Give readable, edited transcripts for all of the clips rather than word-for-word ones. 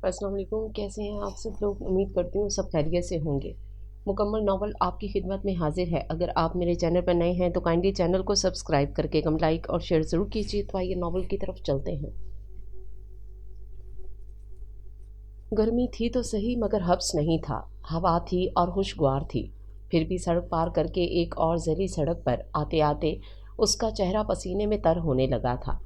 السلام علیکم، کیسے ہیں آپ سب لوگ؟ امید کرتی ہوں سب خیریت سے ہوں گے۔ مکمل ناول آپ کی خدمت میں حاضر ہے۔ اگر آپ میرے چینل پر نئے ہیں تو کائنڈلی چینل کو سبسکرائب کر کے کم لائک اور شیئر ضرور کیجیے۔ تو آئیے ناول کی طرف چلتے ہیں۔ گرمی تھی تو صحیح مگر حبس نہیں تھا۔ ہوا تھی اور خوشگوار تھی، پھر بھی سڑک پار کر کے ایک اور ذیلی سڑک پر آتے آتے اس کا چہرہ پسینے میں تر ہونے لگا تھا،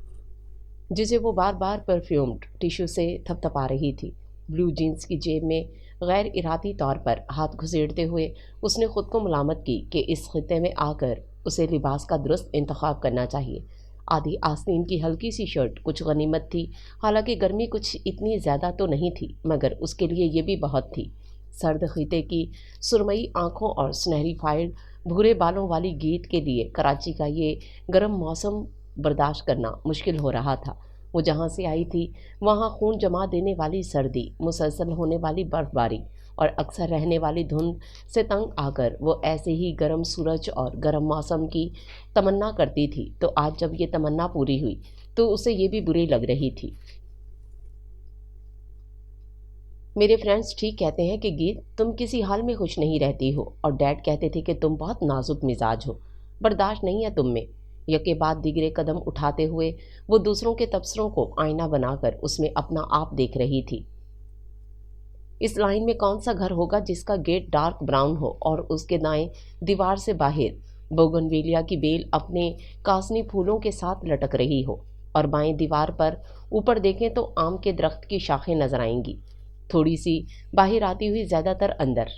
جسے وہ بار بار پرفیومڈ ٹیشو سے تھپ تھپا رہی تھی۔ بلو جینس کی جیب میں غیر ارادی طور پر ہاتھ گھسیٹتے ہوئے اس نے خود کو ملامت کی کہ اس خطے میں آ کر اسے لباس کا درست انتخاب کرنا چاہیے۔ آدھی آستین کی ہلکی سی شرٹ کچھ غنیمت تھی، حالانکہ گرمی کچھ اتنی زیادہ تو نہیں تھی مگر اس کے لیے یہ بھی بہت تھی۔ سرد خطے کی سرمئی آنکھوں اور سنہری فائل بھورے بالوں والی گیت کے لیے کراچی کا یہ گرم موسم برداشت کرنا مشکل ہو رہا تھا۔ وہ جہاں سے آئی تھی وہاں خون جما دینے والی سردی، مسلسل ہونے والی برف باری اور اکثر رہنے والی دھند سے تنگ آ کر وہ ایسے ہی گرم سورج اور گرم موسم کی تمنا کرتی تھی، تو آج جب یہ تمنا پوری ہوئی تو اسے یہ بھی بری لگ رہی تھی۔ میرے فرینڈز ٹھیک کہتے ہیں کہ گیت تم کسی حال میں خوش نہیں رہتی ہو، اور ڈیڈ کہتے تھے کہ تم بہت نازک مزاج ہو، برداشت نہیں ہے تم میں۔ یکے بعد دیگرے قدم اٹھاتے ہوئے وہ دوسروں کے تبصروں کو آئینہ بنا کر اس میں اپنا آپ دیکھ رہی تھی۔ اس لائن میں کون سا گھر ہوگا جس کا گیٹ ڈارک براؤن ہو اور اس کے دائیں دیوار سے باہر بوگنویلیا کی بیل اپنے کاسنی پھولوں کے ساتھ لٹک رہی ہو، اور بائیں دیوار پر اوپر دیکھیں تو آم کے درخت کی شاخیں نظر آئیں گی، تھوڑی سی باہر آتی ہوئی، زیادہ تر اندر۔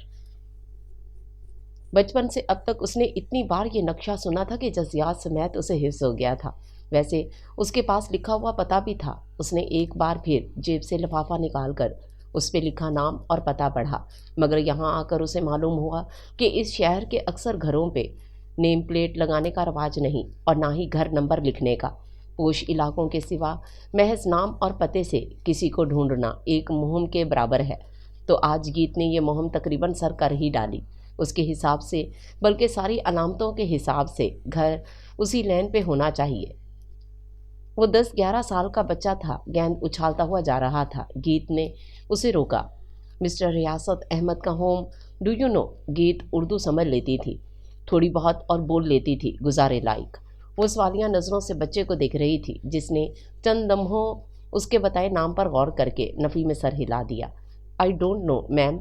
بچپن سے اب تک اس نے اتنی بار یہ نقشہ سنا تھا کہ جزیات سمیت اسے حفظ ہو گیا تھا۔ ویسے اس کے پاس لکھا ہوا پتہ بھی تھا۔ اس نے ایک بار پھر جیب سے لفافہ نکال کر اس پہ لکھا نام اور پتہ پڑھا، مگر یہاں آ کر اسے معلوم ہوا کہ اس شہر کے اکثر گھروں پہ نیم پلیٹ لگانے کا رواج نہیں، اور نہ ہی گھر نمبر لکھنے کا۔ پوش علاقوں کے سوا محض نام اور پتے سے کسی کو ڈھونڈنا ایک مہم کے برابر ہے۔ تو آج گیت نے یہ مہم تقریباً سر کر ہی ڈالی۔ اس کے حساب سے، بلکہ ساری علامتوں کے حساب سے، گھر اسی لین پہ ہونا چاہیے۔ وہ 10-11 سال کا بچہ تھا، گیند اچھالتا ہوا جا رہا تھا۔ گیت نے اسے روکا۔ مسٹر ریاست احمد کا ہوم، ڈو یو نو؟ گیت اردو سمجھ لیتی تھی تھوڑی بہت اور بول لیتی تھی گزارے لائق۔ وہ سوالیہ نظروں سے بچے کو دیکھ رہی تھی جس نے چند لمحوں اس کے بتائے نام پر غور کر کے نفی میں سر ہلا دیا۔ آئی ڈونٹ نو میم۔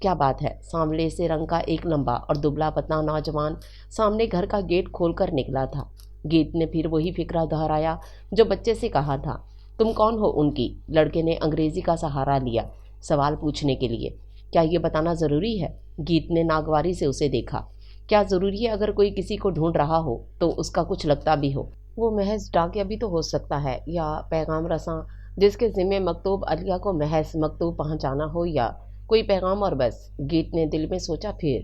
کیا بات ہے؟ سانولے سے رنگ کا ایک لمبا اور دبلا پتلا نوجوان سامنے گھر کا گیٹ کھول کر نکلا تھا۔ گیت نے پھر وہی فکرہ دہرایا جو بچے سے کہا تھا۔ تم کون ہو ان کی؟ لڑکے نے انگریزی کا سہارا لیا سوال پوچھنے کے لیے۔ کیا یہ بتانا ضروری ہے؟ گیت نے ناگواری سے اسے دیکھا۔ کیا ضروری ہے؟ اگر کوئی کسی کو ڈھونڈ رہا ہو تو اس کا کچھ لگتا بھی ہو۔ وہ محض ڈاکیہ بھی تو ہو سکتا ہے، یا پیغام رساں جس کے ذمے مکتوب علیہ کو محض مکتوب پہنچانا ہو، یا کوئی پیغام اور بس۔ گیت نے دل میں سوچا۔ پھر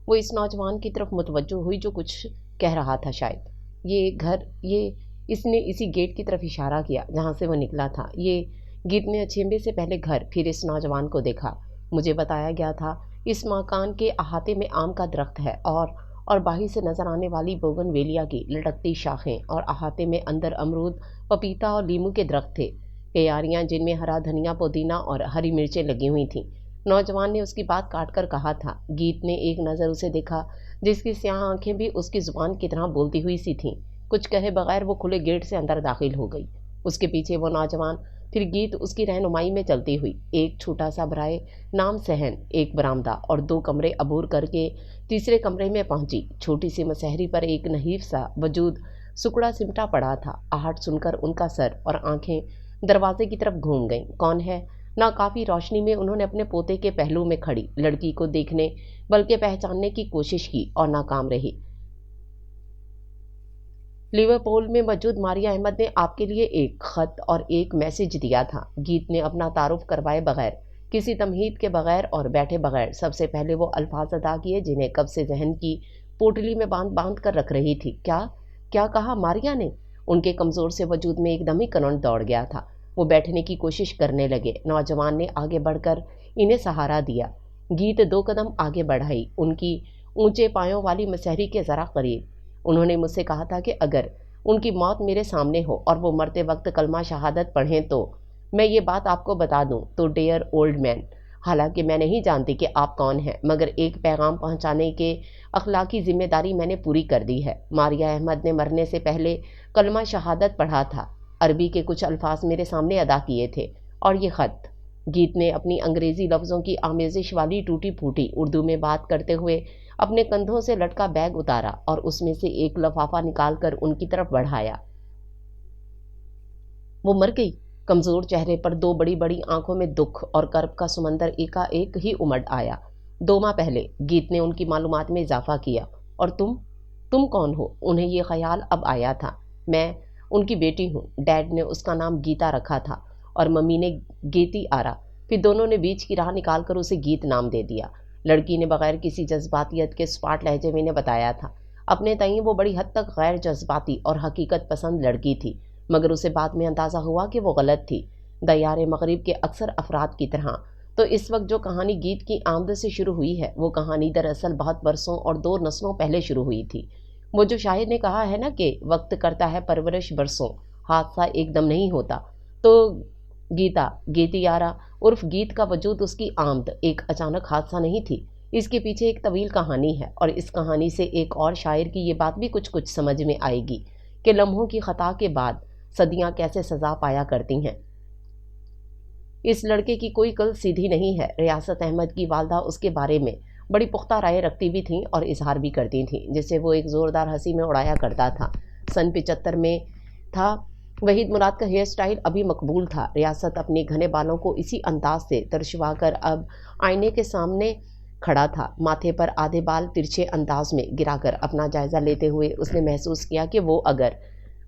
وہ اس نوجوان کی طرف متوجہ ہوئی جو کچھ کہہ رہا تھا۔ شاید یہ گھر، یہ اس نے اسی گیٹ کی طرف اشارہ کیا جہاں سے وہ نکلا تھا۔ یہ گیت نے اچھیمبے سے پہلے گھر، پھر اس نوجوان کو دیکھا۔ مجھے بتایا گیا تھا اس مکان کے احاطے میں آم کا درخت ہے، اور باہر سے نظر آنے والی بوگن ویلیا کی لٹکتی شاخیں، اور احاطے میں اندر امرود، پپیتا اور لیمو کے درخت تھے، کیاریاں جن میں ہرا دھنیا، پودینہ اور ہری مرچیں لگی ہوئی تھیں۔ نوجوان نے اس کی بات کاٹ کر کہا تھا۔ گیت نے ایک نظر اسے دیکھا جس کی سیاہ آنکھیں بھی اس کی زبان کی طرح بولتی ہوئی سی تھیں۔ کچھ کہے بغیر وہ کھلے گیٹ سے اندر داخل ہو گئی، اس کے پیچھے وہ نوجوان، پھر گیت اس کی رہنمائی میں چلتی ہوئی ایک چھوٹا سا برائے نام صحن، ایک برآمدہ اور 2 کمرے عبور کر کے تیسرے کمرے میں پہنچی۔ چھوٹی سی مسہری پر ایک نحیف سا وجود سکڑا سمٹا پڑا تھا۔ آہٹ سن کر ان کا سر اور آنکھیں دروازے کی طرف گھوم گئیں۔ کون ہے؟ ناکافی روشنی میں انہوں نے اپنے پوتے کے پہلو میں کھڑی لڑکی کو دیکھنے بلکہ پہچاننے کی کوشش کی اور ناکام رہی۔ لیورپول میں موجود ماریا احمد نے آپ کے لیے ایک خط اور ایک میسج دیا تھا۔ گیت نے اپنا تعارف کروائے بغیر، کسی تمہید کے بغیر اور بیٹھے بغیر سب سے پہلے وہ الفاظ ادا کیے جنہیں کب سے ذہن کی پوٹلی میں باندھ باندھ کر رکھ رہی تھی۔ کیا کہا ماریا نے؟ ان کے کمزور سے وجود میں ایک دم ہی کرنٹ دوڑ گیا تھا۔ وہ بیٹھنے کی کوشش کرنے لگے۔ نوجوان نے آگے بڑھ کر انہیں سہارا دیا۔ گیت 2 قدم آگے بڑھائی، ان کی اونچے پایوں والی مسہری کے ذرا قریب۔ انہوں نے مجھ سے کہا تھا کہ اگر ان کی موت میرے سامنے ہو اور وہ مرتے وقت کلمہ شہادت پڑھیں تو میں یہ بات آپ کو بتا دوں تو ڈیئر اولڈ مین، حالانکہ میں نہیں جانتی کہ آپ کون ہیں، مگر ایک پیغام پہنچانے کے اخلاقی ذمہ داری میں نے پوری کر دی ہے۔ ماریہ احمد نے مرنے سے پہلے کلمہ شہادت پڑھا تھا، عربی کے کچھ الفاظ میرے سامنے ادا کیے تھے، اور یہ خط۔ گیت نے اپنی انگریزی لفظوں کی آمیزش والی ٹوٹی پھوٹی اردو میں بات کرتے ہوئے اپنے کندھوں سے لٹکا بیگ اتارا اور اس میں سے ایک لفافہ نکال کر ان کی طرف بڑھایا۔ وہ مر گئی؟ کمزور چہرے پر دو بڑی بڑی آنکھوں میں دکھ اور کرب کا سمندر ایک ہی امڑ آیا۔ 2 ماہ پہلے، گیت نے ان کی معلومات میں اضافہ کیا۔ اور تم کون ہو؟ انہیں یہ خیال اب آیا تھا۔ میں ان کی بیٹی ہوں، ڈیڈ نے اس کا نام گیتا رکھا تھا اور ممی نے گیتی آرا، پھر دونوں نے بیچ کی راہ نکال کر اسے گیت نام دے دیا۔ لڑکی نے بغیر کسی جذباتیت کے سپاٹ لہجے میں نے بتایا تھا۔ اپنے تئیں وہ بڑی حد تک غیر جذباتی اور حقیقت پسند لڑکی تھی، مگر اسے بعد میں اندازہ ہوا کہ وہ غلط تھی۔ دیار مغرب کے اکثر افراد کی طرح، تو اس وقت جو کہانی گیت کی آمد سے شروع ہوئی ہے، وہ کہانی دراصل بہت برسوں اور 2 نسلوں پہلے شروع ہوئی تھی۔ وہ جو شاعر نے کہا ہے نا کہ وقت کرتا ہے پرورش برسوں، حادثہ ایک دم نہیں ہوتا، تو گیتی آرا عرف گیت کا وجود، اس کی آمد ایک اچانک حادثہ نہیں تھی۔ اس کے پیچھے ایک طویل کہانی ہے، اور اس کہانی سے ایک اور شاعر کی یہ بات بھی کچھ سمجھ میں آئے گی کہ لمحوں کی خطا کے بعد صدیاں کیسے سزا پایا کرتی ہیں۔ اس لڑکے کی کوئی کل سیدھی نہیں ہے۔ ریاست احمد کی والدہ اس کے بارے میں بڑی پختہ رائے رکھتی بھی تھیں اور اظہار بھی کرتی تھیں، جسے وہ ایک زوردار ہنسی میں اڑایا کرتا تھا۔ سن 75 میں تھا۔ وحید مراد کا ہیئر سٹائل ابھی مقبول تھا۔ ریاست اپنے گھنے بالوں کو اسی انداز سے ترشوا کر اب آئینے کے سامنے کھڑا تھا۔ ماتھے پر آدھے بال ترچھے انداز میں گرا کر اپنا جائزہ لیتے ہوئے اس نے محسوس کیا کہ وہ اگر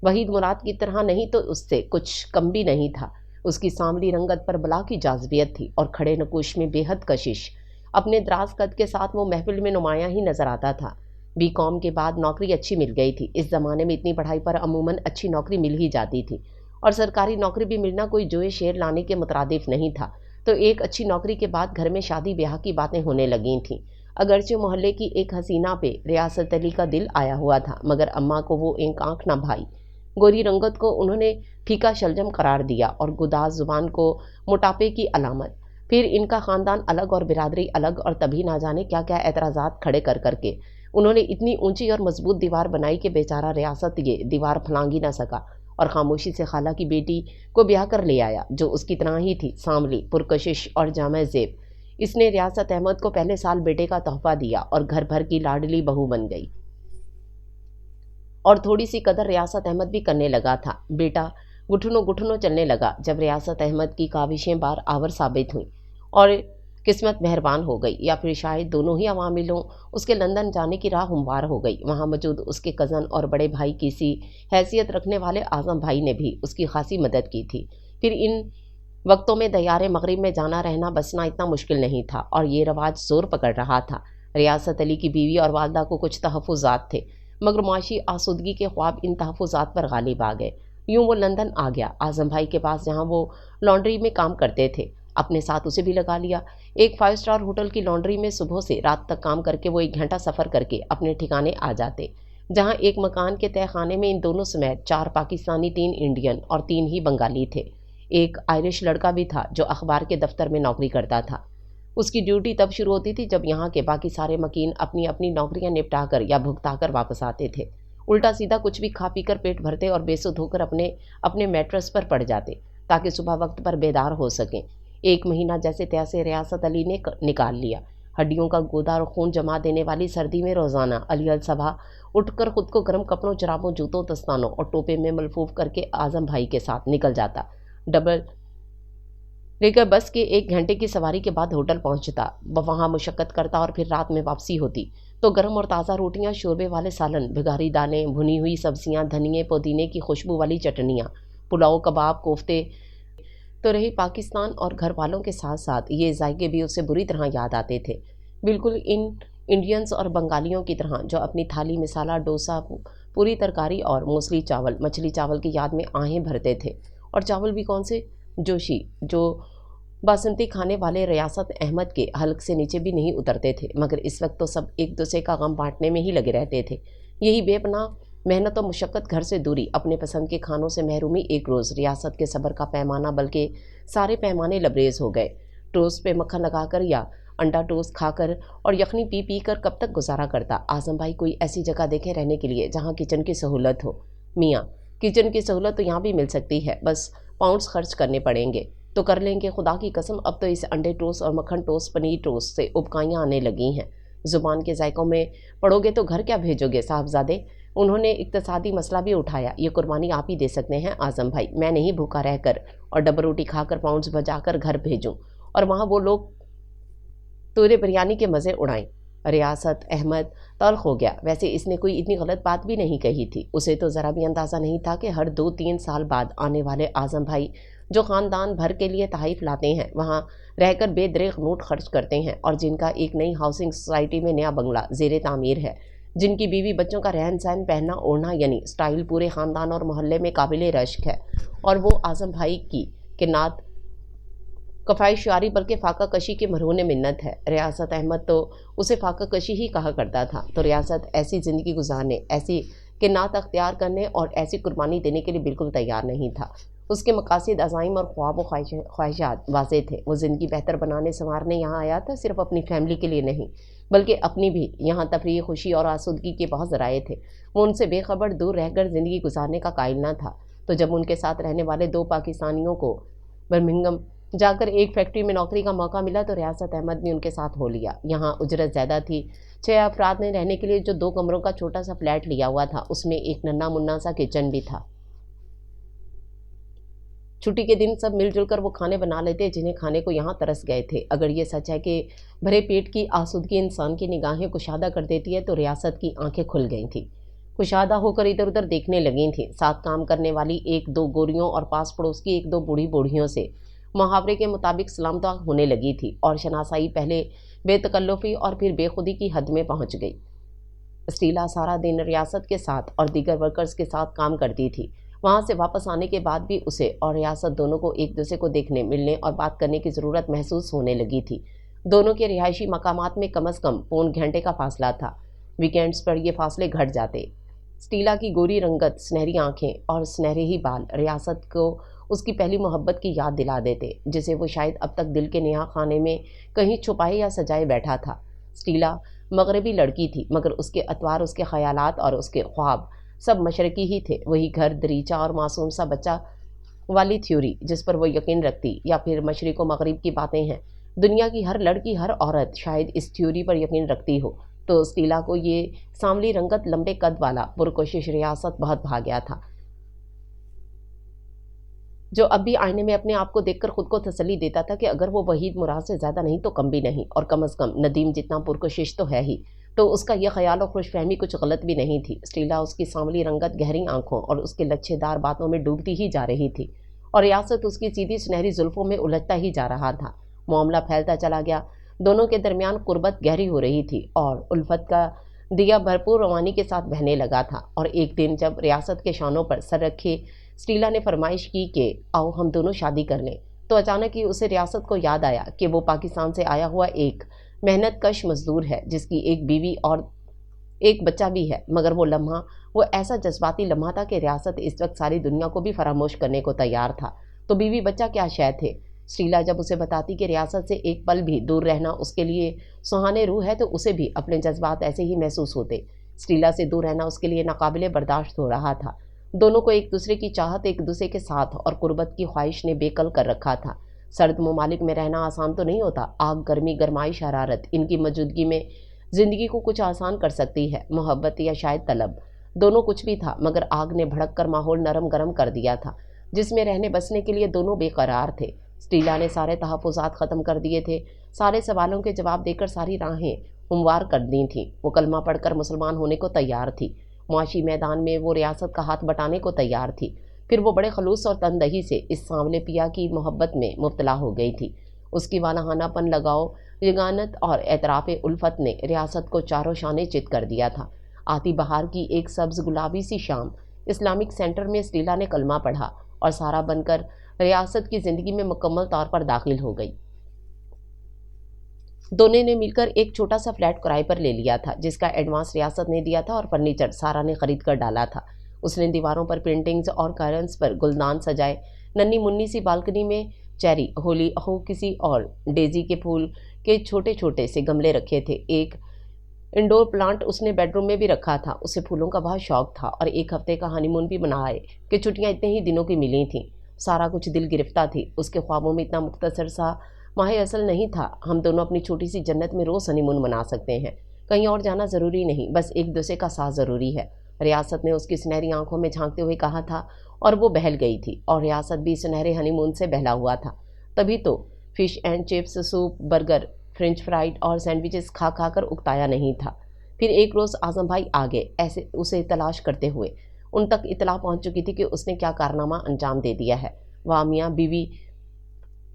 وحید مراد کی طرح نہیں تو اس سے کچھ کم بھی نہیں تھا۔ اس کی سانولی رنگت پر بلا کی جاذبیت تھی اور کھڑے نکوش میں بے حد کشش۔ اپنے دراز قد کے ساتھ وہ محفل میں نمایاں ہی نظر آتا تھا۔ بی کام کے بعد نوکری اچھی مل گئی تھی۔ اس زمانے میں اتنی پڑھائی پر عموماً اچھی نوکری مل ہی جاتی تھی، اور سرکاری نوکری بھی ملنا کوئی جوئے شیر لانے کے مترادف نہیں تھا۔ تو ایک اچھی نوکری کے بعد گھر میں شادی بیاہ کی باتیں ہونے لگی تھیں۔ اگرچہ محلے کی ایک حسینہ پہ ریاست علی کا دل آیا ہوا تھا، مگر اماں کو وہ ایک آنکھ نہ بھائی۔ گوری رنگت کو انہوں نے پھیکا شلجم قرار دیا اور گداز زبان کو موٹاپے کی علامت۔ پھر ان کا خاندان الگ اور برادری الگ، اور تبھی نہ جانے کیا کیا اعتراضات کھڑے کر کے انہوں نے اتنی اونچی اور مضبوط دیوار بنائی کہ بیچارہ ریاست یہ دیوار پھلانگ ہی نہ سکا، اور خاموشی سے خالہ کی بیٹی کو بیاہ کر لے آیا، جو اس کی طرح ہی تھی، سانولی، پرکشش اور جامع زیب۔ اس نے ریاست احمد کو پہلے سال بیٹے کا تحفہ دیا اور گھر بھر کی لاڈلی بہو بن گئی، اور تھوڑی سی قدر ریاست احمد بھی کرنے لگا تھا۔ بیٹا گٹھنوں چلنے لگا جب ریاست احمد کی کاوشیں بار آور ثابت ہوئیں اور قسمت مہربان ہو گئی، یا پھر شاید دونوں ہی عواملوں، اس کے لندن جانے کی راہ ہموار ہو گئی۔ وہاں موجود اس کے کزن اور بڑے بھائی کی سی حیثیت رکھنے والے اعظم بھائی نے بھی اس کی خاصی مدد کی تھی۔ پھر ان وقتوں میں دیار مغرب میں جانا رہنا بسنا اتنا مشکل نہیں تھا، اور یہ رواج زور پکڑ رہا تھا۔ ریاست علی کی بیوی اور والدہ کو کچھ تحفظات تھے، مگر معاشی آسودگی کے خواب ان تحفظات پر غالب آ گئے۔ یوں وہ لندن آ گیا، اعظم بھائی کے پاس، جہاں وہ لانڈری میں کام کرتے تھے۔ اپنے ساتھ اسے بھی لگا لیا۔ ایک 5 اسٹار ہوٹل کی لانڈری میں صبح سے رات تک کام کر کے وہ 1 گھنٹہ سفر کر کے اپنے ٹھکانے آ جاتے، جہاں ایک مکان کے تہہ خانے میں ان دونوں سمیت 4 پاکستانی، 3 انڈین اور 3 ہی بنگالی تھے۔ ایک آئرش لڑکا بھی تھا جو اخبار کے دفتر میں نوکری کرتا تھا۔ اس کی ڈیوٹی تب شروع ہوتی تھی جب یہاں کے باقی سارے مکین اپنی اپنی نوکریاں نپٹا کر یا بھگتا کر واپس آتے تھے۔ الٹا سیدھا کچھ بھی کھا پی کر پیٹ بھرتے اور بے سود ہو کر اپنے میٹرس پر پڑ جاتے تاکہ صبح وقت پر بیدار ہو سکیں۔ 1 مہینہ جیسے تیسے ریاست علی نے نکال لیا۔ ہڈیوں کا گودا اور خون جما دینے والی سردی میں روزانہ علی الصبح اٹھ کر خود کو گرم کپڑوں، جرابوں، جوتوں، دستانوں اور ٹوپے میں ملفوف کر کے اعظم بھائی کے ساتھ نکل جاتا۔ ڈبل ڈیکر بس کے 1 گھنٹے کی سواری کے بعد ہوٹل پہنچتا، وہاں مشقت کرتا، اور پھر رات میں واپسی ہوتی تو گرم اور تازہ روٹیاں، شوربے والے سالن، بھگاری دالیں، بھنی ہوئی سبزیاں، دھنیے پودینے کی خوشبو والی چٹنیاں، پلاؤ، کباب، کوفتے۔ تو رہی پاکستان اور گھر والوں کے ساتھ ساتھ یہ ذائقے بھی اسے بری طرح یاد آتے تھے، بالکل ان انڈینز اور بنگالیوں کی طرح جو اپنی تھالی مسالہ ڈوسا، پوری ترکاری اور موسلی چاول، مچھلی چاول کی یاد میں آہیں بھرتے تھے۔ اور چاول بھی کون سے؟ جوشی، جو باسنتی کھانے والے ریاست احمد کے حلق سے نیچے بھی نہیں اترتے تھے، مگر اس وقت تو سب ایک دوسرے کا غم بانٹنے میں ہی لگے رہتے تھے۔ یہی بے پناہ محنت و مشقت، گھر سے دوری، اپنے پسند کے کھانوں سے محرومی، ایک روز ریاست کے صبر کا پیمانہ بلکہ سارے پیمانے لبریز ہو گئے۔ ٹوسٹ پہ مکھن لگا کر یا انڈا ٹوسٹ کھا کر اور یخنی پی پی کر کب تک گزارا کرتا اعظم بھائی؟ کوئی ایسی جگہ دیکھیں رہنے کے لیے جہاں کچن کی سہولت ہو۔ میاں، کچن کی سہولت تو یہاں بھی مل سکتی ہے، بس پاؤنڈز خرچ کرنے پڑیں گے تو کر لیں گے۔ خدا کی قسم، اب تو اس انڈے ٹوسٹ اور مکھن ٹوسٹ، پنیر ٹوسٹ سے ابکائیاں آنے لگی ہیں۔ زبان کے ذائقوں میں پڑو گے تو گھر کیا بھیجو گے صاحبزادے؟ انہوں نے اقتصادی مسئلہ بھی اٹھایا۔ یہ قربانی آپ ہی دے سکتے ہیں اعظم بھائی، میں نہیں بھوکا رہ کر اور ڈبل روٹی کھا کر پاؤنڈز بجا کر گھر بھیجوں اور وہاں وہ لوگ تورے بریانی کے مزے اڑائیں۔ ریاست احمد تلخ ہو گیا۔ ویسے اس نے کوئی اتنی غلط بات بھی نہیں کہی تھی۔ اسے تو ذرا بھی اندازہ نہیں تھا کہ ہر 2-3 سال بعد آنے والے اعظم بھائی جو خاندان بھر کے لیے تحائف لاتے ہیں، وہاں رہ کر بے دریغ نوٹ خرچ کرتے ہیں، اور جن کا ایک نئی ہاؤسنگ سوسائٹی میں نیا بنگلہ زیر تعمیر ہے، جن کی بیوی بچوں کا رہن سہن، پہننا اوڑھنا یعنی سٹائل پورے خاندان اور محلے میں قابل رشک ہے، اور وہ اعظم بھائی کی کنات کفائی شعاری بلکہ فاقہ کشی کے مرہون منت ہے۔ ریاست احمد تو اسے فاقہ کشی ہی کہا کرتا تھا، تو ریاست ایسی زندگی گزارنے، ایسی کنات اختیار کرنے اور ایسی قربانی دینے کے لیے بالکل تیار نہیں تھا۔ اس کے مقاصد، عزائم اور خواب و خواہشات واضح تھے۔ وہ زندگی بہتر بنانے سنوارنے یہاں آیا تھا، صرف اپنی فیملی کے لیے نہیں بلکہ اپنی بھی۔ یہاں تفریح، خوشی اور آسودگی کے بہت ذرائع تھے۔ وہ ان سے بے خبر دور رہ کر زندگی گزارنے کا قائل نہ تھا۔ تو جب ان کے ساتھ رہنے والے 2 پاکستانیوں کو برمنگھم جا کر ایک فیکٹری میں نوکری کا موقع ملا تو ریاست احمد نے ان کے ساتھ ہو لیا۔ یہاں اجرت زیادہ تھی۔ 6 افراد نے رہنے کے لیے جو 2 کمروں کا چھوٹا سا فلیٹ لیا ہوا تھا، اس میں ایک ننھا منھا سا کچن بھی تھا۔ چھٹی کے دن سب مل جل کر وہ کھانے بنا لیتے جنہیں کھانے کو یہاں ترس گئے تھے۔ اگر یہ سچ ہے کہ بھرے پیٹ کی آسودگی انسان کی نگاہیں کشادہ کر دیتی ہے تو ریاست کی آنکھیں کھل گئی تھیں، کشادہ ہو کر ادھر ادھر دیکھنے لگی تھیں۔ ساتھ کام کرنے والی 1-2 گوریوں اور پاس پڑوس کی 1-2 بوڑھی بوڑھیوں سے محاورے کے مطابق سلام دعا ہونے لگی تھی، اور شناسائی پہلے بے تکلفی اور پھر بے خودی کی حد میں پہنچ گئی۔ اسٹیلا سارا دن ریاست کے ساتھ اور دیگر ورکرز کے ساتھ کام کرتی تھی۔ وہاں سے واپس آنے کے بعد بھی اسے اور ریاست دونوں کو ایک دوسرے کو دیکھنے، ملنے اور بات کرنے کی ضرورت محسوس ہونے لگی تھی۔ دونوں کے رہائشی مقامات میں کم از کم پون گھنٹے کا فاصلہ تھا۔ ویکینڈز پر یہ فاصلے گھٹ جاتے۔ اسٹیلا کی گوری رنگت، سنہری آنکھیں اور سنہرے ہی بال ریاست کو اس کی پہلی محبت کی یاد دلا دیتے، جسے وہ شاید اب تک دل کے نیا خانے میں کہیں چھپائے یا سجائے بیٹھا تھا۔ اسٹیلا مغربی لڑکی تھی، مگر اس کے اطوار، اس کے خیالات اور اس کے خواب سب مشرقی ہی تھے۔ وہی گھر، دریچہ اور معصوم سا بچہ والی تھیوری جس پر وہ یقین رکھتی، یا پھر مشرق و مغرب کی باتیں ہیں۔ دنیا کی ہر لڑکی، ہر عورت شاید اس تھیوری پر یقین رکھتی ہو۔ تو اسٹیلا کو یہ سانولی رنگت، لمبے قد والا پرکشش ریاست بہت بھا گیا تھا، جو اب بھی آئینے میں اپنے آپ کو دیکھ کر خود کو تسلی دیتا تھا کہ اگر وہ وحید مراد سے زیادہ نہیں تو کم بھی نہیں، اور کم از کم ندیم جتنا پرکشش تو ہے ہی۔ تو اس کا یہ خیال اور خوش فہمی کچھ غلط بھی نہیں تھی۔ اسٹیلا، اس کی سانولی رنگت، گہری آنکھوں اور اس کے لچھے دار باتوں میں ڈوبتی ہی جا رہی تھی، اور ریاست اس کی سیدھی سنہری زلفوں میں الجھتا ہی جا رہا تھا۔ معاملہ پھیلتا چلا گیا، دونوں کے درمیان قربت گہری ہو رہی تھی، اور الفت کا دیا بھرپور روانی کے ساتھ بہنے لگا تھا۔ اور ایک دن جب ریاست کے شانوں پر سر رکھے اسٹیلا نے فرمائش کی کہ آؤ ہم دونوں شادی کر لیں، تو اچانک ہی اسے ریاست کو یاد آیا کہ وہ پاکستان سے آیا ہوا ایک محنت کش مزدور ہے، جس کی ایک بیوی اور ایک بچہ بھی ہے۔ مگر وہ لمحہ، وہ ایسا جذباتی لمحہ تھا کہ ریاست اس وقت ساری دنیا کو بھی فراموش کرنے کو تیار تھا۔ تو بیوی بچہ کیا شے تھے؟ اسٹیلا جب اسے بتاتی کہ ریاست سے ایک پل بھی دور رہنا اس کے لیے سہانے روح ہے، تو اسے بھی اپنے جذبات ایسے ہی محسوس ہوتے۔ اسٹیلا سے دور رہنا اس کے لیے ناقابل برداشت ہو رہا تھا۔ دونوں کو ایک دوسرے کی چاہت، ایک دوسرے کے ساتھ اور قربت کی خواہش نے بے کل کر رکھا تھا۔ سرد ممالک میں رہنا آسان تو نہیں ہوتا۔ آگ، گرمی، گرمائش، حرارت، ان کی موجودگی میں زندگی کو کچھ آسان کر سکتی ہے، محبت یا شاید طلب، دونوں کچھ بھی تھا۔ مگر آگ نے بھڑک کر ماحول نرم گرم کر دیا تھا، جس میں رہنے بسنے کے لیے دونوں بے قرار تھے۔ اسٹیلا نے سارے تحفظات ختم کر دیے تھے، سارے سوالوں کے جواب دے کر ساری راہیں ہموار کر دی تھیں۔ وہ کلمہ پڑھ کر مسلمان ہونے کو تیار تھی، معاشی میدان میں وہ ریاست کا ہاتھ بٹانے کو تیار تھی۔ پھر وہ بڑے خلوص اور تندہی سے اس سانولے پیا کی محبت میں مبتلا ہو گئی تھی۔ اس کی والہانہ پن، لگاؤ، یگانت اور اعتراف الفت نے ریاست کو چاروں شانے چت کر دیا تھا۔ آتی بہار کی ایک سبز گلابی سی شام، اسلامک سینٹر میں اسٹیلا نے کلمہ پڑھا اور سارا بن کر ریاست کی زندگی میں مکمل طور پر داخل ہو گئی۔ दोनों ने मिलकर एक छोटा सा फ्लैट किराए पर ले लिया था, जिसका एडवांस रियासत ने दिया था और फर्नीचर सारा ने खरीद कर डाला था। उसने दीवारों पर पेंटिंग्स और कर्टन्स पर गुलदान सजाए। नन्ही मुन्नी सी बालकनी में चेरी, होली हो किसी और डेजी के फूल के छोटे छोटे से गमले रखे थे। एक इंडोर प्लांट उसने बेडरूम में भी रखा था। उसे फूलों का बहुत शौक था और एक हफ्ते का हनीमून भी बनाए कि छुट्टियां इतने ही दिनों की मिली थीं। सारा कुछ दिल गिरफ्ता थी। उसके ख्वाबों में इतना मुख्तसर सा माह असल नहीं था। हम दोनों अपनी छोटी सी जन्नत में रोज़ हनीमून मना सकते हैं। कहीं और जाना ज़रूरी नहीं, बस एक दूसरे का साथ ज़रूरी है। रियासत ने उसकी सुनहरी आंखों में झांकते हुए कहा था और वो बहल गई थी और रियासत भी सुनहरे हनीमून से बहला हुआ था। तभी तो fish and chips, soup, burger, French fried और सैंडविचेस खा खा कर उकताया नहीं था। फिर एक रोज़ आज़म भाई आ गए, ऐसे उसे तलाश करते हुए। उन तक इतला पहुंच चुकी थी कि उसने क्या कारनामा अंजाम दे दिया है। वाह मियाँ बीवी,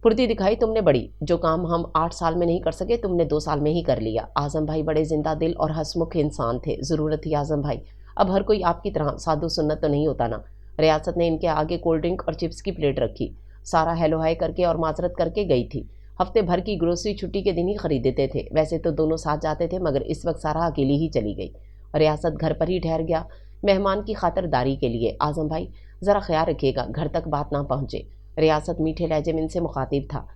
फुर्ती दिखाई तुमने बड़ी। जो काम हम 8 साल में नहीं कर सके तुमने 2 साल में ही कर लिया। आज़म भाई बड़े जिंदा दिल और हंसमुख इंसान थे। ज़रूरत थी आज़म भाई। अब हर कोई आपकी तरह साधु सुन्नत तो नहीं होता ना। रियासत ने इनके आगे कोल्ड ड्रिंक और चिप्स की प्लेट रखी। सारा हेलो हाय करके और माजरत करके गई थी। हफ्ते भर की ग्रोसरी छुट्टी के दिन ही खरीदते थे। वैसे तो दोनों साथ जाते थे, मगर इस वक्त सारा अकेली ही चली गई। रियासत घर पर ही ठहर गया, मेहमान की खातिरदारी के लिए। आज़म भाई ज़रा ख्याल रखिएगा घर तक बात ना पहुँचे। रियासत मीठे लहजे में इनसे मुखातिब था।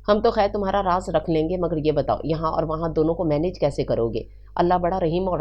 हम तो खैर तुम्हारा राज रख लेंगे, मगर ये बताओ यहाँ और वहाँ दोनों को मैनेज कैसे करोगे? अल्लाह बड़ा रहीम और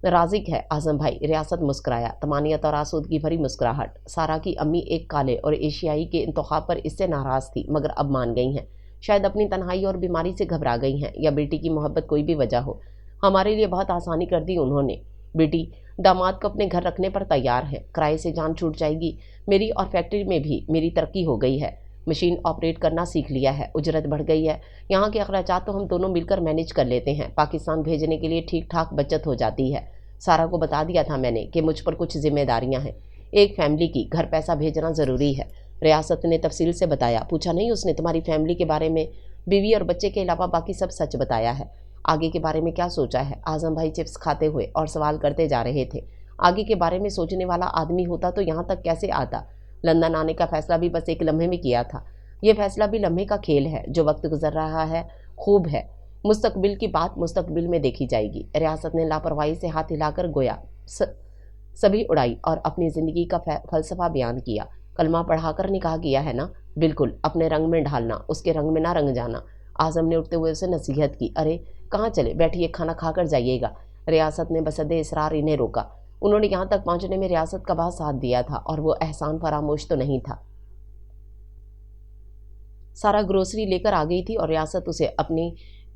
राजिक है आज़म भाई। रियासत मुस्कुराया, तमानियत और आसूदगी भरी मुस्कुराहट। सारा की अम्मी एक काले और एशियाई के इंतखाब पर इससे नाराज़ थी, मगर अब मान गई हैं। शायद अपनी तन्हाई और बीमारी से घबरा गई हैं, या बेटी की मोहब्बत कोई भी वजह हो। हमारे लिए बहुत आसानी कर दी उन्होंने। बेटी दामाद को अपने घर रखने पर तैयार है। किराए से जान छूट जाएगी मेरी, और फैक्ट्री में भी मेरी तरक्की हो गई है। मशीन ऑपरेट करना सीख लिया है, उजरत बढ़ गई है। यहाँ के अखराजात तो हम दोनों मिलकर मैनेज कर लेते हैं। पाकिस्तान भेजने के लिए ठीक ठाक बचत हो जाती है। सारा को बता दिया था मैंने कि मुझ पर कुछ जिम्मेदारियां हैं। एक फैमिली की घर पैसा भेजना ज़रूरी है। रियासत ने तफसील से बताया। पूछा नहीं उसने तुम्हारी फैमिली के बारे में? बीवी और बच्चे के अलावा बाकी सब सच बताया है। आगे के बारे में क्या सोचा है? आज़म भाई चिप्स खाते हुए और सवाल करते जा रहे थे। आगे के बारे में सोचने वाला आदमी होता तो यहाँ तक कैसे आता? लंदन आने का फैसला भी बस एक लम्हे में किया था। ये फैसला भी लम्हे का खेल है। जो वक्त गुजर रहा है खूब है। मुस्तकबिल की बात मुस्तकबिल में देखी जाएगी। रियासत ने लापरवाही से हाथ हिलाकर गोया सभी उड़ाई और अपनी ज़िंदगी का फलसफा बयान किया। कलमा पढ़ाकर निकाह किया है ना? बिल्कुल, अपने रंग में ढालना, उसके रंग में ना रंग जाना। आज़म ने उठते हुए उसे नसीहत की। अरे कहाँ चले, बैठिए, खाना खाकर जाइएगा। रियासत ने बसदे इसरार इन्हें रोका। उन्होंने यहाँ तक पहुँचने में रियासत का बहुत साथ दिया था, और वो एहसान फरामोश तो नहीं था। सारा ग्रोसरी लेकर आ गई थी और रियासत उसे अपनी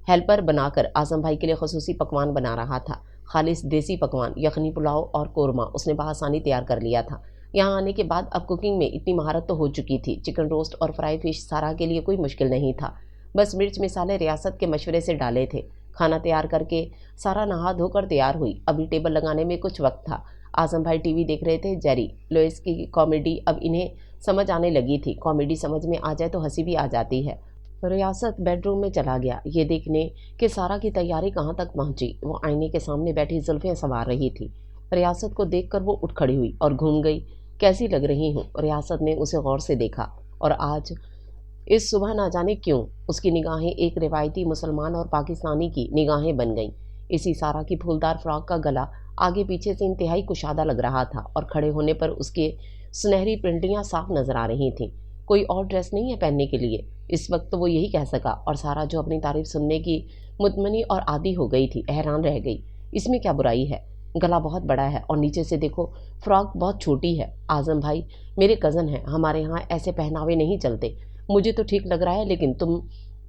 हेल्पर बनाकर आज़म भाई के लिए खसूसी पकवान बना रहा था। खालिस देसी पकवान, यखनी पुलाव और कोरमा उसने बआसानी तैयार कर लिया था। यहाँ आने के बाद अब कुकिंग में इतनी महारत तो हो चुकी थी। चिकन रोस्ट और फ्राई फिश सारा के लिए कोई मुश्किल नहीं था। बस मिर्च मिसाले रियासत के मशवरे से डाले थे। खाना तैयार करके सारा नहा धोकर तैयार हुई। अभी टेबल लगाने में कुछ वक्त था। आज़म भाई टीवी देख रहे थे। जेरी लोइस की कॉमेडी अब इन्हें समझ आने लगी थी। कॉमेडी समझ में आ जाए तो हंसी भी आ जाती है। रियासत बेडरूम में चला गया, ये देखने कि सारा की तैयारी कहाँ तक पहुँची। वो आईने के सामने बैठी जुल्फ़ें संवार रही थी। रियासत को देखकर वो उठ खड़ी हुई और घूम गई। कैसी लग रही हूँ? रियासत ने उसे गौर से देखा, और आज इस सुबह ना जाने क्यों उसकी निगाहें एक रिवायती मुसलमान और पाकिस्तानी की निगाहें बन गईं। इसी सारा की फूलदार फ्रॉक का गला आगे पीछे से इंतहाई कुशादा लग रहा था, और खड़े होने पर उसके सुनहरी प्रिंटियाँ साफ नजर आ रही थीं। कोई और ड्रेस नहीं है पहनने के लिए? इस वक्त तो वो यही कह सका, और सारा जो अपनी तारीफ सुनने की मुतमनी और आदी हो गई थी, हैरान रह गई। इसमें क्या बुराई है? गला बहुत बड़ा है और नीचे से देखो फ्रॉक बहुत छोटी है। आज़म भाई मेरे कज़न हैं, हमारे यहाँ ऐसे पहनावे नहीं चलते। मुझे तो ठीक लग रहा है, लेकिन तुम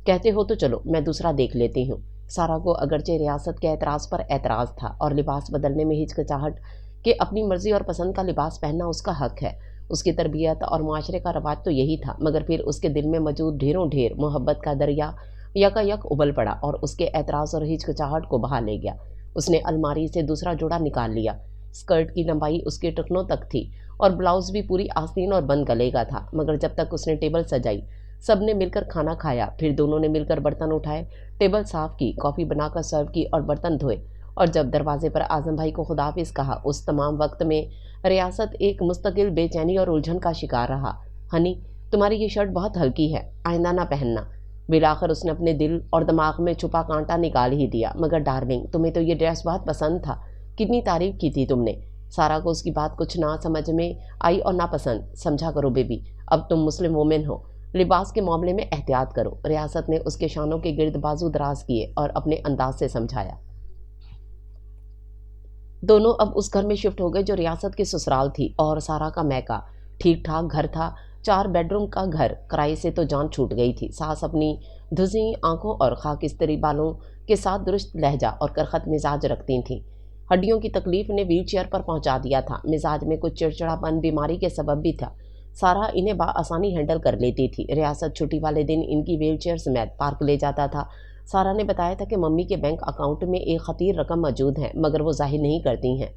कहते हो तो चलो मैं दूसरा देख लेती हूँ। सारा को अगरचे रियासत के एतराज़ पर एतराज़ था, और लिबास बदलने में हिचकिचाहट कि अपनी मर्ज़ी और पसंद का लिबास पहनना उसका हक़ है। उसकी तरबियत और माशरे का रवाज तो यही था, मगर फिर उसके दिल में मौजूद ढेरों ढेर मोहब्बत का दरिया यकायक उबल पड़ा और उसके एतराज़ और हिचकिचाहट को बहा ले गया। उसने अलमारी से दूसरा जोड़ा निकाल लिया। स्कर्ट की लंबाई उसके टखनों तक थी, और ब्लाउज़ भी पूरी आस्तीन और बंद गले का था। मगर जब तक उसने टेबल सजाई, सब ने मिलकर खाना खाया, फिर दोनों ने मिलकर बर्तन उठाए, टेबल साफ़ की, कॉफ़ी बनाकर सर्व की और बर्तन धोए। और जब दरवाजे पर आज़म भाई को खुदाफिज कहा, उस तमाम वक्त में रियासत एक मुस्तकिल बेचैनी और उलझन का शिकार रहा। हनी, तुम्हारी ये शर्ट बहुत हल्की है, आइंदा ना पहनना। بالآخر اس نے اپنے دل اور دماغ میں چھپا کانٹا نکال ہی دیا۔ مگر ڈارلنگ، تمہیں تو یہ ڈریس بہت پسند تھا، کتنی تعریف کی تھی تم نے۔ سارا کو اس کی بات کچھ نہ سمجھ میں آئی اور ناپسند۔ سمجھا کرو بیبی، اب تم مسلم وومن ہو، لباس کے معاملے میں احتیاط کرو۔ ریاست نے اس کے شانوں کے گرد بازو دراز کیے اور اپنے انداز سے سمجھایا۔ دونوں اب اس گھر میں شفٹ ہو گئے جو ریاست کی سسرال تھی اور سارا کا میکا۔ ٹھیک ٹھاک گھر تھا، 4 بیڈ روم کا گھر، کرائے سے تو جان چھوٹ گئی تھی۔ ساس اپنی دھسی آنکھوں اور خاکستری بالوں کے ساتھ درست لہجہ اور کرخت مزاج رکھتی تھیں۔ ہڈیوں کی تکلیف نے ویل چیئر پر پہنچا دیا تھا، مزاج میں کچھ چڑچڑاپن بیماری کے سبب بھی تھا۔ سارا انہیں بآسانی ہینڈل کر لیتی تھی۔ ریاست چھٹی والے دن ان کی ویل چیئر سمیت پارک لے جاتا تھا۔ سارا نے بتایا تھا کہ ممی کے بینک اکاؤنٹ میں ایک خطیر رقم موجود ہے، مگر وہ ظاہر نہیں کرتی ہیں۔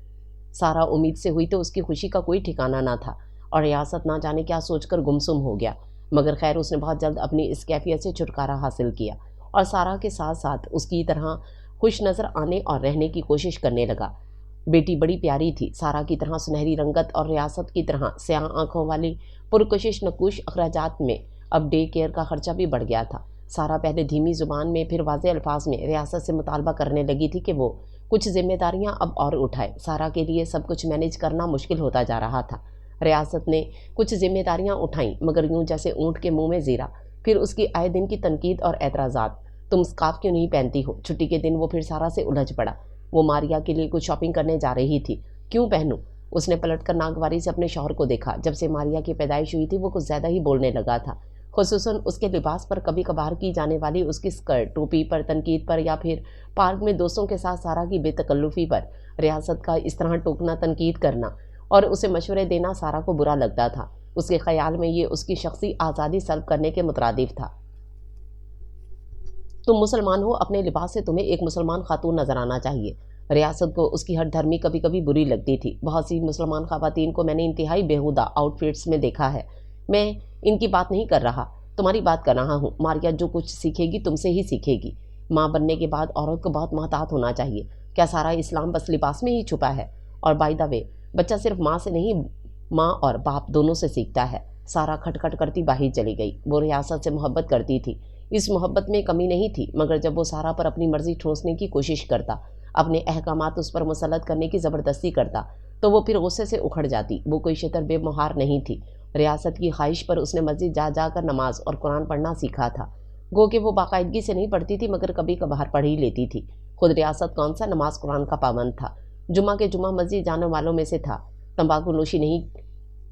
سارا امید سے ہوئی تو اس کی خوشی کا کوئی ٹھکانہ نہ تھا اور ریاست نہ جانے کیا سوچ کر گمسم ہو گیا۔ مگر خیر، اس نے بہت جلد اپنی اس کیفیت سے چھٹکارا حاصل کیا اور سارا کے ساتھ ساتھ اس کی طرح خوش نظر آنے اور رہنے کی کوشش کرنے لگا۔ بیٹی بڑی پیاری تھی، سارا کی طرح سنہری رنگت اور ریاست کی طرح سیاہ آنکھوں والی پرکشش نکوش۔ اخراجات میں اب ڈے کیئر کا خرچہ بھی بڑھ گیا تھا۔ سارا پہلے دھیمی زبان میں پھر واضح الفاظ میں ریاست سے مطالبہ کرنے لگی تھی کہ وہ کچھ ذمہ داریاں اب اور اٹھائے۔ سارا کے لیے سب کچھ مینیج کرنا مشکل ہوتا جا رہا تھا۔ ریاست نے کچھ ذمہ داریاں اٹھائیں، مگر یوں جیسے اونٹ کے منہ میں زیرہ۔ پھر اس کی آئے دن کی تنقید اور اعتراضات۔ تم اسکارف کیوں نہیں پہنتی ہو؟ چھٹی کے دن وہ پھر سارا سے الجھ پڑا۔ وہ ماریا کے لیے کچھ شاپنگ کرنے جا رہی تھی۔ کیوں پہنوں؟ اس نے پلٹ کر ناگواری سے اپنے شوہر کو دیکھا۔ جب سے ماریا کی پیدائش ہوئی تھی وہ کچھ زیادہ ہی بولنے لگا تھا، خصوصاً اس کے لباس پر، کبھی کبھار کی جانے والی اس کی اسکرٹ، ٹوپی پر تنقید پر، یا پھر پارک میں دوستوں کے ساتھ سارا کی بے تکلفی پر۔ ریاست کا اس طرح ٹوکنا، تنقید کرنا اور اسے مشورے دینا سارا کو برا لگتا تھا۔ اس کے خیال میں یہ اس کی شخصی آزادی سلب کرنے کے مترادف تھا۔ تم مسلمان ہو، اپنے لباس سے تمہیں ایک مسلمان خاتون نظر آنا چاہیے۔ ریاست کو اس کی ہٹ دھرمی کبھی کبھی بری لگتی تھی۔ بہت سی مسلمان خواتین کو میں نے انتہائی بیہودہ آؤٹ فٹس میں دیکھا ہے۔ میں ان کی بات نہیں کر رہا، تمہاری بات کر رہا ہوں۔ ماریا جو کچھ سیکھے گی تم سے ہی سیکھے گی۔ ماں بننے کے بعد عورت کو بہت محتاط ہونا چاہیے۔ کیا سارا اسلام بس لباس میں ہی چھپا ہے؟ اور بائی دا وے، بچہ صرف ماں سے نہیں، ماں اور باپ دونوں سے سیکھتا ہے۔ سارا کھٹ کھٹ کرتی باہر چلی گئی۔ وہ ریاست سے محبت کرتی تھی، اس محبت میں کمی نہیں تھی، مگر جب وہ سارا پر اپنی مرضی ٹھونسنے کی کوشش کرتا، اپنے احکامات اس پر مسلط کرنے کی زبردستی کرتا، تو وہ پھر غصے سے اکھڑ جاتی۔ وہ کوئی شتر بے مہار نہیں تھی۔ ریاست کی خواہش پر اس نے مسجد جا جا کر نماز اور قرآن پڑھنا سیکھا تھا۔ گو کہ وہ باقاعدگی سے نہیں پڑھتی تھی، مگر کبھی کبھار پڑھ ہی لیتی تھی۔ خود ریاست کون سا نماز قرآن کا پابند تھا؟ جمعہ کے جمعہ مسجد جانے والوں میں سے تھا۔ تمباکو نوشی نہیں،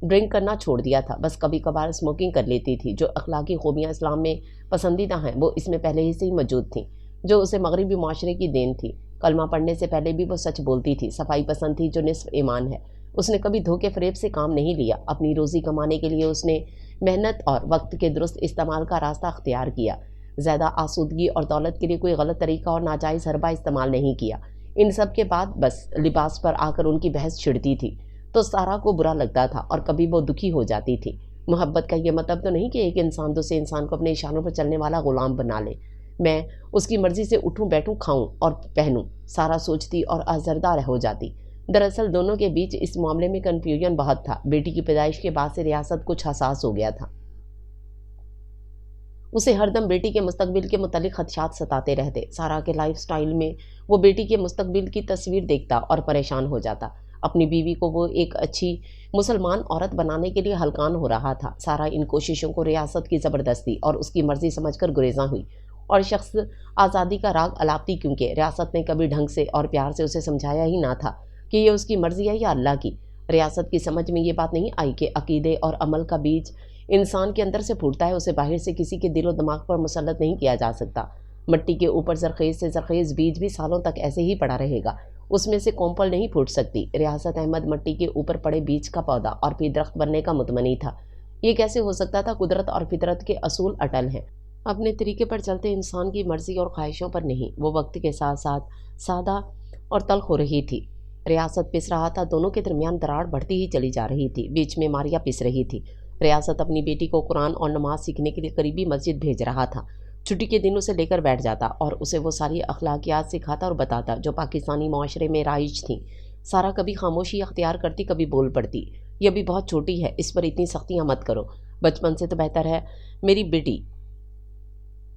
ڈرنک کرنا چھوڑ دیا تھا، بس کبھی کبھار اسموکنگ کر لیتی تھی۔ جو اخلاقی خوبیاں اسلام میں پسندیدہ ہیں وہ اس میں پہلے ہی سے ہی موجود تھیں، جو اسے مغربی معاشرے کی دین تھی۔ کلمہ پڑھنے سے پہلے بھی وہ سچ بولتی تھی، صفائی پسند تھی جو نصف ایمان ہے۔ اس نے کبھی دھوکے فریب سے کام نہیں لیا۔ اپنی روزی کمانے کے لیے اس نے محنت اور وقت کے درست استعمال کا راستہ اختیار کیا۔ زیادہ آسودگی اور دولت کے لیے کوئی غلط طریقہ اور ناجائز حربہ استعمال نہیں کیا۔ ان سب کے بعد بس لباس پر آ کر ان کی بحث چھڑتی تھی تو سارا کو برا لگتا تھا اور کبھی وہ دکھی ہو جاتی تھی۔ محبت کا یہ مطلب تو نہیں کہ ایک انسان دوسرے انسان کو اپنے اشاروں پر چلنے والا غلام بنا لے۔ میں اس کی مرضی سے اٹھوں بیٹھوں، کھاؤں اور پہنوں، سارا سوچتی اور آزردہ ہو جاتی۔ دراصل دونوں کے بیچ اس معاملے میں کنفیوژن بہت تھا۔ بیٹی کی پیدائش کے بعد سے ریاست کچھ حساس ہو گیا تھا۔ اسے ہر دم بیٹی کے مستقبل کے متعلق خدشات ستاتے رہتے۔ سارا کے لائف سٹائل میں وہ بیٹی کے مستقبل کی تصویر دیکھتا اور پریشان ہو جاتا۔ اپنی بیوی کو وہ ایک اچھی مسلمان عورت بنانے کے لیے ہلکان ہو رہا تھا۔ سارا ان کوششوں کو ریاست کی زبردستی اور اس کی مرضی سمجھ کر گریزاں ہوئی اور شخص آزادی کا راگ الاپتی، کیونکہ ریاست نے کبھی ڈھنگ سے اور پیار سے اسے سمجھایا ہی نہ تھا کہ یہ اس کی مرضی ہے یا اللہ کی۔ ریاست کی سمجھ میں یہ بات نہیں آئی کہ عقیدے اور عمل کا بیج انسان کے اندر سے پھوٹتا ہے، اسے باہر سے کسی کے دل و دماغ پر مسلط نہیں کیا جا سکتا۔ مٹی کے اوپر زرخیز سے زرخیز بیج بھی سالوں تک ایسے ہی پڑا رہے گا، اس میں سے کومپل نہیں پھوٹ سکتی۔ ریاست احمد مٹی کے اوپر پڑے بیج کا پودا اور پھر درخت بننے کا متمنی تھا۔ یہ کیسے ہو سکتا تھا؟ قدرت اور فطرت کے اصول اٹل ہیں، اپنے طریقے پر چلتے انسان کی مرضی اور خواہشوں پر نہیں۔ وہ وقت کے ساتھ ساتھ سادہ اور تلخ ہو رہی تھی۔ ریاست پس رہا تھا، دونوں کے درمیان دراڑ بڑھتی ہی چلی جا رہی تھی۔ بیچ میں ماریا پس رہی تھی۔ ریاست اپنی بیٹی کو قرآن اور نماز سیکھنے کے لیے قریبی مسجد بھیج رہا تھا۔ چھٹی کے دن اسے لے کر بیٹھ جاتا اور اسے وہ ساری اخلاقیات سکھاتا اور بتاتا جو پاکستانی معاشرے میں رائج تھیں۔ سارا کبھی خاموشی اختیار کرتی، کبھی بول پڑتی۔ یہ ابھی بہت چھوٹی ہے، اس پر اتنی سختیاں مت کرو، بچپن سے تو بہتر ہے۔ میری بیٹی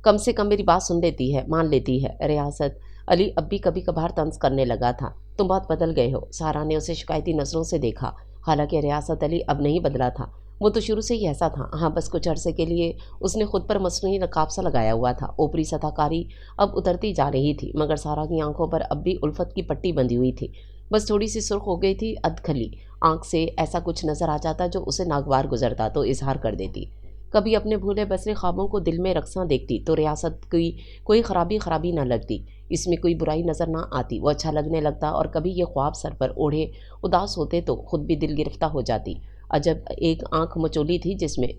कम से कम मेरी बात सुन लेती है, मान लेती है। रियासत अली अब भी कभी कभार तंज करने लगा था। तुम बहुत बदल गए हो। सारा ने उसे शिकायती नजरों से देखा। हालांकि रियासत अली अब नहीं बदला था, वो तो शुरू से ही ऐसा था। हाँ, बस कुछ अरसे के लिए उसने खुद पर मसनूई नकाब सा लगाया हुआ था। ऊपरी सताकारी अब उतरती जा रही थी, मगर सारा की आंखों पर अब भी उल्फत की पट्टी बंधी हुई थी। बस थोड़ी सी सुर्ख हो गई थी अधखली आंख से। ऐसा कुछ नजर आ जाता जो उसे नागवार गुजरता तो इजहार कर देती। कभी अपने भूले बसरे ख्वाबों को दिल में रक्सा देखती तो रियासत की कोई खराबी न लगती, इसमें कोई बुराई नज़र ना आती, वो अच्छा लगने लगता। और कभी ये ख्वाब सर पर ओढ़े उदास होते तो खुद भी दिल गिरफ्ता हो जाती। अजब एक आंख मचोली थी जिसमें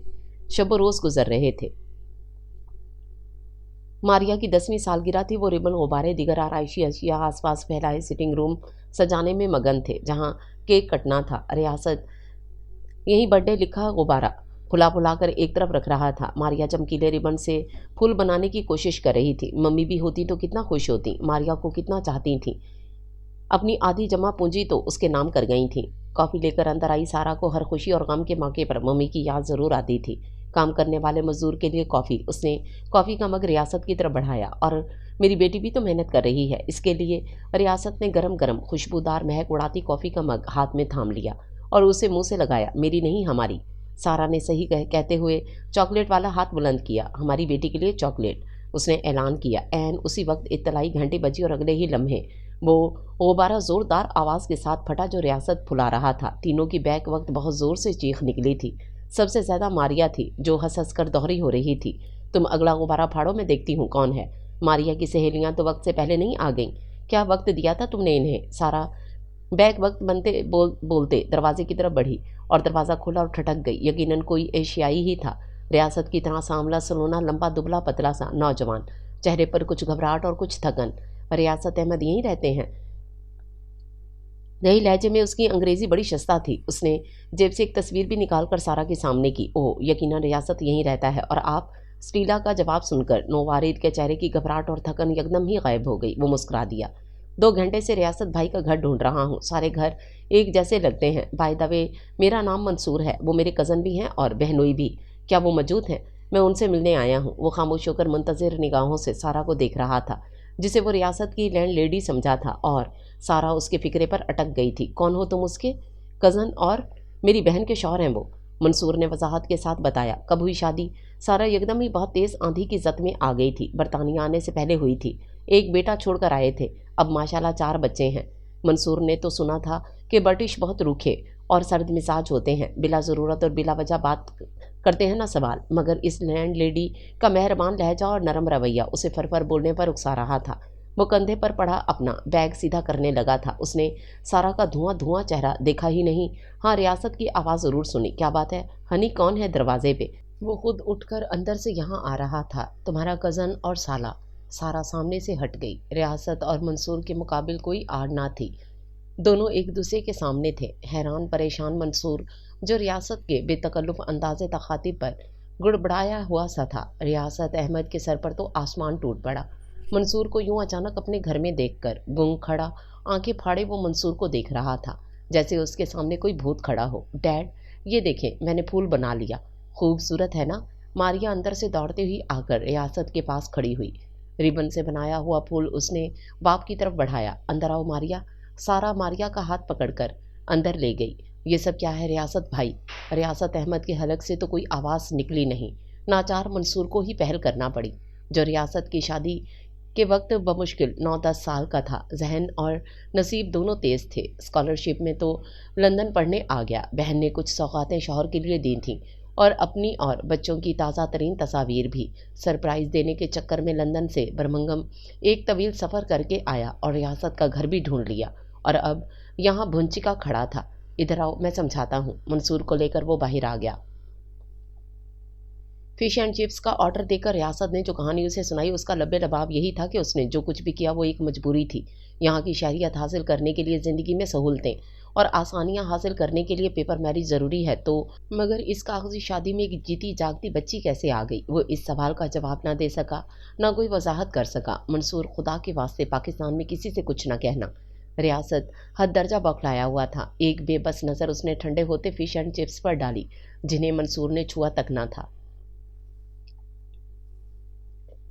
शब रोज़ गुजर रहे थे। मारिया की 10वीं सालगिरह थी। वो रिबन गुब्बारे दिगर आराइशी अशिया आसपास फैलाए सिटिंग रूम सजाने में मगन थे, जहाँ केक कटना था। रियासत यही बर्थडे लिखा गुब्बारा फुला फुलाकर एक तरफ रख रहा था। मारिया चमकीले रिबन से फूल बनाने की कोशिश कर रही थी। मम्मी भी होती तो कितना खुश होती, मारिया को कितना चाहती थी। अपनी आधी जमा पूंजी तो उसके नाम कर गई थी। कॉफ़ी लेकर अंदर आई सारा को हर खुशी और गम के मौके पर मम्मी की याद ज़रूर आती थी। काम करने वाले मजदूर के लिए कॉफ़ी। उसने कॉफ़ी का मग रियासत की तरफ बढ़ाया। और मेरी बेटी भी तो मेहनत कर रही है, इसके लिए। रियासत ने गरम गरम खुशबूदार महक उड़ाती कॉफ़ी का मग हाथ में थाम लिया और उसे मुंह से लगाया। मेरी नहीं, हमारी। सारा ने सही कहते हुए चॉकलेट वाला हाथ बुलंद किया। हमारी बेटी के लिए चॉकलेट, उसने ऐलान किया। ऐन उसी वक्त इत्तलाई घंटी बजी और अगले ही लम्हे वो गुब्बारा ज़ोरदार आवाज़ के साथ फटा जो रियासत फुला रहा था। तीनों की बैक वक्त बहुत ज़ोर से चीख निकली थी। सबसे ज़्यादा मारिया थी, जो हंस हंस कर दोहरी हो रही थी। तुम अगला गुब्बारा फाड़ो, मैं देखती हूँ कौन है। मारिया की सहेलियाँ तो वक्त से पहले नहीं आ गईं। क्या वक्त दिया था तुमने इन्हें? सारा बैग वक्त बनते बोलते दरवाजे की तरफ बढ़ी और दरवाज़ा खुला और ठटक गई। यकीनन कोई एशियाई ही था। रियासत की तरह सांवला सलोना, लंबा दुबला पतला सा नौजवान, चेहरे पर कुछ घबराहट और कुछ थकन। रियासत अहमद यहीं रहते हैं? नई लहजे में उसकी अंग्रेज़ी बड़ी शस्ता थी। उसने जेब से एक तस्वीर भी निकाल कर सारा के सामने की। ओह, यकीनन रियासत यहीं रहता है। और आप? स्टीला का जवाब सुनकर नौवारिद के चेहरे की घबराहट और थकन एकदम ही गायब हो गई। वो मुस्कुरा दिया। 2 घंटे से रियासत भाई का घर ढूंढ रहा हूँ। सारे घर एक जैसे लगते हैं। बाय द वे, मेरा नाम मंसूर है। वो मेरे कज़न भी हैं और बहनोई भी। क्या वो मौजूद हैं? मैं उनसे मिलने आया हूँ। वो खामोश होकर मुंतज़िर निगाहों से सारा को देख रहा था, जिसे वो रियासत की लैंड लेडी समझा था। और सारा उसके फिक्रे पर अटक गई थी। कौन हो तुम? उसके कज़न और मेरी बहन के शौहर हैं वो, मंसूर ने वजाहत के साथ बताया। कब हुई शादी? सारा एकदम ही बहुत तेज़ आंधी की जद में आ गई थी। बरतानिया आने से पहले हुई थी। एक बेटा छोड़कर आए थे। अब माशाल्लाह 4 बच्चे हैं। मंसूर ने तो सुना था कि ब्रिटिश बहुत रूखे और सर्द मिजाज होते हैं, बिला ज़रूरत और बिला वजह बात करते हैं ना सवाल। मगर इस लैंड लेडी का मेहरबान लहजा और नरम रवैया उसे फर बोलने पर उकसा रहा था। वो कंधे पर पड़ा अपना बैग सीधा करने लगा था। उसने सारा का धुआं चेहरा देखा ही नहीं। हाँ, रियासत की आवाज़ ज़रूर सुनी। क्या बात है हनी? कौन है दरवाजे पे? वो खुद उठकर अंदर से यहाँ आ रहा था। तुम्हारा कज़न और साला। सारा सामने से हट गई। रियासत और मंसूर के मुकाबिल कोई आड़ ना थी। दोनों एक दूसरे के सामने थे। हैरान परेशान मंसूर, जो रियासत के बेतकल्लुफ़ अंदाज़े तखातिब पर गुड़बड़ाया हुआ सा था। रियासत अहमद के सर पर तो आसमान टूट पड़ा। मंसूर को यूं अचानक अपने घर में देखकर गुंग खड़ा, आंखें फाड़े वो मंसूर को देख रहा था, जैसे उसके सामने कोई भूत खड़ा हो। डैड, ये देखें, मैंने फूल बना लिया। खूबसूरत है ना? मारिया अंदर से दौड़ते हुई आकर रियासत के पास खड़ी हुई। रिबन से बनाया हुआ फूल उसने बाप की तरफ बढ़ाया। अंदर आओ मारिया। सारा मारिया का हाथ पकड़कर अंदर ले गई। ये सब क्या है रियासत भाई? रियासत अहमद के हलक से तो कोई आवाज़ निकली नहीं। नाचार मंसूर को ही पहल करना पड़ी, जो रियासत की शादी के वक्त बमुश्किल 9-10 साल का था। जहन और नसीब दोनों तेज़ थे। स्कॉलरशिप में तो लंदन पढ़ने आ गया। बहन ने कुछ सौगातें शौहर के लिए दी थीं और अपनी और बच्चों की ताज़ा तरीन तस्वीर भी। सरप्राइज़ देने के चक्कर में लंदन से बर्मिंघम एक तवील सफ़र करके आया और रियासत का घर भी ढूंढ लिया। और अब यहाँ भुंचिका खड़ा था। इधर आओ, मैं समझाता हूँ। मंसूर को लेकर वो बाहर आ गया। फिश एंड चिप्स का ऑर्डर देकर रियासत ने जो कहानी उसे सुनाई, उसका लबे लबाब यही था कि उसने जो कुछ भी किया वो एक मजबूरी थी। यहाँ की शहरियत हासिल करने के लिए, ज़िंदगी में सहूलतें और आसानियाँ हासिल करने के लिए पेपर मैरिज ज़रूरी है। तो मगर इस कागजी शादी में एक जीती जागती बच्ची कैसे आ गई? वो इस सवाल का जवाब ना दे सका, ना कोई वजाहत कर सका। मंसूर, खुदा के वास्ते पाकिस्तान में किसी से कुछ ना कहना। रियासत हद दर्जा बौखलाया हुआ था। एक बेबस नज़र उसने ठंडे होते फिश एंड चिप्स पर डाली, जिन्हें मंसूर ने छुआ तक ना था।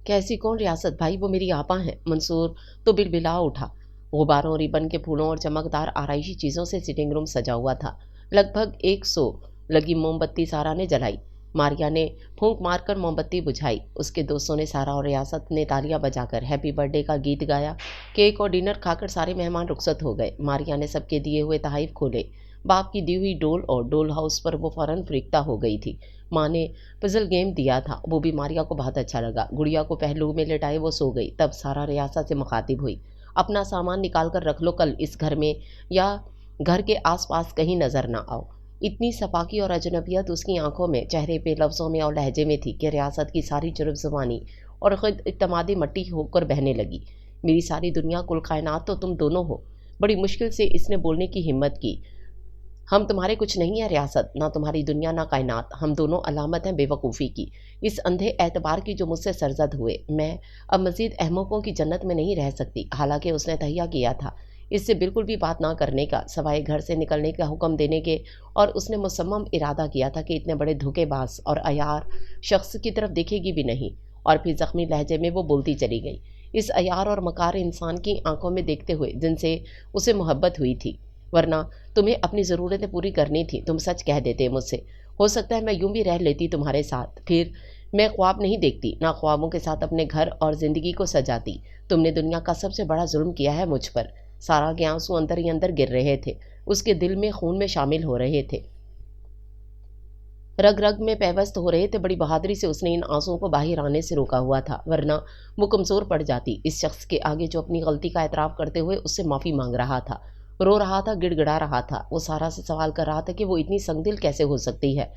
कैसी कौन रियासत भाई, वो मेरी आपा हैं। मंसूर तो बिलबिला उठा। गुब्बारों, रिबन के फूलों और चमकदार आराइशी चीज़ों से सिटिंग रूम सजा हुआ था। लगभग 100 लगी मोमबत्ती सारा ने जलाई। मारिया ने फूंक मारकर मोमबत्ती बुझाई। उसके दोस्तों ने, सारा और रियासत ने तालियां बजाकर हैप्पी बर्थडे का गीत गाया। केक और डिनर खाकर सारे मेहमान रुखसत हो गए। मारिया ने सबके दिए हुए तहाइफ खोले। बाप की दी हुई डोल और डोल हाउस पर वो फौरन फरीकता हो गई थी। माँ ने पजल गेम दिया था, वो भी मारिया को बहुत अच्छा लगा। गुड़िया को पहलू में लेटाए वो सो गई। तब सारा रियासत से मुखातिब हुई। अपना सामान निकाल कर रख लो, कल इस घर में या घर के आसपास कहीं नजर ना आओ। इतनी सफाकी और अजनबियत उसकी आंखों में, चेहरे पे, लफ्ज़ों में और लहजे में थी कि रियासत की सारी जुर्म ज़ुबानी और खुद इत्तमादी मट्टी होकर बहने लगी। मेरी सारी दुनिया, कुल कायनात तो तुम दोनों हो। बड़ी मुश्किल से इसने बोलने की हिम्मत की। हम तुम्हारे कुछ नहीं है रियासत, ना तुम्हारी दुनिया ना कायनात। हम दोनों अलामत हैं बेवकूफ़ी की, इस अंधे एतबार की जो मुझसे सरजद हुए। मैं अब मज़ीद अहमकों की जन्नत में नहीं रह सकती। हालांकि उसने तहिया किया था इससे बिल्कुल भी बात ना करने का, सवाए घर से निकलने का हुक्म देने के, और उसने मुसम्मम इरादा किया था कि इतने बड़े धोखेबाज और अयार शख्स की तरफ देखेगी भी नहीं। और फिर ज़ख्मी लहजे में वो बोलती चली गई, इस अयार और मकार इंसान की आंखों में देखते हुए जिनसे उसे मोहब्बत हुई थी। वरना तुम्हें अपनी ज़रूरतें पूरी करनी थी, तुम सच कह देते मुझसे। हो सकता है मैं यूं भी रह लेती तुम्हारे साथ, फिर मैं ख्वाब नहीं देखती, ना ख्वाबों के साथ अपने घर और ज़िंदगी को सजाती। तुमने दुनिया का सबसे बड़ा जुल्म किया है मुझ पर। सारा के आंसू अंदर ही अंदर गिर रहे थे, उसके दिल में खून में शामिल हो रहे थे, रग रग में पैवस्त हो रहे थे। बड़ी बहादुरी से उसने इन आंसुओं को बाहर आने से रोका हुआ था, वरना वो कमज़ोर पड़ जाती इस शख्स के आगे जो अपनी गलती का एतराफ़ करते हुए उससे माफ़ी मांग रहा था, रो रहा था, गिड़गिड़ा रहा था। वो सारा से सवाल कर रहा था कि वो इतनी संगदिल कैसे हो सकती है।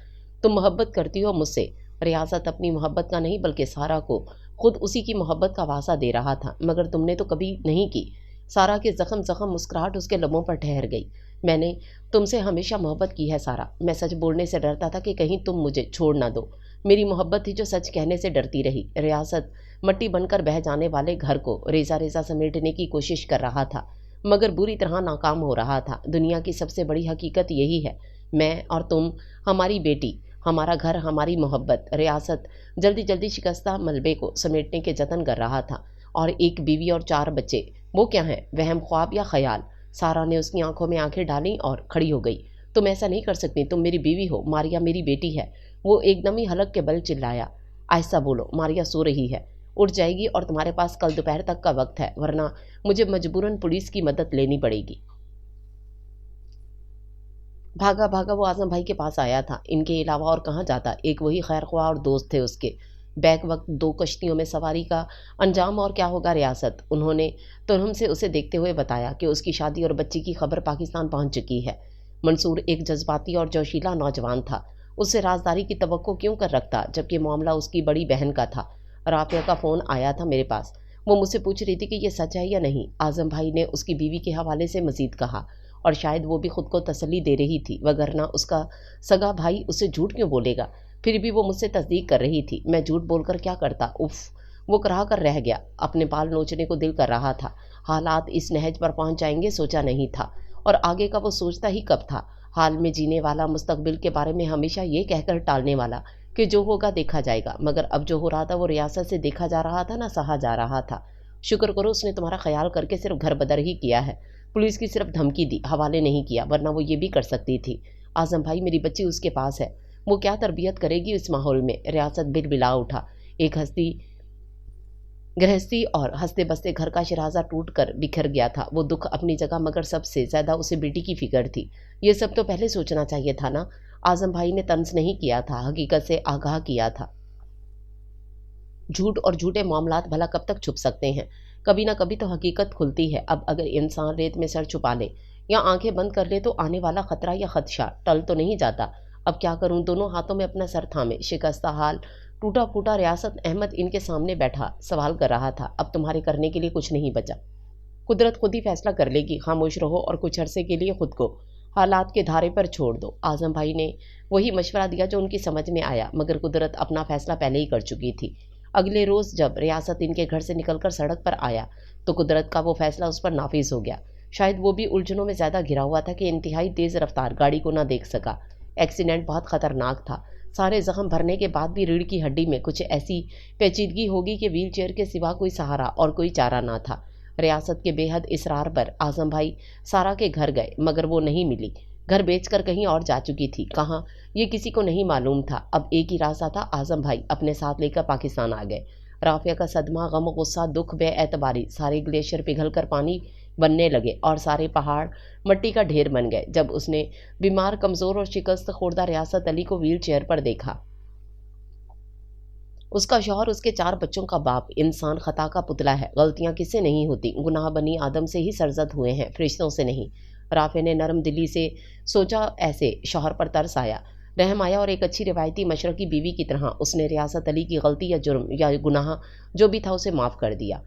तुम मोहब्बत करती हो मुझसे। रियासत अपनी मोहब्बत का नहीं बल्कि सारा को खुद उसी की मोहब्बत का वासा दे रहा था, मगर तुमने तो कभी नहीं की। सारा के जख्म जख्म मुस्कुराहट उसके लबों पर ठहर गई। मैंने तुमसे हमेशा मोहब्बत की है सारा। मैं सच बोलने से डरता था कि कहीं तुम मुझे छोड़ ना दो। मेरी मोहब्बत थी जो सच कहने से डरती रही। रियासत मट्टी बनकर बह जाने वाले घर को रेजा रेजा समेटने की कोशिश कर रहा था, मगर बुरी तरह नाकाम हो रहा था। दुनिया की सबसे बड़ी हकीकत यही है, मैं और तुम, हमारी बेटी, हमारा घर, हमारी मोहब्बत। रियासत जल्दी जल्दी शिकस्ता मलबे को समेटने के जतन कर रहा था। और एक बीवी और 4 बच्चे, वो क्या है, वहम, ख्वाब या ख्याल? सारा ने उसकी आंखों में आंखें डाली और खड़ी हो गई। तुम ऐसा नहीं कर सकती, तुम मेरी बीवी हो, मारिया मेरी बेटी है। वो एकदम ही हलक के बल चिल्लाया। आहिस्ता बोलो, मारिया सो रही है, उठ जाएगी और तुम्हारे पास कल दोपहर तक का वक्त है, वरना मुझे मजबूरन पुलिस की मदद लेनी पड़ेगी। भागा भागा वो आजम भाई के पास आया था। इनके अलावा और कहाँ जाता, एक वही खैर ख्वाह और दोस्त थे उसके। बैक वक्त 2 कश्तियों में सवारी का अंजाम और क्या होगा रियासत। उन्होंने तुरहम से उसे देखते हुए बताया कि उसकी शादी और बच्ची की खबर पाकिस्तान पहुंच चुकी है। मंसूर एक जज्बाती और जोशीला नौजवान था। उससे राजदारी की तवक्को क्यों कर रखता, जबकि मामला उसकी बड़ी बहन का था। राफिया का फ़ोन आया था मेरे पास, वो मुझसे पूछ रही थी कि ये सच है या नहीं। आजम भाई ने उसकी बीवी के हवाले से मज़ीद कहा, और शायद वो भी खुद को तसल्ली दे रही थी, वगरना उसका सगा भाई उससे झूठ क्यों बोलेगा। फिर भी वो मुझसे तस्दीक कर रही थी। मैं झूठ बोलकर क्या करता, उफ। वो कराह कर रह गया, अपने बाल नोचने को दिल कर रहा था। हालात इस नहज पर पहुंच जाएंगे सोचा नहीं था, और आगे का वो सोचता ही कब था। हाल में जीने वाला, मुस्तकबिल के बारे में हमेशा ये कहकर टालने वाला कि जो होगा देखा जाएगा, मगर अब जो हो रहा था वो रियासत से देखा जा रहा था, ना सहा जा रहा था। शुक्र करो उसने तुम्हारा ख्याल करके सिर्फ घर बदर ही किया है, पुलिस की सिर्फ धमकी दी, हवाले नहीं किया, वरना वो ये भी कर सकती थी। आजम भाई, मेरी बच्ची उसके पास है, वो क्या तरबियत करेगी इस माहौल में। रियासत बिलबिला उठा। एक हस्ती गृहस्थी और हंसते बसते घर का शराजा टूट कर बिखर गया था। वो दुख अपनी जगह, मगर सबसे ज़्यादा उसे बेटी की फिक्र थी। ये सब तो पहले सोचना चाहिए था ना। आजम भाई ने तंज नहीं किया था, हकीकत से आगाह किया था। झूठ और झूठे मामलात भला कब तक छुप सकते हैं, कभी ना कभी तो हकीकत खुलती है। अब अगर इंसान रेत में सर छुपा ले या आंखें बंद कर ले तो आने वाला खतरा या खदशा टल तो नहीं जाता। अब क्या करूं, दोनों हाथों में अपना सर थामे, शिकस्ता हाल, टूटा फूटा रियासत अहमद इनके सामने बैठा सवाल कर रहा था। अब तुम्हारे करने के लिए कुछ नहीं बचा, कुदरत खुद ही फैसला कर लेगी। खामोश रहो और कुछ अरसे के लिए खुद को हालात के धारे पर छोड़ दो। आजम भाई ने वही मशवरा दिया जो उनकी समझ में आया, मगर कुदरत अपना फैसला पहले ही कर चुकी थी। अगले रोज़ जब रियासत इनके घर से निकलकर सड़क पर आया तो कुदरत का वो फैसला उस पर नाफिज हो गया। शायद वो भी उलझनों में ज़्यादा घिरा हुआ था कि इंतहाई तेज़ रफ्तार गाड़ी को ना देख सका। एक्सीडेंट बहुत ख़तरनाक था, सारे जख्म भरने के बाद भी रीढ़ की हड्डी में कुछ ऐसी पेचीदगी होगी कि व्हील चेयर के सिवा कोई सहारा और कोई चारा ना था। रियासत के बेहद इसरार पर आजम भाई सारा के घर गए, मगर वो नहीं मिली। घर बेचकर कहीं और जा चुकी थी, कहाँ ये किसी को नहीं मालूम था। अब एक ही रास्ता था, आजम भाई अपने साथ लेकर पाकिस्तान आ गए। राफिया का सदमा, गम, गुस्सा, दुख, बेएतबारी, सारे ग्लेशियर पिघल कर पानी बनने लगे और सारे पहाड़ मट्टी का ढेर बन गए जब उसने बीमार, कमजोर और शिकस्त खुर्दा रियासत अली को व्हील चेयर पर देखा। उसका शौहर, उसके 4 बच्चों का बाप, इंसान खता का पुतला है। गलतियां किससे नहीं होती, गुनाह बनी आदम से ही सरजद हुए हैं, फरिश्तों से नहीं। राफे ने नरम दिली से सोचा, ऐसे शौहर पर तरस आया, रहम आया और एक अच्छी रिवायती मशरकी बीवी की तरह उसने रियासत अली की गलती या जुर्म या गुनाह जो भी था उसे माफ़ कर दिया।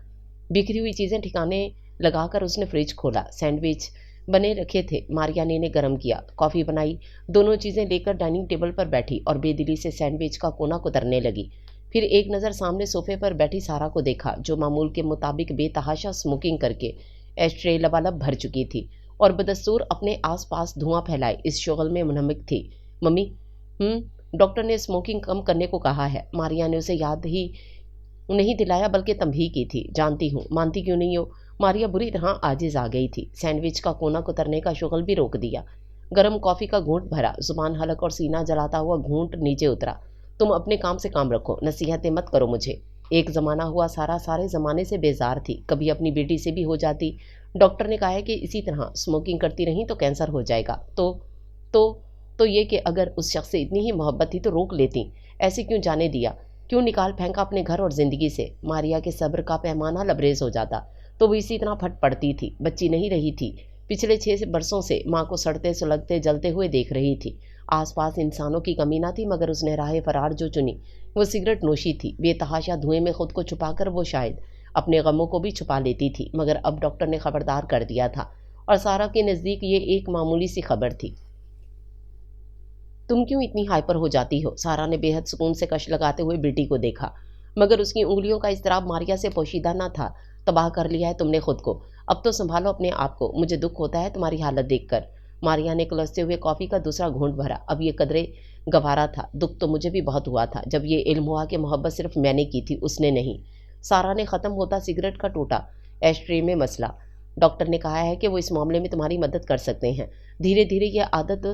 बिखरी हुई चीज़ें ठिकाने लगाकर उसने फ्रिज खोला। सैंडविच बने रखे थे, मारिया ने इन्हें गर्म किया, कॉफ़ी बनाई। दोनों चीज़ें लेकर डाइनिंग टेबल पर बैठी और बेदिली से सैंडविच का कोना कुतरने लगी। फिर एक नज़र सामने सोफे पर बैठी सारा को देखा, जो मामूल के मुताबिक बेतहाशा स्मोकिंग करके एस्ट्रे लबालब भर चुकी थी और बदस्तूर अपने आसपास धुआं फैलाए इस शुगल में मुनहमिक थी। मम्मी, डॉक्टर ने स्मोकिंग कम करने को कहा है। मारिया ने उसे याद ही नहीं दिलाया बल्कि तंबीह की थी। जानती हूँ, मानती क्यों नहीं हो? मारिया बुरी तरह आजिज आ गई थी। सैंडविच का कोना कुतरने का शुगल भी रोक दिया। गर्म कॉफ़ी का घूंट भरा, जुबान हलक और सीना जलाता हुआ घूंट नीचे उतरा। तुम अपने काम से काम रखो, नसीहतें मत करो मुझे। एक ज़माना हुआ सारा सारे ज़माने से बेजार थी, कभी अपनी बेटी से भी हो जाती। डॉक्टर ने कहा है कि इसी तरह स्मोकिंग करती रही तो कैंसर हो जाएगा। तो ये कि अगर उस शख्स से इतनी ही मोहब्बत थी तो रोक लेती, ऐसे क्यों जाने दिया? क्यों निकाल फेंका अपने घर और ज़िंदगी से? मारिया के सब्र का पैमाना लबरेज हो जाता तो वो इसी तरह फट पड़ती थी। बच्ची नहीं रही थी, पिछले 6 बरसों से माँ को सड़ते सुलगते जलते हुए देख रही थी। आसपास इंसानों की कमी ना थी, मगर उसने राह फरार जो चुनी वो सिगरेट नोशी थी। बेतहाशा धुएं में खुद को छुपाकर वो शायद अपने गमों को भी छुपा लेती थी, मगर अब डॉक्टर ने खबरदार कर दिया था और सारा के नज़दीक ये एक मामूली सी खबर थी। तुम क्यों इतनी हाइपर हो जाती हो? सारा ने बेहद सुकून से कश लगाते हुए बेटी को देखा, मगर उसकी उंगलियों का इज़्तिराब मारिया से पोशीदा न था। तबाह कर लिया है तुमने खुद को, अब तो संभालो अपने आप को। मुझे दुख होता है तुम्हारी हालत देखकर। मारिया ने कलसते हुए कॉफ़ी का दूसरा घूंट भरा। अब ये कदरे गवारा था। दुख तो मुझे भी बहुत हुआ था जब ये इल्म हुआ कि मोहब्बत सिर्फ मैंने की थी, उसने नहीं। सारा ने ख़त्म होता सिगरेट का टूटा एस्ट्रे में मसला। डॉक्टर ने कहा है कि वो इस मामले में तुम्हारी मदद कर सकते हैं। धीरे धीरे यह आदत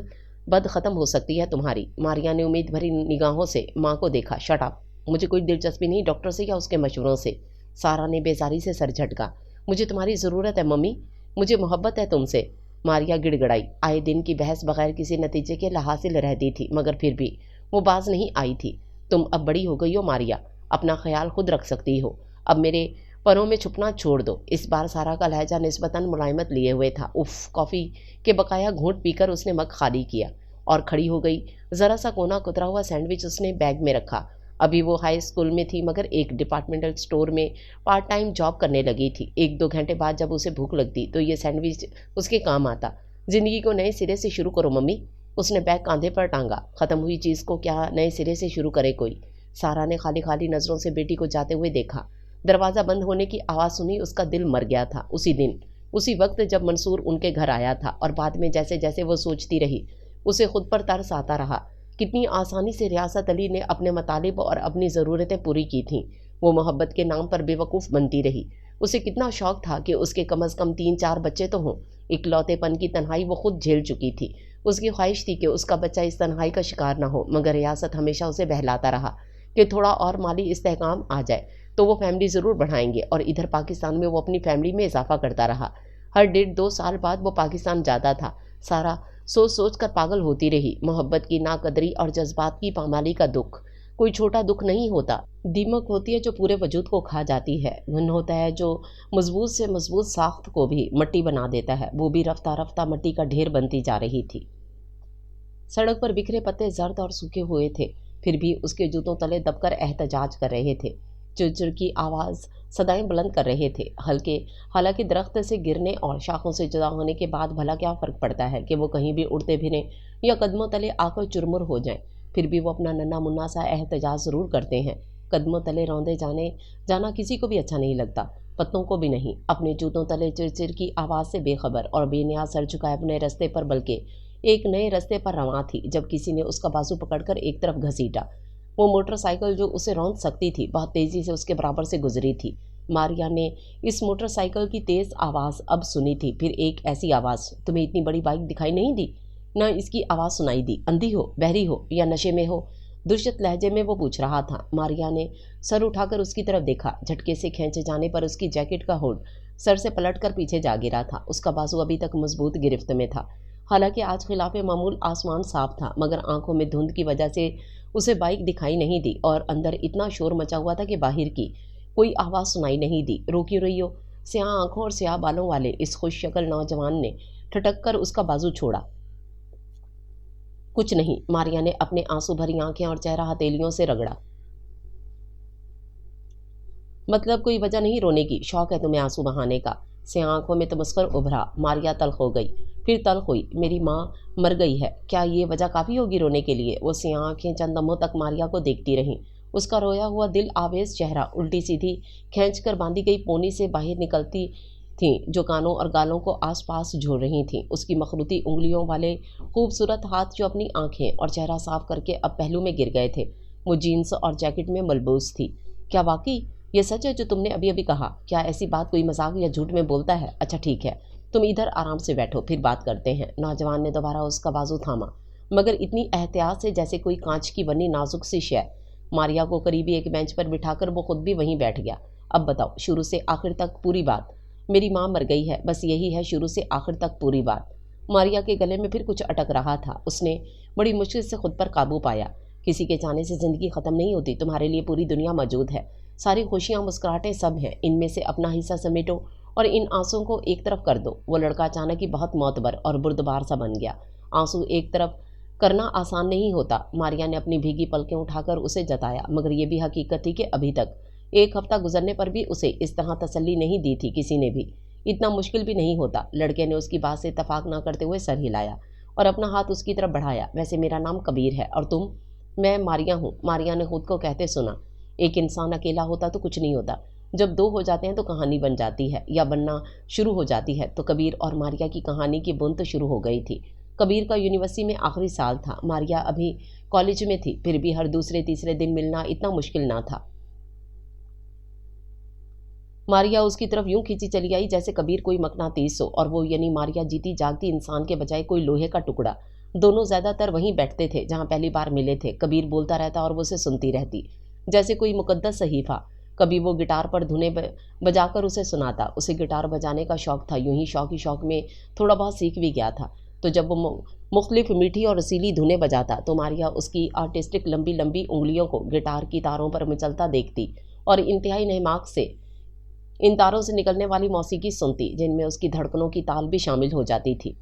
बद ख़त्म हो सकती है तुम्हारी। मारिया ने उम्मीद भरी निगाहों से माँ को देखा। शट अप, मुझे कोई दिलचस्पी नहीं डॉक्टर से या उसके मशवरों से। सारा ने बेजारी से सर झटका। मुझे तुम्हारी ज़रूरत है मम्मी, मुझे मोहब्बत है तुमसे। मारिया गिड़गड़ाई। आए दिन की बहस बगैर किसी नतीजे के हासिल रहती थी, मगर फिर भी वो बाज नहीं आई थी। तुम अब बड़ी हो गई हो मारिया, अपना ख्याल खुद रख सकती हो। अब मेरे परों में छुपना छोड़ दो। इस बार सारा का लहजा निस्बतन मुलायमत लिए हुए था। उफ, कॉफ़ी के बकाया घूंट पीकर उसने मग खाली किया और खड़ी हो गई। ज़रा सा कोना कुतरा हुआ सैंडविच उसने बैग में रखा। अभी वो हाई स्कूल में थी, मगर एक डिपार्टमेंटल स्टोर में पार्ट टाइम जॉब करने लगी थी। 1-2 घंटे बाद जब उसे भूख लगती तो ये सैंडविच उसके काम आता। ज़िंदगी को नए सिरे से शुरू करो मम्मी। उसने बैग कांधे पर टांगा। ख़त्म हुई चीज़ को क्या नए सिरे से शुरू करे कोई? सारा ने खाली खाली नज़रों से बेटी को जाते हुए देखा। दरवाज़ा बंद होने की आवाज़ सुनी उसका दिल मर गया था। उसी दिन, उसी वक्त जब मंसूर उनके घर आया था, और बाद में जैसे जैसे वो सोचती रही उसे खुद पर तरस आता रहा। कितनी आसानी से रियासत अली ने अपने मतालिब और अपनी ज़रूरतें पूरी की थीं। वो मोहब्बत के नाम पर बेवकूफ़ बनती रही। उसे कितना शौक़ था कि उसके कम अज़ कम 3-4 बच्चे तो हों। इकलौतेपन की तन्हाई वो खुद झेल चुकी थी। उसकी ख्वाहिश थी कि उसका बच्चा इस तन्हाई का शिकार न हो, मगर रियासत हमेशा उसे बहलाता रहा कि थोड़ा और माली इस्तेहकाम आ जाए तो वो फैमिली ज़रूर बढ़ाएंगे, और इधर पाकिस्तान में वो अपनी फैमिली में इजाफा करता रहा। हर 1.5-2 साल बाद वो पाकिस्तान जाता था। सारा सोच सोच कर पागल होती रही। मोहब्बत की नाकदरी और जज्बात की पामाली का दुख कोई छोटा दुख नहीं होता। दीमक होती है जो पूरे वजूद को खा जाती है। घुन होता है जो मजबूत से मजबूत साख्त को भी मिट्टी बना देता है। वो भी रफ्ता रफ्ता मिट्टी का ढेर बनती जा रही थी। सड़क पर बिखरे पत्ते जर्द और सूखे हुए थे, फिर भी उसके जूतों तले दबकर एहतजाज कर रहे थे। चिड़चिड़ की आवाज़ सदाएं बुलंद कर रहे थे। हालांकि दरख्त से गिरने और शाखों से जुदा होने के बाद भला क्या फ़र्क पड़ता है कि वो कहीं भी उड़ते फिरें या कदमों तले आकर चुरमुर हो जाएं। फिर भी वो अपना नन्हा मुन्ना सा एहतजाज ज़रूर करते हैं। कदमों तले रौंदे जाना किसी को भी अच्छा नहीं लगता, पत्तों को भी नहीं। अपने जूतों तले चिड़चिड़ की आवाज़ से बेखबर और बेनियाज सर झुकाए अपने रास्ते पर बल्कि एक नए रास्ते पर रवां थी जब किसी ने उसका बाजू पकड़कर एक तरफ घसीटा। वो मोटरसाइकिल जो उसे रौंद सकती थी बहुत तेजी से उसके बराबर से गुजरी थी। मारिया ने इस मोटरसाइकिल की तेज आवाज़ अब सुनी थी, फिर एक ऐसी आवाज़, तुम्हें इतनी बड़ी बाइक दिखाई नहीं दी? न इसकी आवाज़ सुनाई दी। अंधी हो, बहरी हो या नशे में हो? दुष्ट लहजे में वो पूछ रहा था। मारिया ने सर उठाकर उसकी तरफ देखा। झटके से खींचे जाने पर उसकी जैकेट का होड सर से पलटकर पीछे जा गिरा था। उसका बाजू अभी तक मजबूत गिरफ्त में था। हालांकि आज खिलाफ मामूल आसमान साफ था, मगर आंखों में धुंध की वजह से उसे बाइक दिखाई नहीं दी और अंदर इतना शोर मचा हुआ था कि बाहर की कोई आवाज़ सुनाई नहीं दी। रो क्यों रही हो? स्याह आंखों और स्याह बालों वाले इस खुश शक्ल नौजवान ने ठटक कर उसका बाजू छोड़ा। कुछ नहीं, मारिया ने अपने आंसू भरी आंखें और चेहरा हथेलियों से रगड़ा। मतलब कोई वजह नहीं रोने की, शौक है तुम्हें आंसू बहाने का। से आंखों में तमस्कर उभरा। मारिया तल्ख हो गई, फिर तल्ख हुई। मेरी माँ मर गई है, क्या ये वजह काफ़ी होगी रोने के लिए? वो सी आंखें चंद लम्हों तक मारिया को देखती रहीं। उसका रोया हुआ दिल आवेश चेहरा उल्टी सीधी खींचकर बांधी गई पोनी से बाहर निकलती थी जो कानों और गालों को आसपास झूल रही थीं। उसकी मखरूती उंगलियों वाले खूबसूरत हाथ जो अपनी आंखें और चेहरा साफ करके अब पहलू में गिर गए थे। वो जीन्स और जैकेट में मलबूस थी। क्या वाकई ये सच है जो तुमने अभी अभी कहा? क्या ऐसी बात कोई मजाक या झूठ में बोलता है? अच्छा ठीक है, तुम इधर आराम से बैठो, फिर बात करते हैं। नौजवान ने दोबारा उसका बाजू थामा, मगर इतनी एहतियात से जैसे कोई कांच की बनी नाजुक सी शय। मारिया को करीबी एक बेंच पर बिठाकर वो खुद भी वहीं बैठ गया। अब बताओ, शुरू से आखिर तक पूरी बात। मेरी माँ मर गई है, बस यही है शुरू से आखिर तक पूरी बात। मारिया के गले में फिर कुछ अटक रहा था। उसने बड़ी मुश्किल से खुद पर काबू पाया। किसी के जाने से ज़िंदगी ख़त्म नहीं होती। तुम्हारे लिए पूरी दुनिया मौजूद है, सारी खुशियाँ मुस्कुराहटें सब हैं। इनमें से अपना हिस्सा समेटो और इन आंसुओं को एक तरफ कर दो। वो लड़का अचानक ही बहुत मोतबर और बुर्दबार सा बन गया। आंसू एक तरफ करना आसान नहीं होता। मारिया ने अपनी भीगी पलकें उठाकर उसे जताया, मगर ये भी हकीकत थी कि अभी तक एक हफ्ता गुजरने पर भी उसे इस तरह तसल्ली नहीं दी थी किसी ने भी। इतना मुश्किल भी नहीं होता। लड़के ने उसकी बात से इत्तेफाक न करते हुए सर हिलाया और अपना हाथ उसकी तरफ बढ़ाया। वैसे मेरा नाम कबीर है और तुम? मैं मारिया हूँ, मारिया ने खुद को कहते सुना। एक इंसान अकेला होता तो कुछ नहीं होता, जब दो हो जाते हैं तो कहानी बन जाती है या बनना शुरू हो जाती है। तो कबीर और मारिया की कहानी की बुन तो शुरू हो गई थी। कबीर का यूनिवर्सिटी में आखिरी साल था, मारिया अभी कॉलेज में थी, फिर भी हर दूसरे तीसरे दिन मिलना इतना मुश्किल ना था। मारिया उसकी तरफ यूं खींची चली आई जैसे कबीर कोई मकनातीस हो और वो यानी मारिया जीती जागती इंसान के बजाय कोई लोहे का टुकड़ा। दोनों ज़्यादातर वहीं बैठते थे जहाँ पहली बार मिले थे। कबीर बोलता रहता और वो उसे सुनती रहती जैसे कोई मुकद्दस सहीफ़ा। कभी वो गिटार पर धुनें बजाकर उसे सुनाता। उसे गिटार बजाने का शौक़ था, यूं ही शौक में थोड़ा बहुत सीख भी गया था। तो जब वो मुख्तलिफ मीठी और रसीली धुनें बजाता तो मारिया उसकी आर्टिस्टिक लंबी लंबी उंगलियों को गिटार की तारों पर मचलता देखती और इंतहाई नहमाक से इन तारों से निकलने वाली मौसीकी सुनती, जिनमें उसकी धड़कनों की ताल भी शामिल हो जाती थी।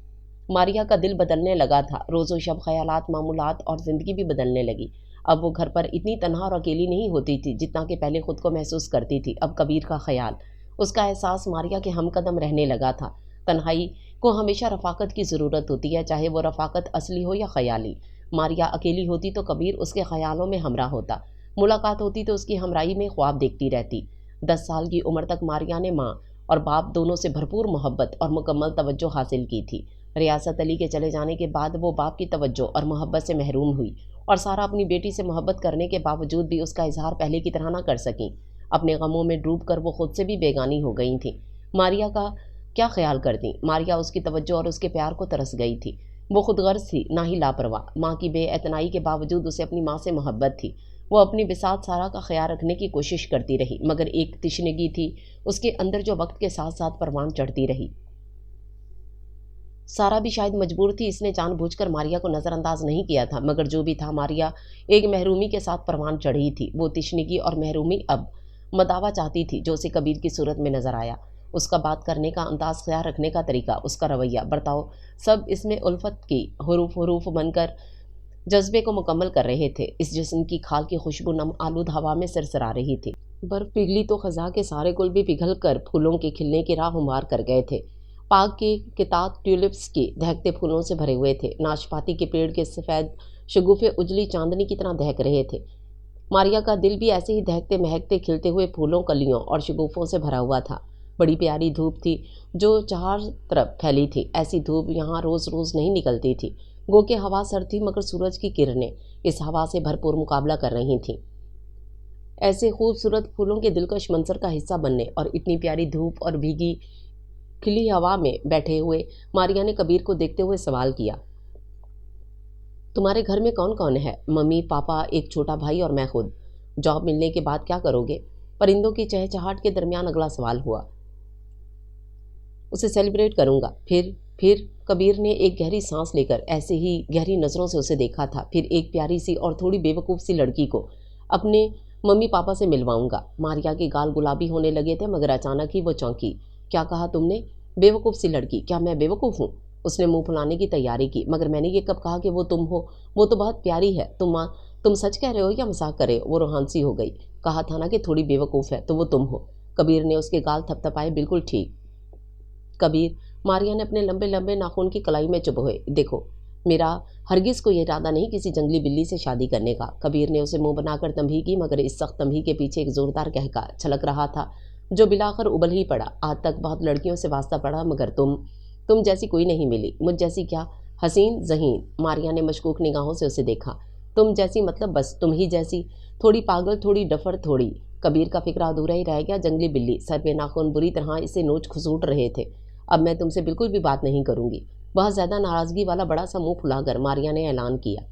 मारिया का दिल बदलने लगा था। रोज़ो शब ख्यालात, मामूलात और ज़िंदगी भी बदलने लगी। अब वो घर पर इतनी तन्हा और अकेली नहीं होती थी जितना कि पहले खुद को महसूस करती थी। अब कबीर का ख्याल, उसका एहसास मारिया के हमकदम रहने लगा था। तन्हाई को हमेशा रफ़ाकत की ज़रूरत होती है, चाहे वो रफ़ाकत असली हो या ख़याली। मारिया अकेली होती तो कबीर उसके ख़यालों में हमरा होता। मुलाकात होती तो उसकी हमराही में ख्वाब देखती रहती। 10 साल की उम्र तक मारिया ने माँ और बाप दोनों से भरपूर मोहब्बत और मुकम्मल तवज्जो हासिल की थी। रियासत अली के चले जाने के बाद वो बाप की तवज्जो और मोहब्बत से महरूम हुई और सारा अपनी बेटी से मोहब्बत करने के बावजूद भी उसका इजहार पहले की तरह ना कर सकीं। अपने गमों में डूब कर वो खुद से भी बेगानी हो गई थी। मारिया का क्या ख्याल करती? मारिया उसकी तवज्जो और उसके प्यार को तरस गई थी। वो खुदगर्ज थी, ना ही लापरवाह। माँ की बेएतनाई के बावजूद उसे अपनी माँ से मोहब्बत थी। वो अपनी बिसात सारा का ख्याल रखने की कोशिश करती रही, मगर एक तिश्नगी थी उसके अंदर जो वक्त के साथ साथ परवान चढ़ती रही। सारा भी शायद मजबूर थी, इसने जानबूझकर मारिया को नज़रअंदाज नहीं किया था, मगर जो भी था मारिया एक महरूमी के साथ परवान चढ़ी थी। वो तिश्नगी और महरूमी अब मदावा चाहती थी जो उसे कबीर की सूरत में नज़र आया। उसका बात करने का अंदाज, ख्याल रखने का तरीका, उसका रवैया, बर्ताव, सब इसमें उल्फत की हरूफ बनकर जज्बे को मुकम्मल कर रहे थे। इस जिस्म की खाल की खुशबू नम आलूद हवा में सरसरा रही थी। बर्फ पिघली तो खजा के सारे गुल भी पिघल कर फूलों के खिलने की राह हुमार कर गए थे। पार्क के किताब ट्यूलिप्स के दहकते फूलों से भरे हुए थे। नाशपाती के पेड़ के सफ़ेद शगुफे उजली चांदनी की तरह दहक रहे थे। मारिया का दिल भी ऐसे ही दहकते महकते खिलते हुए फूलों, कलियों और शगुफों से भरा हुआ था। बड़ी प्यारी धूप थी जो चार तरफ फैली थी। ऐसी धूप यहाँ रोज़ रोज़ नहीं निकलती थी। गो के हवा सर्द थी मगर सूरज की किरणें इस हवा से भरपूर मुकाबला कर रही थीं। ऐसे खूबसूरत फूलों के दिलकश मंजर का हिस्सा बनने और इतनी प्यारी धूप और भीगी खिली हवा में बैठे हुए मारिया ने कबीर को देखते हुए सवाल किया, तुम्हारे घर में कौन कौन है? मम्मी, पापा, एक छोटा भाई और मैं खुद। जॉब मिलने के बाद क्या करोगे? परिंदों की चहचहाट के दरमियान अगला सवाल हुआ। उसे सेलिब्रेट करूंगा। फिर कबीर ने एक गहरी सांस लेकर ऐसे ही गहरी नज़रों से उसे देखा था। फिर एक प्यारी सी और थोड़ी बेवकूफ़ सी लड़की को अपने मम्मी पापा से मिलवाऊंगा। मारिया के गाल गुलाबी होने लगे थे मगर अचानक ही वो चौंकी। क्या कहा तुमने? बेवकूफ़ सी लड़की? क्या मैं बेवकूफ़ हूँ? उसने मुंह फुलाने की तैयारी की। मगर मैंने ये कब कहा कि वो तुम हो? वो तो बहुत प्यारी है। तुम सच कह रहे हो या मजाक कर रहे हो? वो रोहानसी हो गई। कहा था ना कि थोड़ी बेवकूफ़ है, तो वो तुम हो। कबीर ने उसके गाल थपथपाए। बिल्कुल ठीक कबीर। मारिया ने अपने लंबे लंबे नाखून की कलाई में चुभोए। देखो, मेरा हरगिज़ को ये इरादा नहीं किसी जंगली बिल्ली से शादी करने का। कबीर ने उसे मुंह बनाकर तंबी की मगर इस सख्त तंबी के पीछे एक ज़ोरदार कहका छलक रहा था जो बिलाकर उबल ही पड़ा। आज तक बहुत लड़कियों से वास्ता पड़ा मगर तुम जैसी कोई नहीं मिली। मुझ जैसी क्या? हसीन ज़हीन। मारिया ने मशकूक निगाहों से उसे देखा। तुम जैसी मतलब बस तुम ही जैसी। थोड़ी पागल, थोड़ी डफर, थोड़ी। कबीर का फिक्रा अधूरा ही रह गया। जंगली बिल्ली। सर पे नाखून बुरी तरह इसे नोच खसूट रहे थे। अब मैं तुमसे बिल्कुल भी बात नहीं करूंगी। बहुत ज़्यादा नाराज़गी वाला बड़ा सा मुंह फुलाकर मारिया ने ऐलान किया।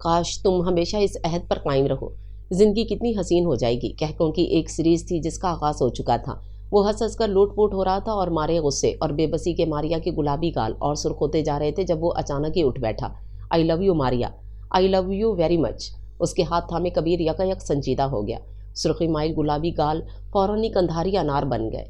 काश तुम हमेशा इस अहद पर कायम रहो। जिंदगी कितनी हसीन हो जाएगी। कहकों की एक सीरीज थी जिसका आगाज़ हो चुका था। वो हंस हंस कर लूट-पुट हो रहा था और मारे गुस्से और बेबसी के मारिया के गुलाबी गाल और सुर्ख होते जा रहे थे जब वो अचानक ही उठ बैठा। I love you Maria, I love you very much. उसके हाथ थामे कबीर यकायक संजीदा हो गया। सुर्खी माइल गुलाबी गाल फौरन ही कंधारी अनार बन गए।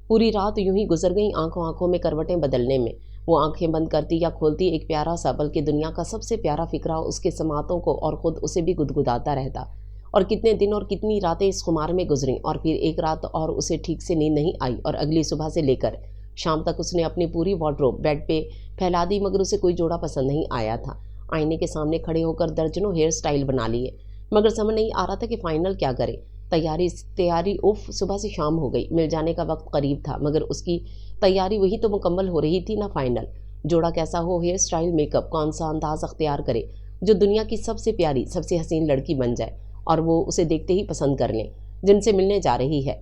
पूरी रात यूं ही गुजर गई आंखों आंखों में करवटें बदलने में। वो आंखें बंद करती या खोलती एक प्यारा सा बल्कि दुनिया का सबसे प्यारा फिक्रा उसके समातों को और खुद उसे भी गुदगुदाता रहता। और कितने दिन और कितनी रातें इस खुमार में गुजरी और फिर एक रात और उसे ठीक से नींद नहीं आई और अगली सुबह से लेकर शाम तक उसने अपनी पूरी वार्डरोब बेड पे फैला दी मगर उसे कोई जोड़ा पसंद नहीं आया था। आईने के सामने खड़े होकर दर्जनों हेयर स्टाइल बना लिए मगर समझ नहीं आ रहा था कि फाइनल क्या करे। तैयारी उफ सुबह से शाम हो गई। मिल जाने का वक्त करीब था मगर उसकी तैयारी वही तो मुकम्मल हो रही थी ना फाइनल। जोड़ा कैसा हो, हेयर स्टाइल, मेकअप, कौन सा अंदाज अख्तियार करे जो दुनिया की सबसे प्यारी सबसे हसीन लड़की बन जाए और वो उसे देखते ही पसंद कर लें। जिनसे मिलने जा रही है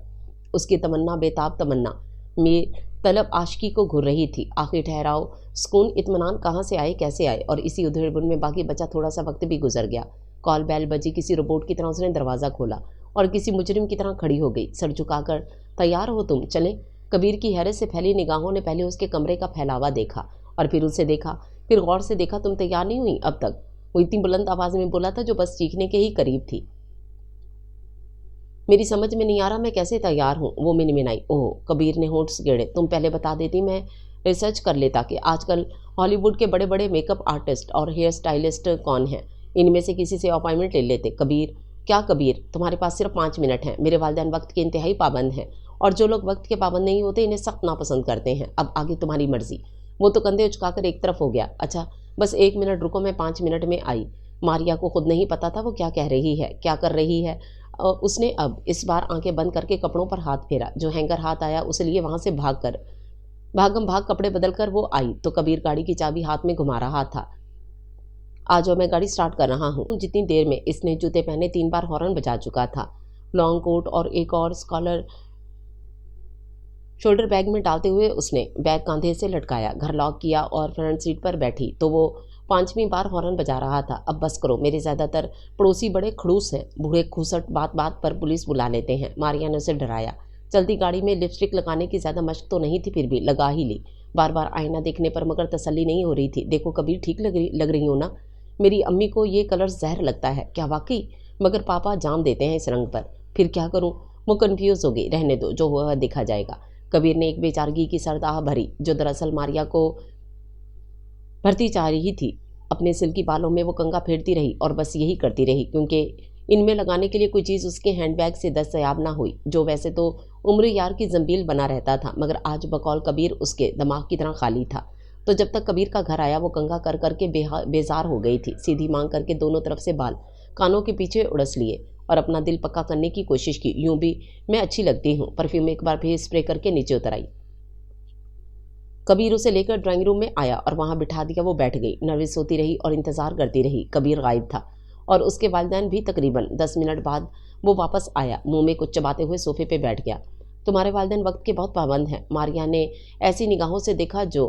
उसकी तमन्ना, बेताब तमन्ना में तलब आशिकी को घुर रही थी। आखिर ठहराओ, सुकून, इत्मीनान कहाँ से आए, कैसे आए? और इसी उधेड़बुन में बाकी बचा थोड़ा सा वक्त भी गुजर गया। कॉल बैल बजी। किसी रोबोट की तरह उसने दरवाज़ा खोला और किसी मुजरिम की तरह खड़ी हो गई। सर झुकाकर, तैयार हो तुम, चलें? कबीर की हैरत से फैली निगाहों ने पहले उसके कमरे का फैलावा देखा और फिर उसे देखा, फिर गौर से देखा। तुम तैयार नहीं हुई अब तक? वो इतनी बुलंद आवाज़ में बोला था जो बस चीखने के ही करीब थी। मेरी समझ में नहीं आ रहा मैं कैसे तैयार हूँ, वो मिनमिनाई। ओह, कबीर ने होंठ सिकेड़े। तुम पहले बता देती, मैं रिसर्च कर लेता कि आजकल हॉलीवुड के बड़े बड़े मेकअप आर्टिस्ट और हेयर स्टाइलिस्ट कौन हैं। इनमें से किसी से अपॉइंटमेंट ले लेते। कबीर, क्या कबीर, तुम्हारे पास सिर्फ 5 मिनट हैं। मेरे वालिदैन वक्त के इंतहाई पाबंद हैं और जो लोग वक्त के पाबंद नहीं होते इन्हें सख्त नापसंद करते हैं। अब आगे तुम्हारी मर्जी। वो तो कंधे उचकाकर एक तरफ हो गया। अच्छा, बस 1 मिनट रुको, मैं 5 मिनट में आई। मारिया को खुद नहीं पता था वो क्या कह रही है, क्या कर रही है। उसने अब इस बार आंखें बंद करके कपड़ों पर हाथ फेरा। जो हैंगर हाथ आया उसे लिए वहाँ से भागम भाग कपड़े बदल कर वो आई तो कबीर गाड़ी की चाबी हाथ में घुमा रहा था। आ जाओ, मैं गाड़ी स्टार्ट कर रहा हूँ। जितनी देर में इसने जूते पहने 3 बार हॉर्न बजा चुका था। लॉन्ग कोट और एक और स्कॉलर शोल्डर बैग में डालते हुए उसने बैग कंधे से लटकाया, घर लॉक किया और फ्रंट सीट पर बैठी तो वो 5वीं बार हॉर्न बजा रहा था। अब बस करो, मेरे ज़्यादातर पड़ोसी बड़े खड़ूस हैं। बूढ़े खुसट बात बात पर पुलिस बुला लेते हैं। मारिया ने उसे डराया। चलती गाड़ी में लिपस्टिक लगाने की ज़्यादा मशक तो नहीं थी, फिर भी लगा ही ली। बार बार आईना देखने पर मगर तसल्ली नहीं हो रही थी। देखो कबीर, ठीक लग रही हो ना? मेरी अम्मी को ये कलर जहर लगता है। क्या वाकई? मगर पापा जान देते हैं इस रंग पर। फिर क्या करूं? वो कन्फ्यूज़ हो गई। रहने दो, जो हुआ देखा जाएगा। कबीर ने एक बेचारगी की सर्द आह भरी जो दरअसल मारिया को भरती चाह रही थी। अपने सिल्की बालों में वो कंघा फेरती रही और बस यही करती रही क्योंकि इनमें लगाने के लिए कोई चीज़ उसके हैंडबैग से दस्तयाब ना हुई जो वैसे तो उम्र यार की जंबील बना रहता था मगर आज बकौल कबीर उसके दिमाग की तरह खाली था। तो जब तक कबीर का घर आया वो कंघा कर करके बेजार हो गई थी। सीधी मांग करके दोनों तरफ से बाल कानों के पीछे उड़स लिए और अपना दिल पक्का करने की कोशिश की। यूं भी मैं अच्छी लगती हूँ। परफ्यूम एक बार फिर स्प्रे करके नीचे उतर आई। कबीर उसे लेकर ड्राइंग रूम में आया और वहाँ बिठा दिया। वो बैठ गई, नर्वस होती रही और इंतज़ार करती रही। कबीर गायब था और उसके वालिदैन भी। तकरीबन 10 मिनट बाद वो वापस आया, मुंह में कुछ चबाते हुए सोफे पे बैठ गया। तुम्हारे वालिदैन वक्त के बहुत पाबंद हैं। मारिया ने ऐसी निगाहों से देखा जो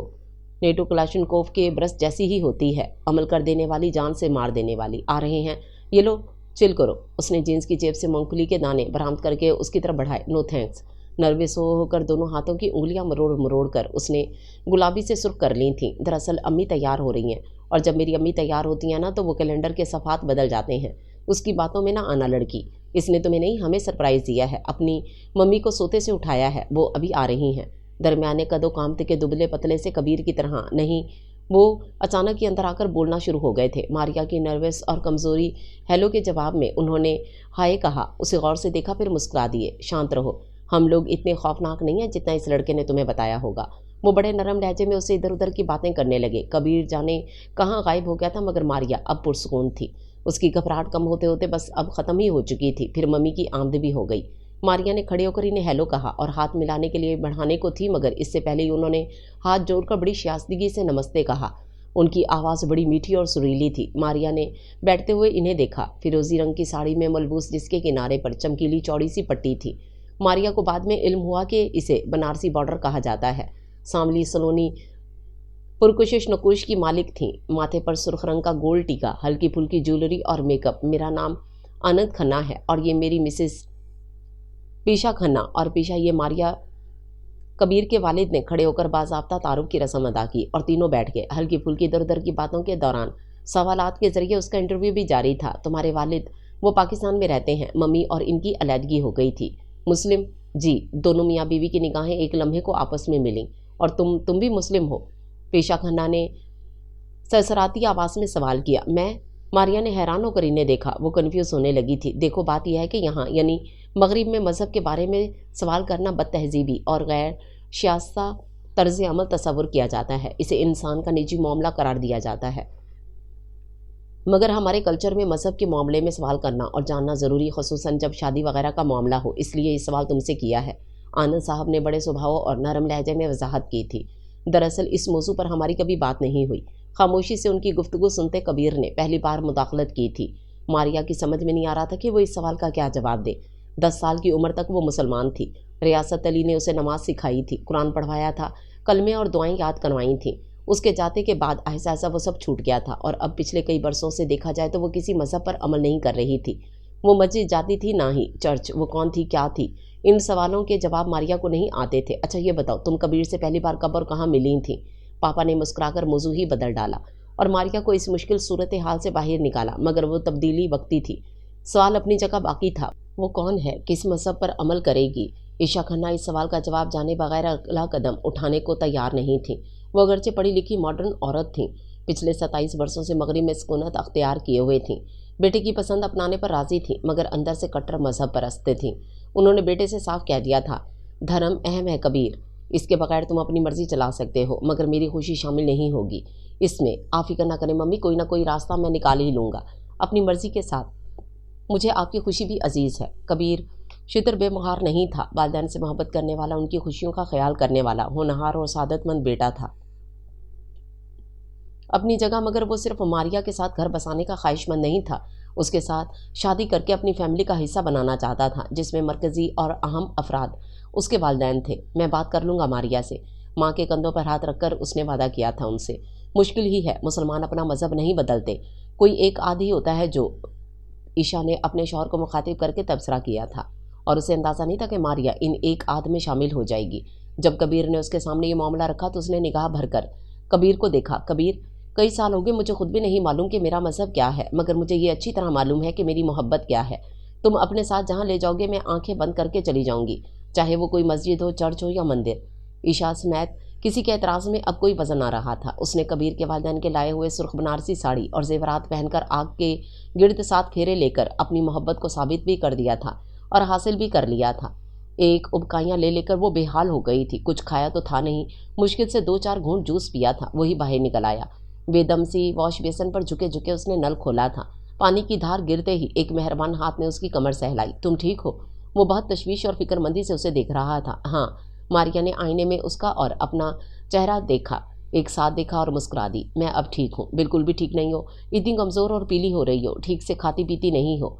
नेटो कलाशनकोव के ब्रश जैसी ही होती है, अमल कर देने वाली, जान से मार देने वाली। आ रहे हैं, ये लो, चिल करो। उसने जीन्स की जेब से मूंगफली के दाने बरामद करके उसकी तरफ बढ़ाए। No thanks. नर्वस होकर दोनों हाथों की उंगलियां मरोड़ मरोड़ कर उसने गुलाबी से सुर्ख कर ली थीं। दरअसल अम्मी तैयार हो रही हैं, और जब मेरी अम्मी तैयार होती हैं ना तो वो कैलेंडर के सफ़ात बदल जाते हैं। उसकी बातों में ना आना लड़की, इसने तुम्हें नहीं हमें सरप्राइज़ दिया है। अपनी मम्मी को सोते से उठाया है, वो अभी आ रही हैं। दरमियाने कदों कामते के दुबले पतले से कबीर की तरह नहीं, वो अचानक ही अंदर आकर बोलना शुरू हो गए थे। मारिया की नर्वस और कमज़ोरी हेलो के जवाब में उन्होंने हाय कहा। उसे गौर से देखा, फिर मुस्कुरा दिए। शांत रहो, हम लोग इतने खौफनाक नहीं हैं जितना इस लड़के ने तुम्हें बताया होगा। वो बड़े नरम लहजे में उससे इधर उधर की बातें करने लगे। कबीर जाने कहाँ गायब हो गया था, मगर मारिया अब पुरसुकून थी। उसकी घबराहट कम होते होते बस अब ख़त्म ही हो चुकी थी। फिर मम्मी की आमद भी हो गई। मारिया ने खड़े होकर इन्हें हेलो कहा और हाथ मिलाने के लिए बढ़ाने को थी, मगर इससे पहले ही उन्होंने हाथ जोड़कर बड़ी शाइस्तगी से नमस्ते कहा। उनकी आवाज़ बड़ी मीठी और सुरीली थी। मारिया ने बैठते हुए इन्हें देखा। फिरोज़ी रंग की साड़ी में मलबूस, जिसके किनारे पर चमकीली चौड़ी सी पट्टी थी। मारिया को बाद में इल्म हुआ कि इसे बनारसी बॉर्डर कहा जाता है। सांवली सलोनी पुरकुशिश नकुश की मालिक थीं। माथे पर सुर्ख रंग का गोल टीका, हल्की फुल्की ज्वेलरी और मेकअप। मेरा नाम आनंद खन्ना है और ये मेरी मिसेस पीशा खन्ना। और पीशा, ये मारिया। कबीर के वालिद ने खड़े होकर बाज़ाब्ता तारुफ की रस्म अदा की और तीनों बैठ गए। हल्की फुल्की इधर उधर की बातों के दौरान सवालात के जरिए उसका इंटरव्यू भी जारी था। तुम्हारे वालिद, वो पाकिस्तान में रहते हैं। मम्मी और इनकी अलहदगी हो गई थी। मुस्लिम? जी। दोनों मियाँ बीवी की निगाहें एक लम्हे को आपस में मिलीं। और तुम भी मुस्लिम हो? पेशा खन्ना ने सरसराती आवाज़ में सवाल किया। मैं? मारिया ने हैरान होकर इन्हें देखा। वो कन्फ्यूज़ होने लगी थी। देखो, बात यह है कि यहाँ यानी मगरिब में मज़हब के बारे में सवाल करना बदतहजीबी और गैर शाइस्ता तर्ज अमल तस्वुर किया जाता है। इसे इंसान का निजी मामला करार दिया जाता है। मगर हमारे कल्चर में मज़हब के मामले में सवाल करना और जानना ज़रूरी, ख़ुसूसन जब शादी वगैरह का मामला हो। इसलिए ये सवाल तुमसे किया है। आनंद साहब ने बड़े स्वभाव और नरम लहजे में वजाहत की थी। दरअसल इस मौजू पर हमारी कभी बात नहीं हुई। खामोशी से उनकी गुफ्तगू सुनते कबीर ने पहली बार मुदाखलत की थी। मारिया की समझ में नहीं आ रहा था कि वो इस सवाल का क्या जवाब दे। 10 साल की उम्र तक वो मुसलमान थी। रियासत अली ने उसे नमाज सिखाई थी, कुरान पढ़वाया था, कलमे और दुआएं याद करवाई थीं। उसके जाते के बाद ऐसा ऐसा वो सब छूट गया था और अब पिछले कई बरसों से देखा जाए तो वो किसी मज़हब पर अमल नहीं कर रही थी। वो मस्जिद जाती थी ना ही चर्च। वो कौन थी, क्या थी, इन सवालों के जवाब मारिया को नहीं आते थे। अच्छा ये बताओ, तुम कबीर से पहली बार कब और कहाँ मिली थी? पापा ने मुस्कुराकर मौजू ही बदल डाला और मारिया को इस मुश्किल सूरत हाल से बाहर निकाला। मगर वो तब्दीली वक्ती थी। सवाल अपनी जगह बाकी था। वो कौन है, किस मज़हब पर अमल करेगी? ईशा खन्ना इस सवाल का जवाब जाने बगैर अगला कदम उठाने को तैयार नहीं थी। वो अगरचे पढ़ी लिखी मॉडर्न औरत थीं। पिछले 27 वर्षों से मगरिब में सुकूनत अख्तियार किए हुए थीं। बेटे की पसंद अपनाने पर राज़ी थीं, मगर अंदर से कट्टर मज़हब परस्त थीं। उन्होंने बेटे से साफ कह दिया था, धर्म अहम है कबीर, इसके बगैर तुम अपनी मर्ज़ी चला सकते हो, मगर मेरी खुशी शामिल नहीं होगी इसमें। आप फिक्र ना करें मम्मी, कोई ना कोई रास्ता मैं निकाल ही लूँगा अपनी मर्ज़ी के साथ। मुझे आपकी खुशी भी अजीज़ है। कबीर शितर बेमुहार नहीं था। वालिदैन से मोहब्बत करने वाला, उनकी खुशियों का ख्याल करने वाला, होनहार और सादतमंद बेटा था अपनी जगह। मगर वो सिर्फ मारिया के साथ घर बसाने का ख्वाहिशमंद नहीं था, उसके साथ शादी करके अपनी फैमिली का हिस्सा बनाना चाहता था, जिसमें मरकज़ी और अहम अफराद उसके वालिदैन थे। मैं बात कर लूँगा मारिया से। माँ के कंधों पर हाथ रखकर उसने वादा किया था उनसे। मुश्किल ही है, मुसलमान अपना मज़हब नहीं बदलते, कोई एक आदि होता है जो ईशा ने अपने शौहर को मुखातिब करके तबसरा किया था और उसे अंदाज़ा नहीं था कि मारिया इन एक आद में शामिल हो जाएगी। जब कबीर ने उसके सामने ये मामला रखा तो उसने निगाह भरकर कबीर को देखा। कबीर, कई साल हो गए, मुझे खुद भी नहीं मालूम कि मेरा मज़हब क्या है, मगर मुझे ये अच्छी तरह मालूम है कि मेरी मोहब्बत क्या है। तुम अपने साथ जहाँ ले जाओगे मैं आंखें बंद करके चली जाऊँगी, चाहे वो कोई मस्जिद हो, चर्च हो या मंदिर। ईशा समेत किसी के एतराज़ में अब कोई वज़न आ रहा था। उसने कबीर के वालिदैन के लाए हुए सुर्ख बनारसी साड़ी और जेवरात पहनकर आग के गिर्द 7 फेरे लेकर अपनी मोहब्बत को साबित भी कर दिया था और हासिल भी कर लिया था। एक उबकाइयाँ ले लेकर वो बेहाल हो गई थी। कुछ खाया तो था नहीं, मुश्किल से 2-4 घूंट जूस पिया था, वही बाहर निकल आया। बेदम सी वॉश बेसन पर झुके झुके उसने नल खोला था। पानी की धार गिरते ही एक मेहरबान हाथ ने उसकी कमर सहलाई। तुम ठीक हो? वो बहुत तशवीश और फिक्रमंदी से उसे देख रहा था। हाँ, मारिया ने आईने में उसका और अपना चेहरा देखा, एक साथ देखा और मुस्कुरा दी। मैं अब ठीक हूँ। बिल्कुल भी ठीक नहीं हो, इतनी कमज़ोर और पीली हो रही हो, ठीक से खाती पीती नहीं हो।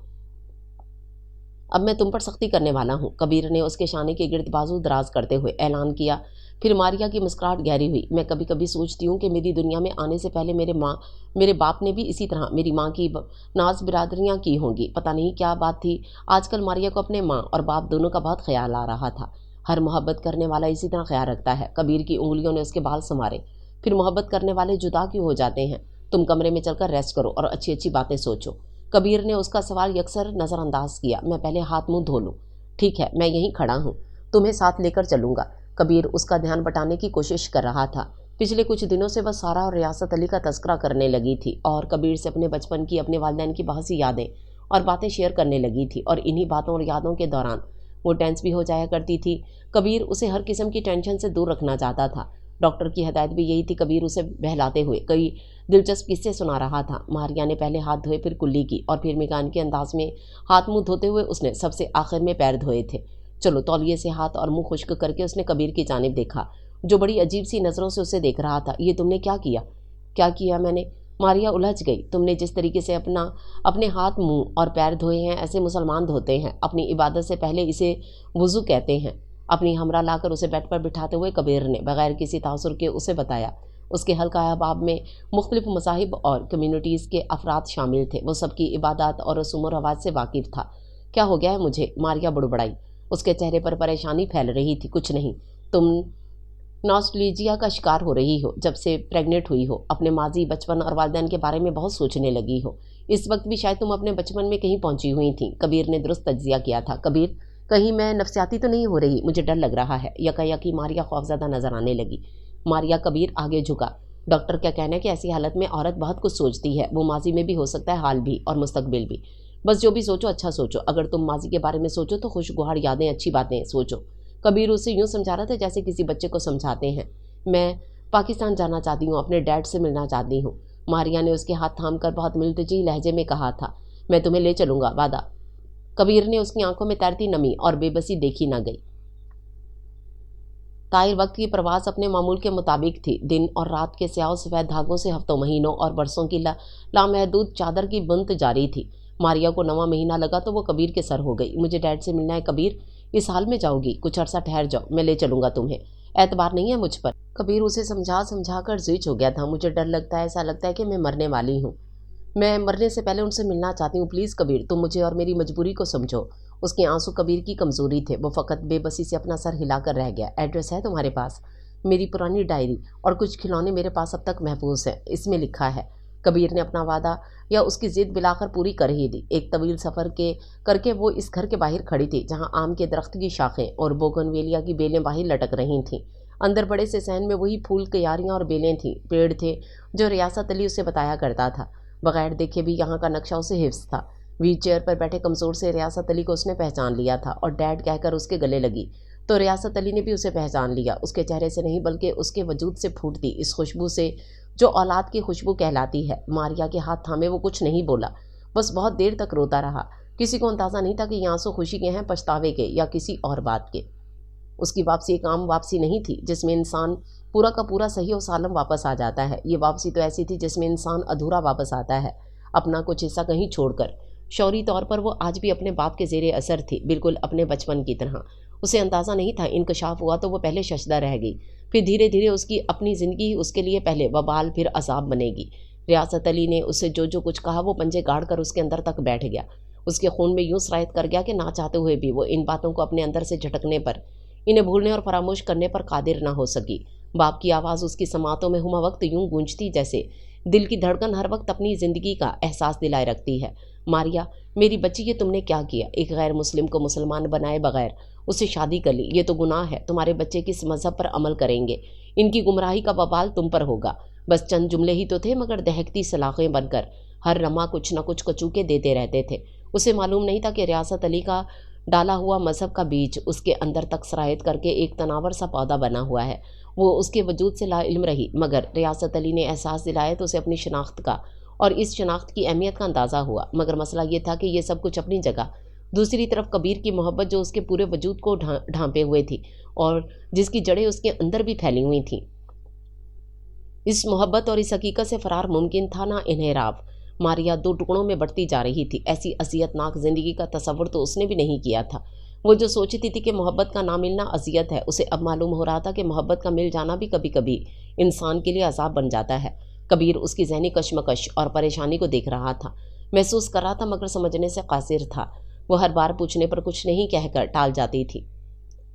अब मैं तुम पर सख्ती करने वाला हूँ, कबीर ने उसके शाने के गिर्द बाजू दराज करते हुए ऐलान किया। फिर मारिया की मुस्कुराहट गहरी हुई। मैं कभी कभी सोचती हूँ कि मेरी दुनिया में आने से पहले मेरे बाप ने भी इसी तरह मेरी माँ की नाज बिरादरियाँ की होंगी। पता नहीं क्या बात थी, आजकल मारिया को अपने माँ और बाप दोनों का बहुत ख्याल आ रहा था। हर मोहब्बत करने वाला इसी तरह ख्याल रखता है। कबीर की उंगलियों ने उसके बाल संवारे। फिर मोहब्बत करने वाले जुदा क्यों हो जाते हैं? तुम कमरे में चलकर रेस्ट करो और अच्छी अच्छी बातें सोचो। कबीर ने उसका सवाल यकसर नज़रअंदाज किया। मैं पहले हाथ मुंह धो लूँ। ठीक है, मैं यहीं खड़ा हूँ, तुम्हें साथ लेकर चलूँगा। कबीर उसका ध्यान बटाने की कोशिश कर रहा था। पिछले कुछ दिनों से वह सारा और रियासत अली का तस्करा करने लगी थी और कबीर से अपने बचपन की, अपने वालिदैन की बहुत सी यादें और बातें शेयर करने लगी थी। और इन्हीं बातों और यादों के दौरान वो टेंस भी हो जाया करती थी। कबीर उसे हर किस्म की टेंशन से दूर रखना चाहता था। डॉक्टर की हदायत भी यही थी। कबीर उसे बहलाते हुए कई दिलचस्प किस्से सुना रहा था। मारिया ने पहले हाथ धोए, फिर कुल्ली की और फिर मेकान के अंदाज में हाथ मुंह धोते हुए उसने सबसे आखिर में पैर धोए थे। चलो, तौलिए से हाथ और मुंह खुश्क करके उसने कबीर की जानिब देखा, जो बड़ी अजीब सी नज़रों से उसे देख रहा था। ये तुमने क्या किया? क्या किया मैंने? मारिया उलझ गई। तुमने जिस तरीके से अपने हाथ मुंह और पैर धोए हैं, ऐसे मुसलमान धोते हैं। अपनी इबादत से पहले इसे वुज़ू कहते हैं। अपनी हमरा लाकर उसे बेड पर बिठाते हुए कबीर ने बगैर किसी तासुर के उसे बताया। उसके हल्का अहबाब में मुख्तलिफ मज़ाहिब और कम्युनिटीज़ के अफराद शामिल थे। वो सबकी इबादत और रसूम व रवाज से वाकिफ़ था। क्या हो गया है मुझे? मारिया बुड़बड़ाई। उसके चेहरे पर परेशानी फैल रही थी। कुछ नहीं, तुम नॉस्टैल्जिया का शिकार हो रही हो। जब से प्रेग्नेंट हुई हो, अपने माजी, बचपन और वालिदैन के बारे में बहुत सोचने लगी हो। इस वक्त भी शायद तुम अपने बचपन में कहीं पहुंची हुई थी। कबीर ने दुरुस्त तज्जिया किया था। कबीर, कहीं मैं नफसियाती तो नहीं हो रही? मुझे डर लग रहा है। यकायकी मारिया खौफज़दा नजर आने लगी। मारिया, कबीर आगे झुका। डॉक्टर का कहना है कि ऐसी हालत में औरत बहुत कुछ सोचती है। वो माजी में भी हो सकता है, हाल भी और मुस्तकबिल भी। बस जो भी सोचो अच्छा सोचो। अगर तुम माजी के बारे में सोचो तो खुशगवार यादें, अच्छी बातें सोचो। कबीर उसे यूं समझा रहा था जैसे किसी बच्चे को समझाते हैं। मैं पाकिस्तान जाना चाहती हूँ, अपने डैड से मिलना चाहती हूँ। मारिया ने उसके हाथ थाम कर बहुत मिलतजी लहजे में कहा था। मैं तुम्हें ले चलूँगा, वादा। कबीर ने उसकी आंखों में तैरती नमी और बेबसी देखी न गई। ताहिर वक्त की प्रवास अपने मामूल के मुताबिक थी। दिन और रात के स्याह सफ़ेद धागों से हफ्तों, महीनों और बरसों की लामहदूद चादर की बुनत जारी थी। मारिया को 9वां महीना लगा तो वो कबीर के सर हो गई। मुझे डैड से मिलना है कबीर। इस हाल में जाओगी? कुछ अरसा ठहर जाओ, मैं ले चलूँगा तुम्हें। एतबार नहीं है मुझ पर? कबीर उसे समझा कर ज़िच हो गया था। मुझे डर लगता है, ऐसा लगता है कि मैं मरने वाली हूँ। मैं मरने से पहले उनसे मिलना चाहती हूँ। प्लीज़ कबीर, तुम मुझे और मेरी मजबूरी को समझो। उसके आंसू कबीर की कमज़ोरी थे। वो फ़कत बेबसी से अपना सर हिलाकर रह गया। एड्रेस है तुम्हारे पास? मेरी पुरानी डायरी और कुछ खिलौने मेरे पास अब तक महफूज हैं। इसमें लिखा है। कबीर ने अपना वादा या उसकी ज़िद बिलाकर पूरी कर ही दी। एक तवील सफ़र करके वो इस घर के बाहर खड़ी थी, जहाँ आम के दरख्त की शाखें और बोगनवेलिया की बेलें बाहर लटक रही थीं। अंदर बड़े से सहन में वही फूल, क्यारियाँ और बेलें थीं। पेड़ थे जो रियासत अली उसे बताया करता था। बगैर देखे भी यहाँ का नक्शा उसे हिफ्ज़ था। व्हील चेयर पर बैठे कमज़ोर से रियासत अली को उसने पहचान लिया था और डैड कहकर उसके गले लगी तो रियासत अली ने भी उसे पहचान लिया। उसके चेहरे से नहीं बल्कि उसके वजूद से फूटती इस खुशबू से, जो औलाद की खुशबू कहलाती है। मारिया के हाथ थामे वो कुछ नहीं बोला, बस बहुत देर तक रोता रहा। किसी को अंदाज़ा नहीं था कि ये आंसू खुशी के हैं, पछतावे के या किसी और बात के। उसकी वापसी एक आम वापसी नहीं थी जिसमें इंसान पूरा का पूरा सही और सालम वापस आ जाता है। ये वापसी तो ऐसी थी जिसमें इंसान अधूरा वापस आता है, अपना कुछ हिस्सा कहीं छोड़कर। शौरी तौर पर वो आज भी अपने बाप के ज़ेरे असर थी, बिल्कुल अपने बचपन की तरह। उसे अंदाज़ा नहीं था इंकशाफ हुआ तो वो पहले शशदा रह गई, फिर धीरे धीरे उसकी अपनी ज़िंदगी ही उसके लिए पहले वबाल फिर अजाब बनेगी। रियासत अली ने उससे जो जो कुछ कहा वो पंजे गाड़ कर उसके अंदर तक बैठ गया। उसके खून में यूँ सरायत कर गया कि ना चाहते हुए भी वो इन बातों को अपने अंदर से झटकने पर, इन्हें भूलने और फरामोश करने पर कादिर ना हो सकी। बाप की आवाज़ उसकी समातों में हुमा वक्त यूं गूंजती जैसे दिल की धड़कन हर वक्त अपनी ज़िंदगी का एहसास दिलाए रखती है। मारिया, मेरी बच्ची, ये तुमने क्या किया? एक गैर मुस्लिम को मुसलमान बनाए बगैर उससे शादी कर ली। ये तो गुनाह है। तुम्हारे बच्चे किस मज़हब पर अमल करेंगे? इनकी गुमराही का बवाल तुम पर होगा। बस चंद जुमले ही तो थे, मगर दहकती सलाखें बनकर हर रमा कुछ न कुछ कचूके देते रहते थे। उसे मालूम नहीं था कि रियासत अली का डाला हुआ मज़हब का बीज उसके अंदर तक सरायत करके एक तनावर सा पौधा बना हुआ है। वो उसके वजूद से लाइल्म रही, मगर रियासत अली ने एहसास दिलाया तो उसे अपनी शनाख्त का और इस शनाख्त की अहमियत का अंदाज़ा हुआ। मगर मसला ये था कि ये सब कुछ अपनी जगह दूसरी तरफ कबीर की मोहब्बत जो उसके पूरे वजूद को ढांपे हुए थी और जिसकी जड़ें उसके अंदर भी फैली हुई थीं। इस मोहब्बत और इस हकीकत से फरार मुमकिन था ना इन्हेराफ। मारिया दो टुकड़ों में बढ़ती जा रही थी। ऐसी अजियतनाक जिंदगी का तसव्वुर तो उसने भी नहीं किया था। वो जो सोचती थी कि मोहब्बत का ना मिलना अजियत है, उसे अब मालूम हो रहा था कि मोहब्बत का मिल जाना भी कभी कभी इंसान के लिए अजाब बन जाता है। कबीर उसकी ज़हनी कशमकश और परेशानी को देख रहा था, महसूस कर रहा था, मगर समझने से कासिर था। वो हर बार पूछने पर कुछ नहीं कहकर टाल जाती थी।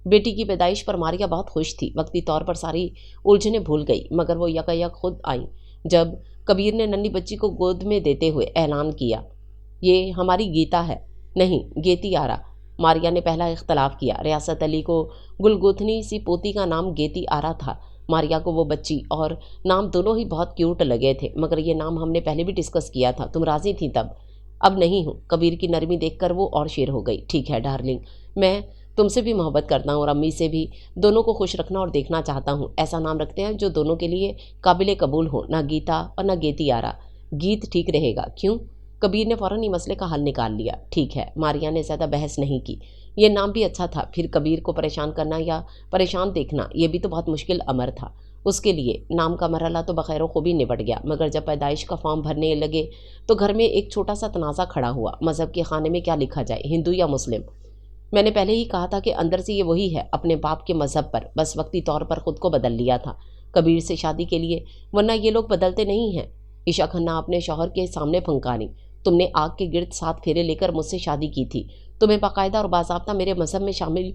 बेटी की पैदाइश पर मारिया बहुत खुश थी। वक्ती तौर पर सारी उलझनें भूल गई, मगर वो यकायक खुद आई जब कबीर ने नन्ही बच्ची को गोद में देते हुए ऐलान किया, ये हमारी गीता है। नहीं, गेती आरा। मारिया ने पहला इख्तलाफ किया। रियासत अली को गुलगुथनी सी पोती का नाम गेती आरा था। मारिया को वो बच्ची और नाम दोनों ही बहुत क्यूट लगे थे, मगर ये नाम हमने पहले भी डिस्कस किया था, तुम राजी थी तब। अब नहीं हूँ। कबीर की नरमी देखकर वो और शेर हो गई। ठीक है डार्लिंग, मैं तुमसे भी मोहब्बत करता हूँ और अम्मी से भी। दोनों को खुश रखना और देखना चाहता हूँ। ऐसा नाम रखते हैं जो दोनों के लिए काबिल कबूल हो, ना गीता और ना गेती आरा। गीत ठीक रहेगा। क्यों? कबीर ने फ़ौरन ही मसले का हल निकाल लिया। ठीक है। मारिया ने ज़्यादा बहस नहीं की। ये नाम भी अच्छा था। फिर कबीर को परेशान करना या परेशान देखना, ये भी तो बहुत मुश्किल अमर था उसके लिए। नाम का मरहला तो बखैर खूबी निपट गया, मगर जब पैदाइश का फॉर्म भरने लगे तो घर में एक छोटा सा तनाज़ा खड़ा हुआ। मज़हब के खाने में क्या लिखा जाए, हिंदू या मुस्लिम? मैंने पहले ही कहा था कि अंदर से ये वही है, अपने बाप के मज़हब पर, बस वक्ती तौर पर ख़ुद को बदल लिया था कबीर से शादी के लिए, वरना ये लोग बदलते नहीं हैं। ईशा खन्ना अपने शौहर के सामने फंकारी, तुमने आग के गिर्द 7 फेरे लेकर मुझसे शादी की थी। तुम्हें बाकायदा और बाज़ाब्ता मेरे मज़हब में शामिल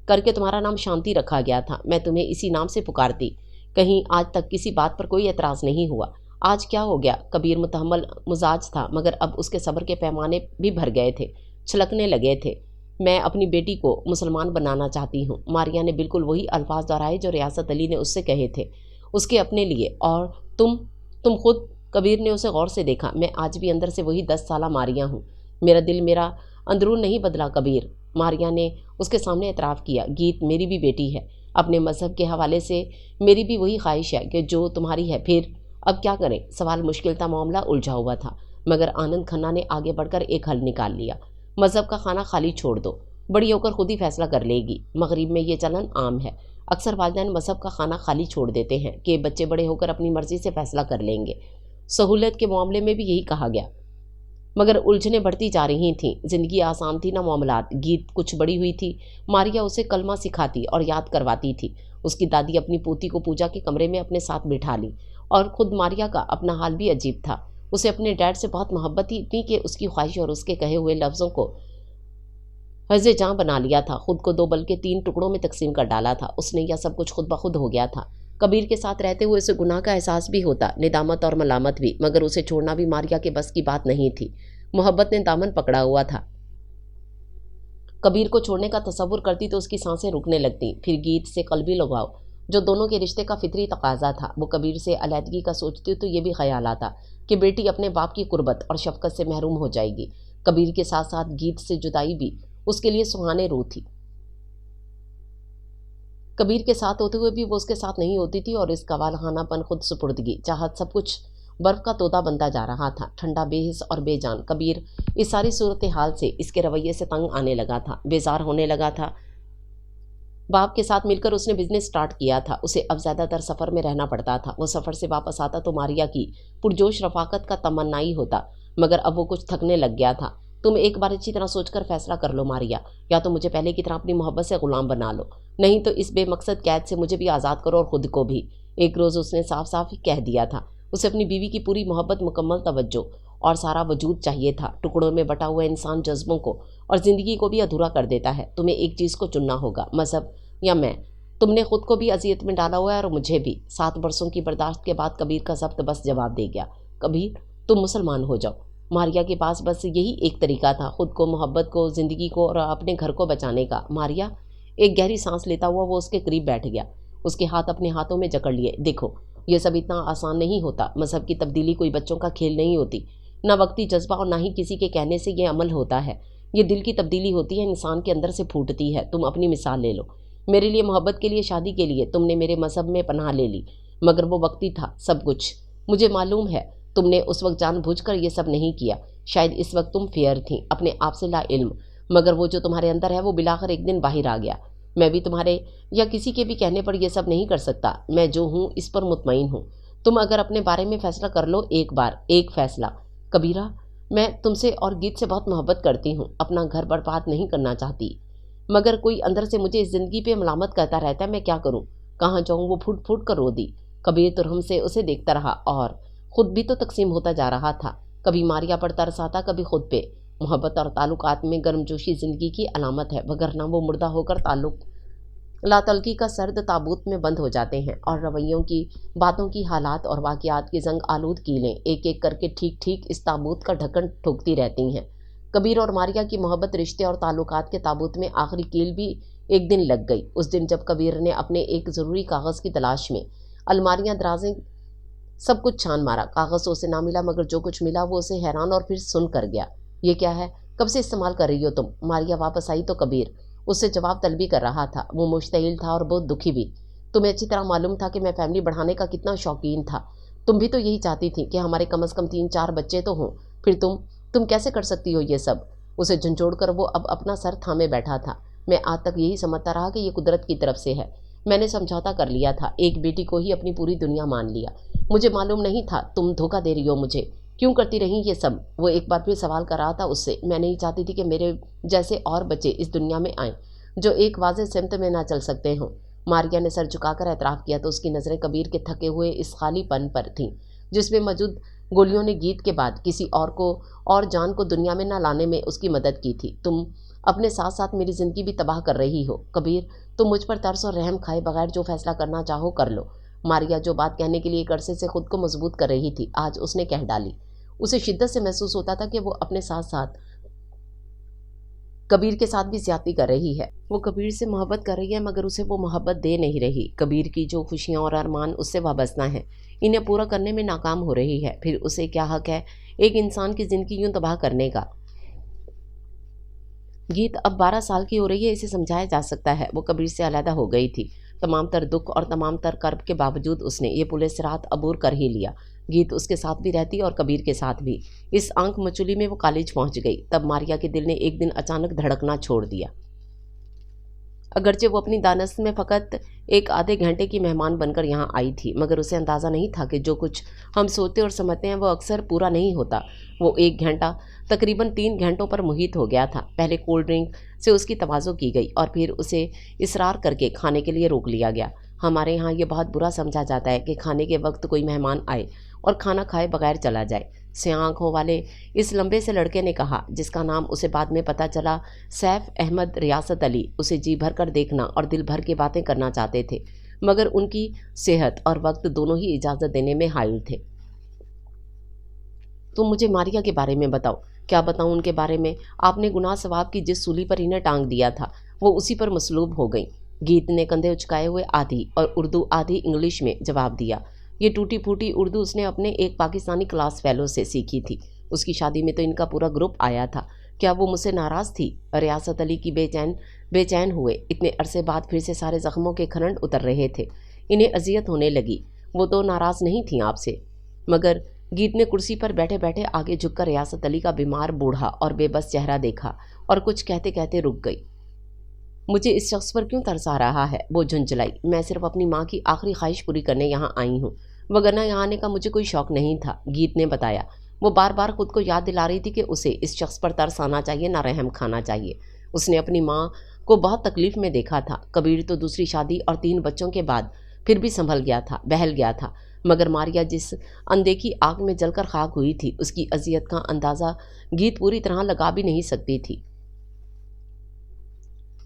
करके तुम्हारा नाम शांति रखा गया था। मैं तुम्हें इसी नाम से पुकारती। कहीं आज तक किसी बात पर कोई एतराज़ नहीं हुआ। आज क्या हो गया? कबीर मुतहम्मल मिजाज था, मगर अब उसके सब्र के पैमाने भी भर गए थे, छलकने लगे थे। मैं अपनी बेटी को मुसलमान बनाना चाहती हूँ। मारिया ने बिल्कुल वही अल्फाज दोहराए जो रियासत अली ने उससे कहे थे, उसके अपने लिए। और तुम खुद? कबीर ने उसे गौर से देखा। मैं आज भी अंदर से वही 10 साला मारिया हूँ। मेरा दिल, मेरा अंदरून नहीं बदला कबीर। मारिया ने उसके सामने एतराफ़ किया। गीत मेरी भी बेटी है। अपने मज़हब के हवाले से मेरी भी वही ख्वाहिश है कि जो तुम्हारी है। फिर अब क्या करें? सवाल मुश्किल था, मामला उलझा हुआ था, मगर आनंद खन्ना ने आगे बढ़कर एक हल निकाल लिया। मज़हब का खाना खाली छोड़ दो, बड़ी होकर खुद ही फैसला कर लेगी। मगरिब में ये चलन आम है। अक्सर वालिदैन मज़हब का खाना खाली छोड़ देते हैं कि बच्चे बड़े होकर अपनी मर्ज़ी से फैसला कर लेंगे। सहूलत के मामले में भी यही कहा गया, मगर उलझनें बढ़ती जा रही थीं। ज़िंदगी आसान थी ना मामलात। गीत कुछ बड़ी हुई थी। मारिया उसे कलमा सिखाती और याद करवाती थी। उसकी दादी अपनी पोती को पूजा के कमरे में अपने साथ बिठा ली, और ख़ुद मारिया का अपना हाल भी अजीब था। उसे अपने डैड से बहुत मोहब्बत ही इतनी कि उसकी ख्वाहिश और उसके कहे हुए लफ्ज़ों को हज़े जाँ बना लिया था। खुद को 2 बल्कि 3 टुकड़ों में तकसीम कर डाला था उसने। यह सब कुछ खुद ब खुद हो गया था। कबीर के साथ रहते हुए उसे गुनाह का एहसास भी होता, निदामत और मलामत भी, मगर उसे छोड़ना भी मारिया के बस की बात नहीं थी। मोहब्बत ने दामन पकड़ा हुआ था। कबीर को छोड़ने का तसव्वुर करती तो उसकी सांसें रुकने लगती। फिर गीत से कल्बी लगाव, जो दोनों के रिश्ते का फितरी तकाजा था। वो कबीर से अलहदगी का सोचती तो ये भी ख्याल आता कि बेटी अपने बाप की कुर्बत और शफकत से महरूम हो जाएगी। कबीर के साथ साथ गीत से जुदाई भी उसके लिए सुहाने रूह थी। कबीर के साथ होते हुए भी वो उसके साथ नहीं होती थी, और इस कवालखानापन, खुद सुपुर्दगी, चाहत, सब कुछ बर्फ़ का तोता बनता जा रहा था, ठंडा, बेहिस और बेजान। कबीर इस सारी सूरत हाल से, इसके रवैये से तंग आने लगा था, बेजार होने लगा था। बाप के साथ मिलकर उसने बिजनेस स्टार्ट किया था। उसे अब ज़्यादातर सफ़र में रहना पड़ता था। वो सफ़र से वापस आता तो मारिया की पुरजोश रफ़ाकत का तमन्नाई होता, मगर अब वो कुछ थकने लग गया था। तुम एक बार अच्छी तरह सोचकर फैसला कर लो मारिया, या तो मुझे पहले की तरह अपनी मोहब्बत से ग़ुलाम बना लो, नहीं तो इस बेमकसद कैद से मुझे भी आज़ाद करो और ख़ुद को भी। एक रोज़ उसने साफ साफ ही कह दिया था। उसे अपनी बीवी की पूरी मोहब्बत, मुकम्मल तवज्जो और सारा वजूद चाहिए था। टुकड़ों में बटा हुआ इंसान जज्बों को और ज़िंदगी को भी अधूरा कर देता है। तुम्हें एक चीज़ को चुनना होगा, मज़हब या मैं। तुमने खुद को भी अजियत में डाला हुआ है और मुझे भी। 7 बरसों की बर्दाश्त के बाद कबीर का ज़ब्त बस जवाब दे गया, कबीर तुम मुसलमान हो जाओ। मारिया के पास बस यही एक तरीका था, खुद को, मोहब्बत को, ज़िंदगी को और अपने घर को बचाने का। मारिया, एक गहरी सांस लेता हुआ वो उसके करीब बैठ गया, उसके हाथ अपने हाथों में जकड़ लिए। देखो, ये सब इतना आसान नहीं होता। मज़हब की तब्दीली कोई बच्चों का खेल नहीं होती, ना वक्ती जज्बा और ना ही किसी के कहने से ये अमल होता है। ये दिल की तब्दीली होती है, इंसान के अंदर से फूटती है। तुम अपनी मिसाल ले लो। मेरे लिए, मोहब्बत के लिए, शादी के लिए तुमने मेरे मज़हब में पनाह ले ली, मगर वो वक्ती था सब कुछ। मुझे मालूम है तुमने उस वक्त जानबूझकर ये सब नहीं किया। शायद इस वक्त तुम फेयर थी, अपने आप से ला इल्म। मगर वो जो तुम्हारे अंदर है वो बिलाखिर एक दिन बाहर आ गया। मैं भी तुम्हारे या किसी के भी कहने पर यह सब नहीं कर सकता। मैं जो हूँ इस पर मुतमईन हूँ। तुम अगर अपने बारे में फैसला कर लो, एक बार एक फैसला। कबीरा, मैं तुमसे और गीत से बहुत मोहब्बत करती हूँ, अपना घर बर्बाद नहीं करना चाहती, मगर कोई अंदर से मुझे इस जिंदगी पे मलामत करता रहता है। मैं क्या करूँ, कहाँ जाऊँ? वो फूट फूट कर रो दी। कबीर तुरहम से उसे देखता रहा और खुद भी तो तकसीम होता जा रहा था। कभी मारिया पर तरस आता, कभी खुद पे। मोहब्बत और ताल्लुकात में गर्मजोशी जिंदगी की अलामत है, वगरना वो मुर्दा होकर ताल्लुक लातलकी का सर्द ताबूत में बंद हो जाते हैं और रवैयों की, बातों की, हालात और वाक़यात की जंग आलूद कीलें एक एक करके ठीक ठीक इस ताबूत का ढक्कन ठोकती रहती हैं। कबीर और मारिया की मोहब्बत, रिश्ते और ताल्लुकात के ताबूत में आखिरी कील भी एक दिन लग गई। उस दिन जब कबीर ने अपने एक ज़रूरी कागज़ की तलाश में अलमारियां, दराजें, सब कुछ छान मारा। कागज़ उसे ना मिला, मगर जो कुछ मिला वो उसे हैरान और फिर सुन कर गया। ये क्या है, कब से इस्तेमाल कर रही हो तुम? मारिया वापस आई तो कबीर उससे जवाब तलबी कर रहा था। वो मुश्तइल था और बहुत दुखी भी। तुम्हें अच्छी तरह मालूम था कि मैं फैमिली बढ़ाने का कितना शौकीन था। तुम भी तो यही चाहती थी कि हमारे कम से कम 3-4 बच्चे तो हों। फिर तुम कैसे कर सकती हो ये सब? उसे झंझोड़ कर वो अब अपना सर थामे बैठा था। मैं आज तक यही समझता रहा कि ये कुदरत की तरफ से है। मैंने समझौता कर लिया था, एक बेटी को ही अपनी पूरी दुनिया मान लिया। मुझे मालूम नहीं था तुम धोखा दे रही हो मुझे। क्यों करती रही ये सब? वो एक बार फिर सवाल कर रहा था उससे। मैं नहीं चाहती थी कि मेरे जैसे और बच्चे इस दुनिया में आएं जो एक वाज़ेह सिमत में ना चल सकते हों। मारिया ने सर झुकाकर एतराफ़ किया तो उसकी नज़रें कबीर के थके हुए इस खालीपन पर थीं जिसमें मौजूद गोलियों ने गीत के बाद किसी और को और जान को दुनिया में ना लाने में उसकी मदद की थी। तुम अपने साथ साथ मेरी ज़िंदगी भी तबाह कर रही हो। कबीर, तुम मुझ पर तरस और रहम खाए बगैर जो फैसला करना चाहो कर लो। मारिया जो बात कहने के लिए एक अरसे से खुद को मजबूत कर रही थी, आज उसने कह डाली। उसे शिद्दत से महसूस होता था कि वो अपने साथ साथ कबीर के साथ भी ज्यादती कर रही है। वो कबीर से मोहब्बत कर रही है, मगर उसे वो मोहब्बत दे नहीं रही। कबीर की जो खुशियाँ और अरमान उससे वाबस्ता हैं, इन्हें पूरा करने में नाकाम हो रही है। फिर उसे क्या हक है एक इंसान की ज़िंदगी यूं तबाह करने का? गीत अब 12 साल की हो रही है, इसे समझाया जा सकता है। वो कबीर से अलहदा हो गई थी। तमाम तर दुख और तमाम तर कर्ब के बावजूद उसने ये पुले सिरात अबूर कर ही लिया। गीत उसके साथ भी रहती और कबीर के साथ भी। इस आंख मचुली में वो कॉलेज पहुंच गई। तब मारिया के दिल ने एक दिन अचानक धड़कना छोड़ दिया। अगरचे वो अपनी दानस्त में फ़कत एक आधे घंटे की मेहमान बनकर यहाँ आई थी, मगर उसे अंदाज़ा नहीं था कि जो कुछ हम सोचते और समझते हैं वो अक्सर पूरा नहीं होता। वो 1 घंटा तकरीबन 3 घंटों पर मुहित हो गया था। पहले कोल्ड ड्रिंक से उसकी तवाज़ो की गई और फिर उसे इसरार करके खाने के लिए रोक लिया गया। हमारे यहाँ ये बहुत बुरा समझा जाता है कि खाने के वक्त कोई मेहमान आए और खाना खाए बगैर चला जाए। स्याह आँखों वाले इस लंबे से लड़के ने कहा, जिसका नाम उसे बाद में पता चला सैफ अहमद रियासत अली, उसे जी भर कर देखना और दिल भर के बातें करना चाहते थे, मगर उनकी सेहत और वक्त दोनों ही इजाज़त देने में हाइल थे। तुम मुझे मारिया के बारे में बताओ। क्या बताऊं उनके बारे में? आपने गुनाह सवाब की जिस सूली पर इन्हें टांग दिया था वो उसी पर मसलूब हो गई। गीत ने कंधे उचकाए हुए आधी और उर्दू आधी इंग्लिश में जवाब दिया। ये टूटी फूटी उर्दू उसने अपने एक पाकिस्तानी क्लास फेलो से सीखी थी। उसकी शादी में तो इनका पूरा ग्रुप आया था। क्या वो मुझसे नाराज़ थी? रियासत अली की बेचैन हुए। इतने अरसे बाद फिर से सारे ज़ख्मों के खरंड उतर रहे थे। इन्हें अजियत होने लगी। वो तो नाराज़ नहीं थी आपसे। मगर गीत ने कुर्सी पर बैठे बैठे आगे झुककर रियासत अली का बीमार, बूढ़ा और बेबस चेहरा देखा और कुछ कहते कहते रुक गई। मुझे इस शख्स पर क्यों तरस आ रहा है? वो झुंझलाई। मैं सिर्फ अपनी माँ की आखिरी ख्वाहिश पूरी करने यहाँ आई हूँ, वगरना यहाँ आने का मुझे कोई शौक़ नहीं था, गीत ने बताया। वो बार बार खुद को याद दिला रही थी कि उसे इस शख्स पर तरस आना चाहिए, ना रहम खाना चाहिए। उसने अपनी माँ को बहुत तकलीफ़ में देखा था। कबीर तो दूसरी शादी और 3 बच्चों के बाद फिर भी संभल गया था, बहल गया था, मगर मारिया जिस अनदेखी आग में जलकर खाक हुई थी, उसकी अजियत का अंदाज़ा गीत पूरी तरह लगा भी नहीं सकती थी।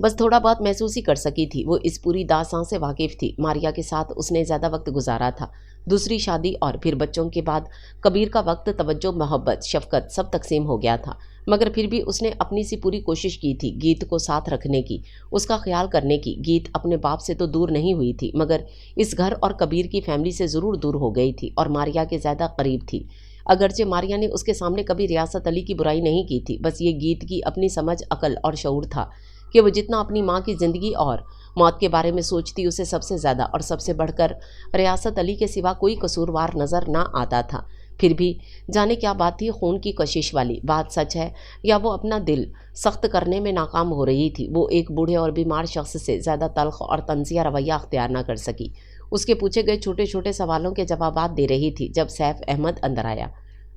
बस थोड़ा बहुत महसूस ही कर सकी थी। वो इस पूरी दास्तां से वाकिफ़ थी। मारिया के साथ उसने ज़्यादा वक्त गुजारा था। दूसरी शादी और फिर बच्चों के बाद कबीर का वक्त, तवज्जो, मोहब्बत, शफ़क़त सब तकसीम हो गया था, मगर फिर भी उसने अपनी सी पूरी कोशिश की थी गीत को साथ रखने की, उसका ख्याल करने की। गीत अपने बाप से तो दूर नहीं हुई थी, मगर इस घर और कबीर की फैमिली से ज़रूर दूर हो गई थी और मारिया के ज़्यादा करीब थी। अगरचे मारिया ने उसके सामने कभी रियासत अली की बुराई नहीं की थी, बस ये गीत की अपनी समझ, अकल और शऊर था कि वो जितना अपनी माँ की ज़िंदगी और मौत के बारे में सोचती, उसे सबसे ज़्यादा और सबसे बढ़कर रियासत अली के सिवा कोई कसूरवार नज़र ना आता था। پھر بھی جانے کیا بات تھی خون کی کشش والی، بات سچ ہے یا وہ اپنا دل سخت کرنے میں ناکام ہو رہی تھی؟ وہ ایک بوڑھے اور بیمار شخص سے زیادہ تلخ اور طنزیہ رویہ اختیار نہ کر سکی۔ اس کے پوچھے گئے چھوٹے چھوٹے سوالوں کے جوابات دے رہی تھی جب سیف احمد اندر آیا۔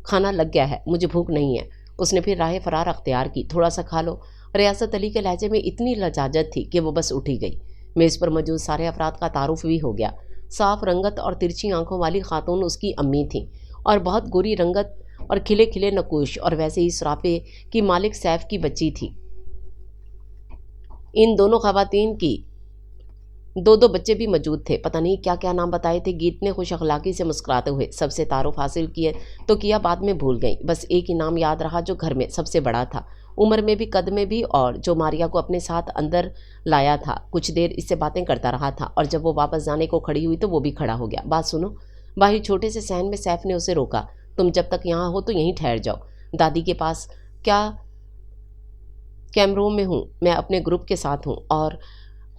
کھانا لگ گیا ہے، مجھے بھوک نہیں ہے۔ اس نے پھر راہ فرار اختیار کی۔ تھوڑا سا کھا لو۔ ریاست علی کے لہجے میں اتنی لجاجت تھی کہ وہ بس اٹھی گئی۔ میز پر موجود سارے افراد کا تعارف بھی ہو گیا۔ صاف رنگت اور ترچھی آنکھوں والی خاتون اس کی امی تھیں، اور بہت گوری رنگت اور کھلے کھلے نقوش اور ویسے ہی سراپے کی مالک سیف کی بچی تھی۔ ان دونوں خواتین کی دو بچے بھی موجود تھے۔ پتہ نہیں کیا کیا نام بتائے تھے گیت نے خوش اخلاقی سے مسکراتے ہوئے۔ سب سے تعارف حاصل کیے تو کیا، بعد میں بھول گئی۔ بس ایک ہی نام یاد رہا جو گھر میں سب سے بڑا تھا، عمر میں بھی، قد میں بھی، اور جو ماریا کو اپنے ساتھ اندر لایا تھا۔ کچھ دیر اس سے باتیں کرتا رہا تھا، اور جب وہ واپس جانے کو کھڑی ہوئی تو وہ بھی کھڑا ہو گیا۔ بات سنو۔ باہر چھوٹے سے صحن میں سیف نے اسے روکا۔ تم جب تک یہاں ہو تو یہیں ٹھہر جاؤ۔ دادی کے پاس کیا کیمروں میں ہوں، میں اپنے گروپ کے ساتھ ہوں اور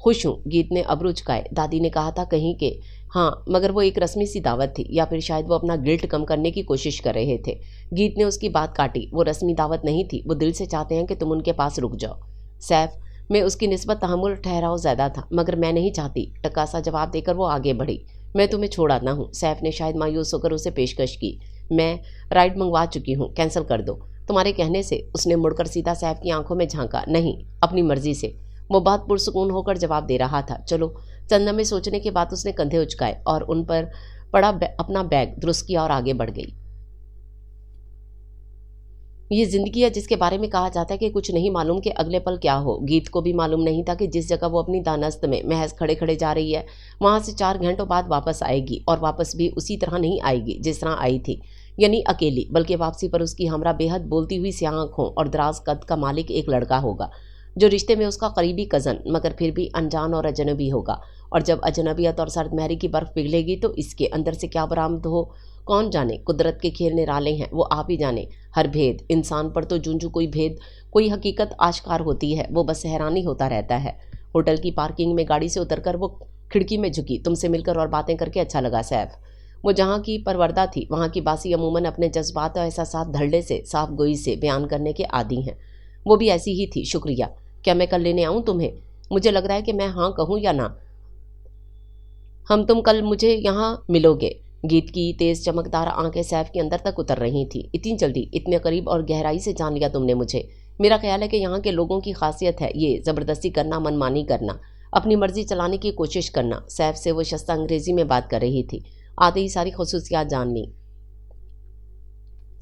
خوش ہوں۔ گیت نے ابرو جھکائے۔ دادی نے کہا تھا کہیں کہ ہاں، مگر وہ ایک رسمی سی دعوت تھی، یا پھر شاید وہ اپنا گلٹ کم کرنے کی کوشش کر رہے تھے۔ گیت نے اس کی بات کاٹی۔ وہ رسمی دعوت نہیں تھی، وہ دل سے چاہتے ہیں کہ تم ان کے پاس رک جاؤ۔ سیف میں اس کی نسبت تحمل ٹھہراؤ زیادہ تھا، مگر میں نہیں چاہتی، ٹکا سا جواب دے کر وہ آگے بڑھی۔ میں تمہیں چھوڑ آنا ہوں۔ سیف نے شاید مایوس ہو کر اسے پیشکش کی۔ میں رائڈ منگوا چکی ہوں، کینسل کر دو۔ تمہارے کہنے سے؟ اس نے مڑ کر سیدھا سیف کی آنکھوں میں جھانکا۔ نہیں، اپنی مرضی سے، وہ بہت پرسکون ہو کر جواب دے رہا تھا۔ چلو۔ چند لمحے سوچنے کے بعد اس نے کندھے اچکائے اور ان پر پڑا اپنا بیگ درست کیا اور آگے بڑھ گئی۔ یہ زندگی ہے جس کے بارے میں کہا جاتا ہے کہ کچھ نہیں معلوم کہ اگلے پل کیا ہو۔ گیت کو بھی معلوم نہیں تھا کہ جس جگہ وہ اپنی دانست میں محض کھڑے کھڑے جا رہی ہے، وہاں سے 4 گھنٹوں بعد واپس آئے گی، اور واپس بھی اسی طرح نہیں آئے گی جس طرح آئی تھی، یعنی اکیلی، بلکہ واپسی پر اس کی ہمراہ بے حد بولتی ہوئی سیاہ آنکھوں اور دراز قد کا مالک ایک لڑکا ہوگا، جو رشتے میں اس کا قریبی کزن مگر پھر بھی انجان اور اجنبی ہوگا۔ اور جب اجنبیت اور سرد مہری کی برف پگھلے گی تو اس کے اندر سے کیا برآمد ہو، کون جانے۔ قدرت کے کھیل نرالے ہیں، وہ آپ ہی جانے۔ ہر بھید انسان پر تو جوں کوئی بھید، کوئی حقیقت آشکار ہوتی ہے، وہ بس حیرانی ہوتا رہتا ہے۔ ہوٹل کی پارکنگ میں گاڑی سے اتر کر وہ کھڑکی میں جھکی۔ تم سے مل کر اور باتیں کر کے اچھا لگا سیف۔ وہ جہاں کی پروردہ تھی، وہاں کی باسی عموماً اپنے جذبات اور احساسات دھڑلے سے، صاف گوئی سے بیان کرنے کے عادی ہیں۔ وہ بھی ایسی ہی تھی۔ شکریہ۔ کیا میں کل لینے آؤں تمہیں؟ مجھے لگ رہا ہے کہ میں ہاں کہوں یا نہ۔ تم کل مجھے یہاں ملو گے۔ گیت کی تیز چمکدار آنکھیں سیف کے اندر تک اتر رہی تھیں۔ اتنی جلدی، اتنے قریب اور گہرائی سے جان لیا تم نے مجھے؟ میرا خیال ہے کہ یہاں کے لوگوں کی خاصیت ہے یہ زبردستی کرنا، منمانی کرنا، اپنی مرضی چلانے کی کوشش کرنا۔ سیف سے وہ شستہ انگریزی میں بات کر رہی تھی، آتے ہی ساری خصوصیات جان لی۔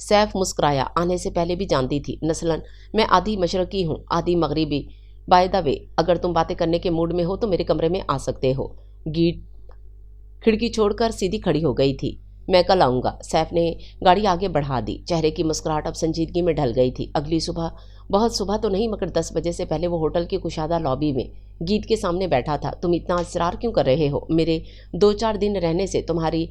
سیف مسکرایا۔ آنے سے پہلے بھی جانتی تھی، مثلاً میں آدھی مشرقی ہوں، آدھی مغربی۔ بائی دا وے، اگر تم باتیں کرنے کے موڈ میں ہو تو میرے کمرے میں آ سکتے ہو۔ گیت کھڑکی چھوڑ کر سیدھی کھڑی ہو گئی تھی۔ میں کل آؤں گا۔ سیف نے گاڑی آگے بڑھا دی۔ چہرے کی مسکراہٹ اب سنجیدگی میں ڈھل گئی تھی۔ اگلی صبح، بہت صبح تو نہیں مگر 10 بجے سے پہلے وہ ہوٹل کی کشادہ لابی میں گیت کے سامنے بیٹھا تھا۔ تم اتنا اصرار کیوں کر رہے ہو؟ میرے 2-4 دن رہنے سے تمہاری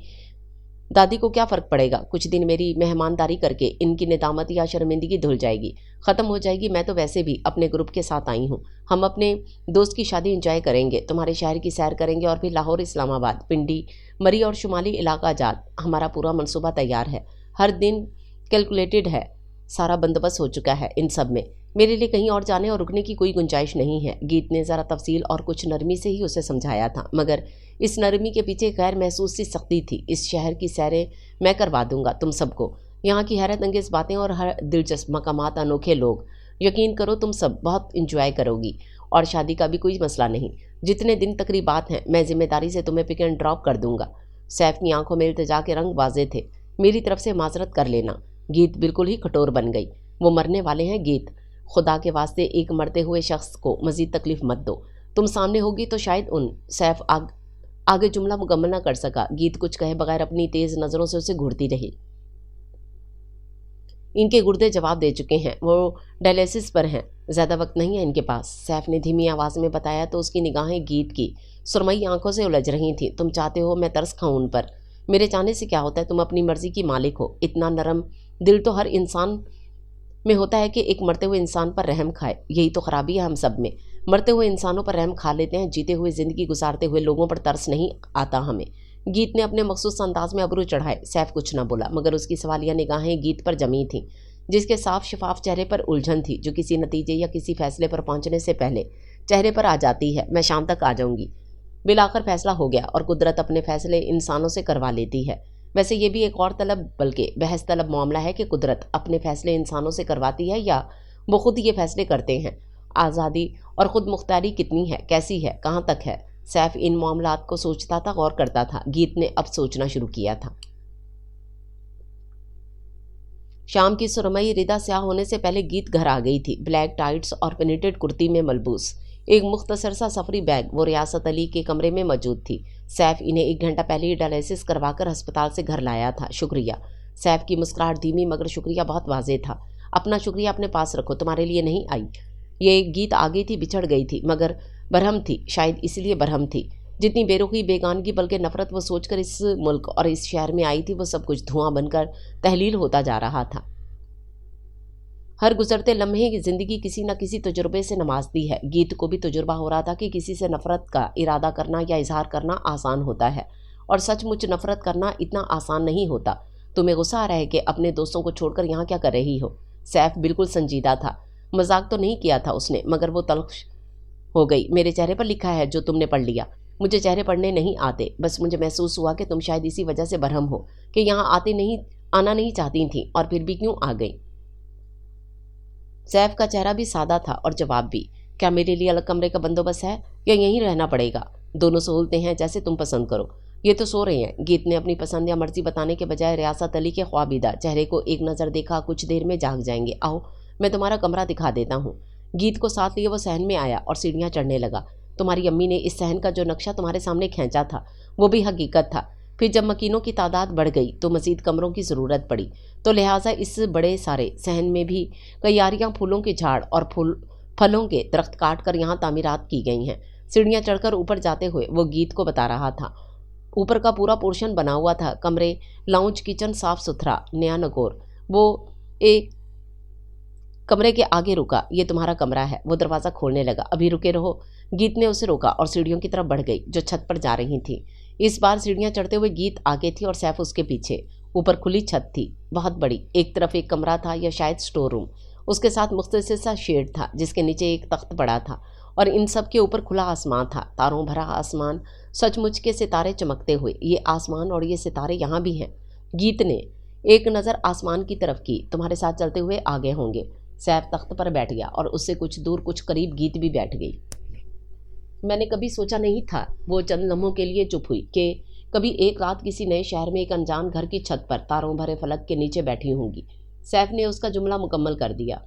دادی کو کیا فرق پڑے گا؟ کچھ دن میری مہمانداری کر کے ان کی ندامت یا شرمندگی دھل جائے گی، ختم ہو جائے گی۔ میں تو ویسے بھی اپنے گروپ کے ساتھ آئی ہوں۔ ہم اپنے دوست کی شادی انجوائے کریں گے، تمہارے شہر کی سیر کریں گے، اور پھر لاہور، اسلام آباد، پنڈی، مری اور شمالی علاقہ جات۔ ہمارا پورا منصوبہ تیار ہے، ہر دن کیلکولیٹڈ ہے، سارا بندوبست ہو چکا ہے۔ ان سب میں میرے لیے کہیں اور جانے اور رکنے کی کوئی گنجائش نہیں ہے۔ گیت نے ذرا تفصیل اور کچھ نرمی سے ہی اسے سمجھایا تھا، مگر اس نرمی کے پیچھے غیر محسوس سی سختی تھی۔ اس شہر کی سیریں میں کروا دوں گا تم سب کو، یہاں کی حیرت انگیز باتیں اور ہر دلچسپ مقامات، انوکھے لوگ۔ یقین کرو تم سب بہت انجوائے کرو گی، اور شادی کا بھی کوئی مسئلہ نہیں۔ جتنے دن تقریبات ہیں میں ذمہ داری سے تمہیں پک اینڈ ڈراپ کر دوں گا۔ سیف کی آنکھوں میں التجا کے رنگ واضح تھے۔ میری طرف سے معذرت کر لینا۔ گیت بالکل ہی کٹور بن گئی۔ وہ مرنے والے ہیں گیت، خدا کے واسطے ایک مرتے ہوئے شخص کو مزید تکلیف مت دو۔ تم سامنے ہوگی تو شاید سیف آگے جملہ مکمل نہ کر سکا۔ گیت کچھ کہے بغیر اپنی تیز نظروں سے اسے گھورتی رہی۔ ان کے گردے جواب دے چکے ہیں، وہ ڈائلیسس پر ہیں، زیادہ وقت نہیں ہے ان کے پاس، سیف نے دھیمی آواز میں بتایا تو اس کی نگاہیں گیت کی سرمئی آنکھوں سے الجھ رہی تھیں۔ تم چاہتے ہو میں ترس کھاؤں ان پر؟ میرے چاہنے سے کیا ہوتا ہے؟ تم اپنی مرضی کی مالک ہو۔ اتنا نرم دل تو ہر انسان میں ہوتا ہے کہ ایک مرتے ہوئے انسان پر رحم کھائے۔ یہی تو خرابی ہے ہم سب میں، مرتے ہوئے انسانوں پر رحم کھا لیتے ہیں، جیتے ہوئے زندگی گزارتے ہوئے لوگوں پر ترس نہیں آتا ہمیں۔ گیت نے اپنے مخصوص انداز میں ابرو چڑھائے۔ سیف کچھ نہ بولا، مگر اس کی سوالیہ نگاہیں گیت پر جمی تھیں، جس کے صاف شفاف چہرے پر الجھن تھی جو کسی نتیجے یا کسی فیصلے پر پہنچنے سے پہلے چہرے پر آ جاتی ہے۔ میں شام تک آ جاؤں گی۔ بالآخر فیصلہ ہو گیا، اور قدرت اپنے فیصلے انسانوں سے کروا لیتی ہے۔ ویسے یہ بھی ایک اور طلب بلکہ بحث طلب معاملہ ہے کہ قدرت اپنے فیصلے انسانوں سے کرواتی ہے یا وہ خود یہ فیصلے کرتے ہیں۔ آزادی اور خود مختاری کتنی ہے، کیسی ہے، کہاں تک ہے؟ سیف ان معاملات کو سوچتا تھا، غور کرتا تھا۔ گیت نے اب سوچنا شروع کیا تھا۔ شام کی سرمئی ردا سیاہ ہونے سے پہلے گیت گھر آ گئی تھی، بلیک ٹائٹس اور پینیٹڈ کرتی میں ملبوس۔ ایک مختصر سا سفری بیگ وہ ریاست علی کے کمرے میں موجود تھی۔ سیف انہیں 1 گھنٹہ پہلے ہی ڈائلیسس کروا کر ہسپتال سے گھر لایا تھا۔ شکریہ۔ سیف کی مسکراہٹ دھیمی مگر شکریہ بہت واضح تھا۔ اپنا شکریہ اپنے پاس رکھو، تمہارے لیے نہیں آئی۔ یہ گیت آ گئی تھی، بچھڑ گئی تھی، مگر برہم تھی، شاید اس لیے برہم تھی۔ جتنی بے رخی، بیگانگی بلکہ نفرت وہ سوچ کر اس ملک اور اس شہر میں آئی تھی، وہ سب کچھ دھواں بن کر تحلیل ہوتا جا رہا تھا۔ ہر گزرتے لمحے کی زندگی کسی نہ کسی تجربے سے نوازتی ہے۔ گیت کو بھی تجربہ ہو رہا تھا کہ کسی سے نفرت کا ارادہ کرنا یا اظہار کرنا آسان ہوتا ہے، اور سچ مچ نفرت کرنا اتنا آسان نہیں ہوتا۔ تمہیں غصہ آ رہا ہے کہ اپنے دوستوں کو چھوڑ کر یہاں کیا کر رہی ہو؟ سیف بالکل سنجیدہ تھا۔ مذاق تو نہیں کیا تھا اس نے، مگر وہ تلخ ہو گئی۔ میرے چہرے پر لکھا ہے جو تم نے پڑھ لیا۔ مجھے چہرے پڑھنے نہیں آتے، بس مجھے محسوس ہوا کہ تم شاید اسی وجہ سے برہم ہو کہ یہاں آنا نہیں چاہتی تھیں، اور پھر بھی کیوں آ گئی؟ سیف کا چہرہ بھی سادہ تھا اور جواب بھی۔ کیا میرے لیے الگ کمرے کا بندوبست ہے یا یہیں رہنا پڑے گا؟ دونوں سہولتیں ہیں، جیسے تم پسند کرو۔ یہ تو سو رہے ہیں۔ گیت نے اپنی پسند یا مرضی بتانے کے بجائے ریاست علی کے خوابیدہ چہرے کو ایک نظر دیکھا۔ کچھ دیر میں جاگ جائیں گے، آؤ میں تمہارا کمرہ دکھا دیتا ہوں۔ گیت کو ساتھ لیے وہ صحن میں آیا اور سیڑھیاں چڑھنے لگا۔ تمہاری امی نے اس صحن کا جو نقشہ تمہارے سامنے کھینچا تھا وہ بھی حقیقت تھا۔ پھر جب مکینوں کی تعداد بڑھ گئی تو مزید کمروں کی ضرورت پڑی، تو لہٰذا اس بڑے سارے صحن میں بھی کیاریاں، پھولوں کے جھاڑ اور پھلوں کے درخت کاٹ کر یہاں تعمیرات کی گئی ہیں۔ سیڑھیاں چڑھ کر اوپر جاتے ہوئے وہ گیت کو بتا رہا تھا۔ اوپر کا پورا پورشن بنا ہوا تھا، کمرے، لاؤنج، کچن صاف ستھرا، نیا نکور۔ وہ ایک کمرے کے آگے رکا۔ یہ تمہارا کمرہ ہے۔ وہ دروازہ کھولنے لگا۔ ابھی رکے رہو۔ گیت نے اسے روکا اور سیڑھیوں کی طرف بڑھ گئی جو چھت پر جا رہی تھی۔ اس بار سیڑھیاں چڑھتے ہوئے گیت آگے تھی اور سیف اس کے پیچھے۔ اوپر کھلی چھت تھی، بہت بڑی۔ ایک طرف ایک کمرہ تھا یا شاید سٹور روم، اس کے ساتھ مختصر سا شیڈ تھا جس کے نیچے ایک تخت پڑا تھا، اور ان سب کے اوپر کھلا آسمان تھا، تاروں بھرا آسمان، سچ مچ کے ستارے چمکتے ہوئے۔ یہ آسمان اور یہ ستارے یہاں بھی ہیں۔ گیت نے ایک نظر آسمان کی طرف کی۔ تمہارے ساتھ چلتے ہوئے آگے ہوں گے۔ سیف تخت پر بیٹھ گیا اور اس سے کچھ دور، کچھ قریب گیت بھی بیٹھ گئی۔ میں نے کبھی سوچا نہیں تھا، وہ چند لمحوں کے لیے چپ ہوئی، کہ کبھی ایک رات کسی نئے شہر میں ایک انجان گھر کی چھت پر تاروں بھرے فلک کے نیچے بیٹھی ہوں گی۔ سیف نے اس کا جملہ مکمل کر دیا۔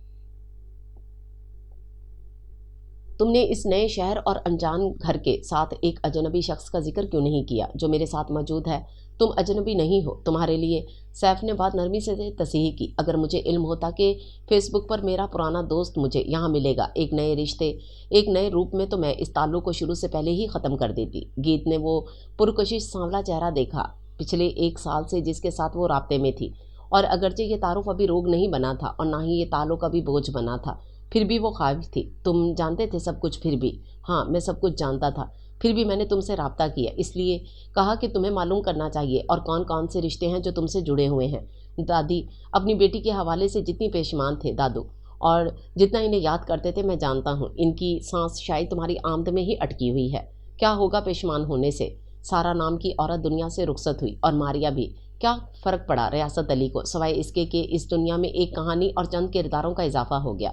تم نے اس نئے شہر اور انجان گھر کے ساتھ ایک اجنبی شخص کا ذکر کیوں نہیں کیا جو میرے ساتھ موجود ہے؟ تم اجنبی نہیں ہو، تمہارے لیے۔ سیف نے بات نرمی سے تصحیح کی۔ اگر مجھے علم ہوتا کہ فیس بک پر میرا پرانا دوست مجھے یہاں ملے گا ایک نئے رشتے، ایک نئے روپ میں، تو میں اس تعلق کو شروع سے پہلے ہی ختم کر دیتی۔ گیت نے وہ پرکشش سانولا چہرہ دیکھا پچھلے 1 سال سے جس کے ساتھ وہ رابطے میں تھی، اور اگرچہ یہ تعارف ابھی روگ نہیں بنا تھا اور نہ ہی یہ تعلق ابھی بوجھ بنا تھا، پھر بھی وہ خواہش تھی۔ تم جانتے تھے سب کچھ؟ پھر بھی ہاں، میں سب کچھ جانتا تھا، پھر بھی میں نے تم سے رابطہ کیا، اس لیے کہا کہ تمہیں معلوم کرنا چاہیے اور کون کون سے رشتے ہیں جو تم سے جڑے ہوئے ہیں۔ دادی اپنی بیٹی کے حوالے سے جتنی پیشمان تھے دادو، اور جتنا انہیں یاد کرتے تھے، میں جانتا ہوں ان کی سانس شاید تمہاری آمد میں ہی اٹکی ہوئی ہے۔ کیا ہوگا پیشمان ہونے سے؟ سارا نام کی عورت دنیا سے رخصت ہوئی، اور ماریا بھی۔ کیا فرق پڑا ریاست علی کو، سوائے اس کے کہ اس دنیا میں ایک کہانی اور چند کرداروں کا اضافہ ہو گیا؟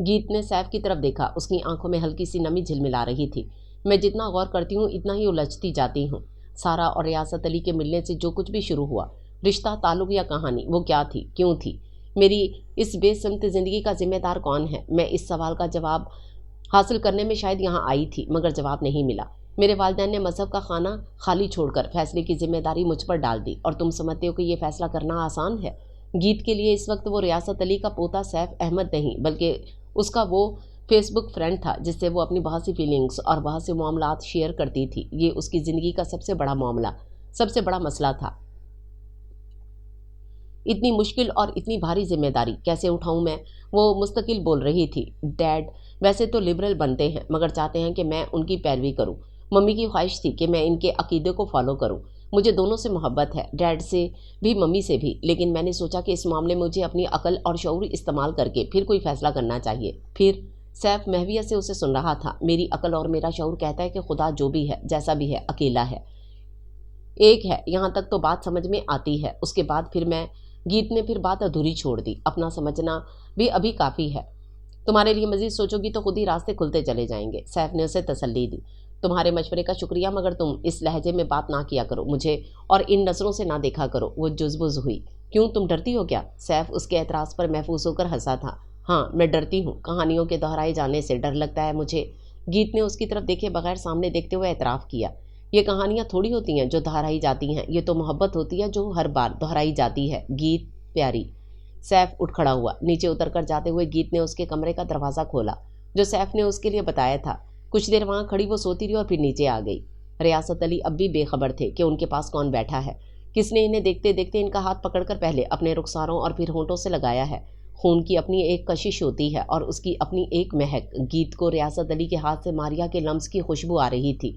گیت نے سیف کی طرف دیکھا۔ اس کی آنکھوں میں ہلکی سی نمی جھلملا رہی تھی۔ میں جتنا غور کرتی ہوں اتنا ہی الجھتی جاتی ہوں۔ سارا اور ریاست علی کے ملنے سے جو کچھ بھی شروع ہوا، رشتہ، تعلق یا کہانی، وہ کیا تھی، کیوں تھی؟ میری اس بے سمت زندگی کا ذمہ دار کون ہے؟ میں اس سوال کا جواب حاصل کرنے میں شاید یہاں آئی تھی، مگر جواب نہیں ملا۔ میرے والدین نے مذہب کا خانہ خالی چھوڑ کر فیصلے کی ذمہ داری مجھ پر ڈال دی، اور تم سمجھتے ہو کہ یہ فیصلہ کرنا آسان ہے؟ گیت کے لیے اس وقت وہ ریاست علی کا پوتا سیف احمد نہیں، بلکہ اس کا وہ فیس بک فرینڈ تھا جس سے وہ اپنی بہت سی فیلنگز اور بہت سے معاملات شیئر کرتی تھی۔ یہ اس کی زندگی کا سب سے بڑا معاملہ، سب سے بڑا مسئلہ تھا۔ اتنی مشکل اور اتنی بھاری ذمہ داری کیسے اٹھاؤں میں؟ وہ مستقل بول رہی تھی۔ ڈیڈ ویسے تو لبرل بنتے ہیں، مگر چاہتے ہیں کہ میں ان کی پیروی کروں۔ ممی کی خواہش تھی کہ میں ان کے عقیدے کو فالو کروں، مجھے دونوں سے محبت ہے، ڈیڈ سے بھی ممی سے بھی، لیکن میں نے سوچا کہ اس معاملے میں مجھے اپنی عقل اور شعور استعمال کر کے پھر کوئی فیصلہ کرنا چاہیے۔ پھر سیف محویہ سے اسے سن رہا تھا۔ میری عقل اور میرا شعور کہتا ہے کہ خدا جو بھی ہے، جیسا بھی ہے، اکیلا ہے، ایک ہے۔ یہاں تک تو بات سمجھ میں آتی ہے۔ اس کے بعد پھر میں گیت نے پھر بات ادھوری چھوڑ دی۔ اپنا سمجھنا بھی ابھی کافی ہے، تمہارے لیے مزید سوچو گی تو خود ہی راستے کھلتے چلے جائیں گے۔ سیف نے اسے تسلی دی۔ تمہارے مشورے کا شکریہ، مگر تم اس لہجے میں بات نہ کیا کرو، مجھے اور ان نظروں سے نہ دیکھا کرو۔ وہ جزبز ہوئی۔ کیوں، تم ڈرتی ہو کیا؟ سیف اس کے اعتراض پر محفوظ ہو کر ہنسا تھا۔ ہاں، میں ڈرتی ہوں، کہانیوں کے دہرائے جانے سے ڈر لگتا ہے مجھے۔ گیت نے اس کی طرف دیکھے بغیر سامنے دیکھتے ہوئے اعتراف کیا۔ یہ کہانیاں تھوڑی ہوتی ہیں جو دہرائی جاتی ہیں، یہ تو محبت ہوتی ہے جو ہر بار دہرائی جاتی ہے۔ گیت پیاری۔ سیف اٹھ کھڑا ہوا۔ نیچے اتر کر جاتے ہوئے گیت نے اس کے کمرے کا دروازہ کھولا جو سیف نے اس کے لیے بتایا تھا۔ کچھ دیر وہاں کھڑی وہ سوتی رہی اور پھر نیچے آ گئی۔ ریاست علی اب بھی بے خبر تھے کہ ان کے پاس کون بیٹھا ہے، کس نے انہیں دیکھتے دیکھتے ان کا ہاتھ پکڑ کر پہلے اپنے رخساروں اور پھر ہونٹوں سے لگایا ہے۔ خون کی اپنی ایک کشش ہوتی ہے اور اس کی اپنی ایک مہک۔ گیت کو ریاست علی کے ہاتھ سے ماریا کے لمس کی خوشبو آ رہی تھی۔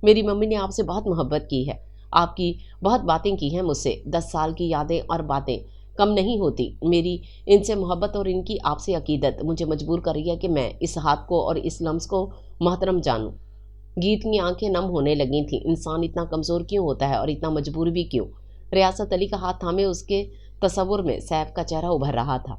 میری ممی نے آپ سے بہت محبت کی ہے، آپ کی بہت باتیں کی ہیں مجھ سے۔ 10 سال کی یادیں اور باتیں کم نہیں ہوتی۔ میری ان سے محبت اور ان کی آپ سے عقیدت مجھے مجبور کر رہی ہے کہ میں اس ہاتھ کو اور اس لمس کو محترم جانوں۔ گیت کی آنکھیں نم ہونے لگی تھیں۔ انسان اتنا کمزور کیوں ہوتا ہے اور اتنا مجبور بھی کیوں؟ ریاست علی کا ہاتھ تھامے اس کے تصور میں سیف کا چہرہ ابھر رہا تھا۔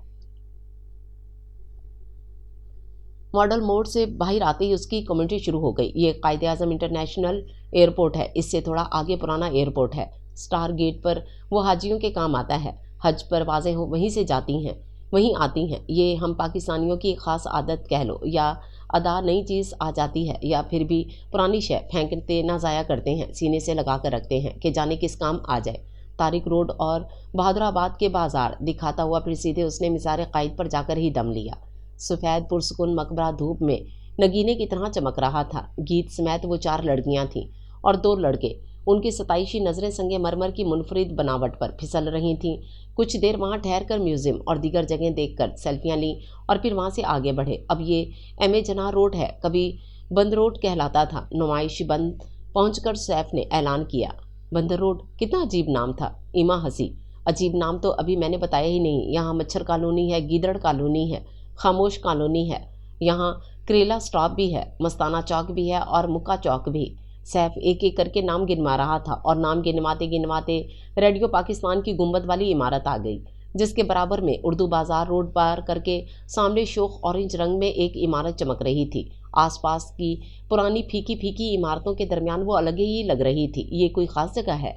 ماڈل موڈ سے باہر آتے ہی اس کی کمیونٹی شروع ہو گئی۔ یہ قائد اعظم انٹرنیشنل ایئرپورٹ ہے، اس سے تھوڑا آگے پرانا ایئرپورٹ ہے۔ سٹار گیٹ پر وہ حاجیوں کے کام آتا ہے۔ حج پر واضح وہیں سے جاتی ہیں، وہیں آتی ہیں۔ یہ ہم پاکستانیوں کی ایک خاص عادت کہہ لو یا ادا، نئی چیز آ جاتی ہے یا پھر بھی پرانی شے پھینکتے نہ ضائع کرتے ہیں، سینے سے لگا کر رکھتے ہیں کہ جانے کس کام آ جائے۔ طارق روڈ اور بہادر آباد کے بازار دکھاتا ہوا پھر سیدھے اس نے مزار قائد پر جا کر ہی دم لیا۔ سفید پرسکون مقبرہ دھوپ میں نگینے کی طرح چمک رہا تھا۔ گیت سمیت وہ 4 لڑکیاں تھیں اور 2 لڑکے۔ ان کی ستائشی نظریں سنگ مرمر کی منفرد بناوٹ پر پھسل رہی تھیں۔ کچھ دیر وہاں ٹھہر کر میوزیم اور دیگر جگہیں دیکھ کر سیلفیاں لیں اور پھر وہاں سے آگے بڑھے۔ اب یہ ایم اے جناح روڈ ہے، کبھی بند روڈ کہلاتا تھا۔ نمائش بند پہنچ کر سیف نے اعلان کیا، بندر روڈ، کتنا عجیب نام تھا۔ ایما ہنسی۔ عجیب نام تو ابھی میں نے بتایا ہی نہیں۔ یہاں مچھر کالونی ہے، گیدڑ کالونی ہے، خاموش کالونی ہے، یہاں کریلا سٹاپ بھی ہے، مستانہ چوک بھی ہے اور مکہ چوک بھی۔ سیف ایک ایک کر کے نام گنوا رہا تھا اور نام گنواتے گنواتے ریڈیو پاکستان کی گنبد والی عمارت آ گئی، جس کے برابر میں اردو بازار روڈ پار کر کے سامنے شوخ اورنج رنگ میں ایک عمارت چمک رہی تھی۔ آس پاس کی پرانی پھیکی پھیکی عمارتوں کے درمیان وہ الگ ہی لگ رہی تھی۔ یہ کوئی خاص جگہ ہے؟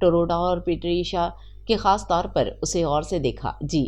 ٹروڈا اور پیٹریشا کے خاص طور پر اسے غور سے دیکھا۔ جی،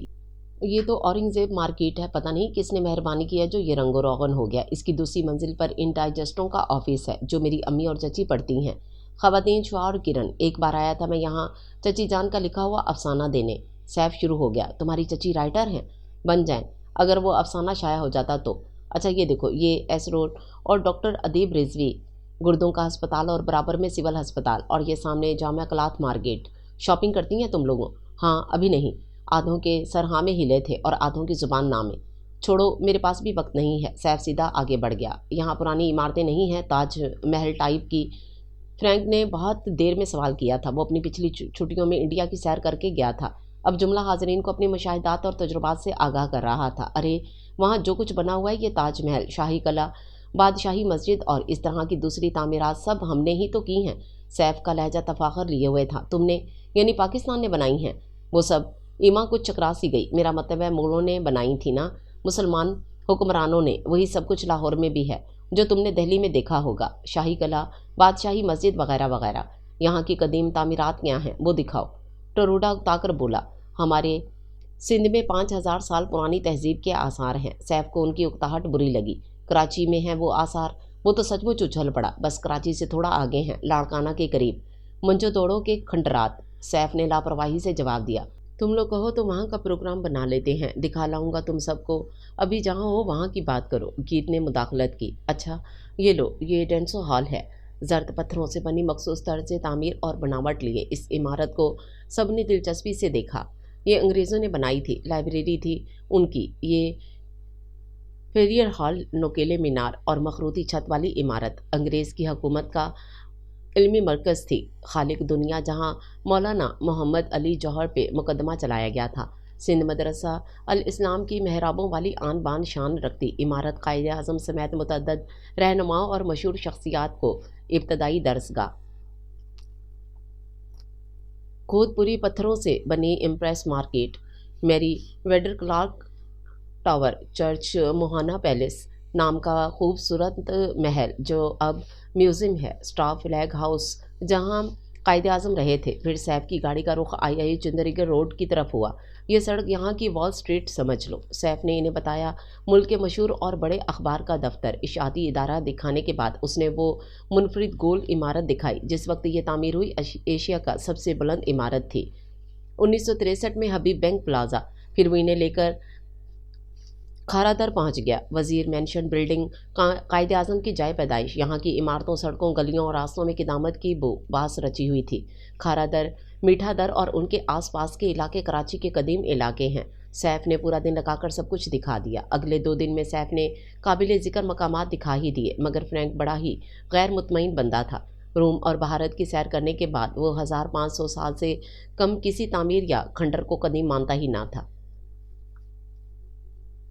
یہ تو اورنگزیب مارکیٹ ہے، پتہ نہیں کس نے مہربانی کی ہے جو یہ رنگ و روغن ہو گیا۔ اس کی دوسری منزل پر ان ڈائجسٹوں کا آفس ہے جو میری امی اور چچی پڑھتی ہیں۔ خواتین شعاع اور کرن، ایک بار آیا تھا میں یہاں چچی جان کا لکھا ہوا افسانہ دینے۔ سیف شروع ہو گیا، تمہاری چچی رائٹر ہیں؟ بن جائیں، اگر وہ افسانہ شائع ہو جاتا تو۔ اچھا یہ دیکھو، یہ ایس روڈ اور ڈاکٹر ادیب رضوی گردوں کا ہسپتال اور برابر میں سول ہسپتال، اور یہ سامنے جامعہ کلاتھ مارکیٹ۔ شاپنگ کرتی ہیں تم لوگوں؟ ہاں، ابھی نہیں۔ آدھوں کے سر ہاں میں ہلے تھے اور آدھوں کی زبان نہ میں۔ چھوڑو، میرے پاس بھی وقت نہیں ہے۔ سیف سیدھا آگے بڑھ گیا۔ یہاں پرانی عمارتیں نہیں ہیں تاج محل ٹائپ کی؟ فرینک نے بہت دیر میں سوال کیا تھا۔ وہ اپنی پچھلی چھٹیوں میں انڈیا کی سیر کر کے گیا تھا۔ اب جملہ حاضرین کو اپنے مشاہدات اور تجربات سے آگاہ کر رہا تھا۔ ارے وہاں جو کچھ بنا ہوا ہے، یہ تاج محل، شاہی قلعہ، بادشاہی مسجد اور اس طرح کی دوسری تعمیرات سب ہم نے ہی تو کی ہیں۔ سیف کا لہجہ تفاخر لیے ہوئے تھا۔ تم نے، یعنی پاکستان نے بنائی ہیں؟ وہ سب؟ ایما کچھ چکرا سی گئی۔ میرا مطلب ہے مغلوں نے بنائی تھی نا، مسلمان حکمرانوں نے۔ وہی سب کچھ لاہور میں بھی ہے جو تم نے دہلی میں دیکھا ہوگا، شاہی قلعہ، بادشاہی مسجد وغیرہ وغیرہ۔ یہاں کی قدیم تعمیرات کیا ہیں وہ دکھاؤ۔ ٹروڈا اکتا کر بولا، ہمارے سندھ میں 5000 سال پرانی تہذیب کے آثار ہیں۔ سیف کو ان کی اکتاہٹ بری لگی۔ کراچی میں ہیں وہ آثار؟ وہ تو سچ مچ اچھل پڑا، بس کراچی سے تھوڑا آگے ہیں، لاڑکانہ کے قریب، منجو دوڑوں کے کھنڈرات۔ سیف نے لاپرواہی سے جواب دیا، تم لوگ کہو تو وہاں کا پروگرام بنا لیتے ہیں، دکھا لاؤں گا تم سب کو۔ ابھی جہاں ہو وہاں کی بات کرو۔ گیت نے مداخلت کی، اچھا یہ لو، یہ ڈینسو ہال ہے، زرد پتھروں سے بنی مخصوص طرز تعمیر اور بناوٹ لیے اس عمارت کو سب نے دلچسپی سے دیکھا۔ یہ انگریزوں نے بنائی تھی، لائبریری تھی ان کی۔ یہ فیریئر ہال، نوکیلے مینار اور مخروطی چھت والی عمارت انگریز کی حکومت کا علمی مرکز تھی، خالق دنیا، جہاں مولانا محمد علی جوہر پہ مقدمہ چلایا گیا تھا۔ سندھ مدرسہ الاسلام کی محرابوں والی آن بان شان رکھتی عمارت قائد اعظم سمیت متعدد رہنماؤں اور مشہور شخصیات کو ابتدائی درس گاہ، کھود پوری پتھروں سے بنی Empress market, Merewether clock tower, church موہانا پیلس نام کا خوبصورت محل جو اب میوزیم ہے، اسٹاف فلیگ ہاؤس جہاں قائد اعظم رہے تھے۔ پھر سیف کی گاڑی کا رخ آئی چندریگر روڈ کی طرف ہوا۔ یہ سڑک یہاں کی وال سٹریٹ سمجھ لو۔ سیف نے انہیں بتایا ملک کے مشہور اور بڑے اخبار کا دفتر، اشاعتی ادارہ دکھانے کے بعد اس نے وہ منفرد گول عمارت دکھائی جس وقت یہ تعمیر ہوئی ایشیا کا سب سے بلند عمارت تھی، 1963 میں حبیب بینک پلازا۔ پھر وہ انہیں لے کر کھارا در پہنچ گیا، وزیر مینشن بلڈنگ، قائد اعظم کی جائے پیدائش۔ یہاں کی عمارتوں، سڑکوں، گلیوں اور راستوں میں قدامت کی بو باس رچی ہوئی تھی۔ کھارا در، میٹھا در اور ان کے آس پاس کے علاقے کراچی کے قدیم علاقے ہیں۔ سیف نے پورا دن لگا کر سب کچھ دکھا دیا۔ اگلے 2 دن میں سیف نے قابل ذکر مقامات دکھا ہی دیے، مگر فرینک بڑا ہی غیر مطمئن بندہ تھا۔ روم اور بھارت کی سیر کرنے کے بعد وہ 1500 سال سے کم کسی تعمیر یا کھنڈر کو قدیم مانتا ہی نہ تھا۔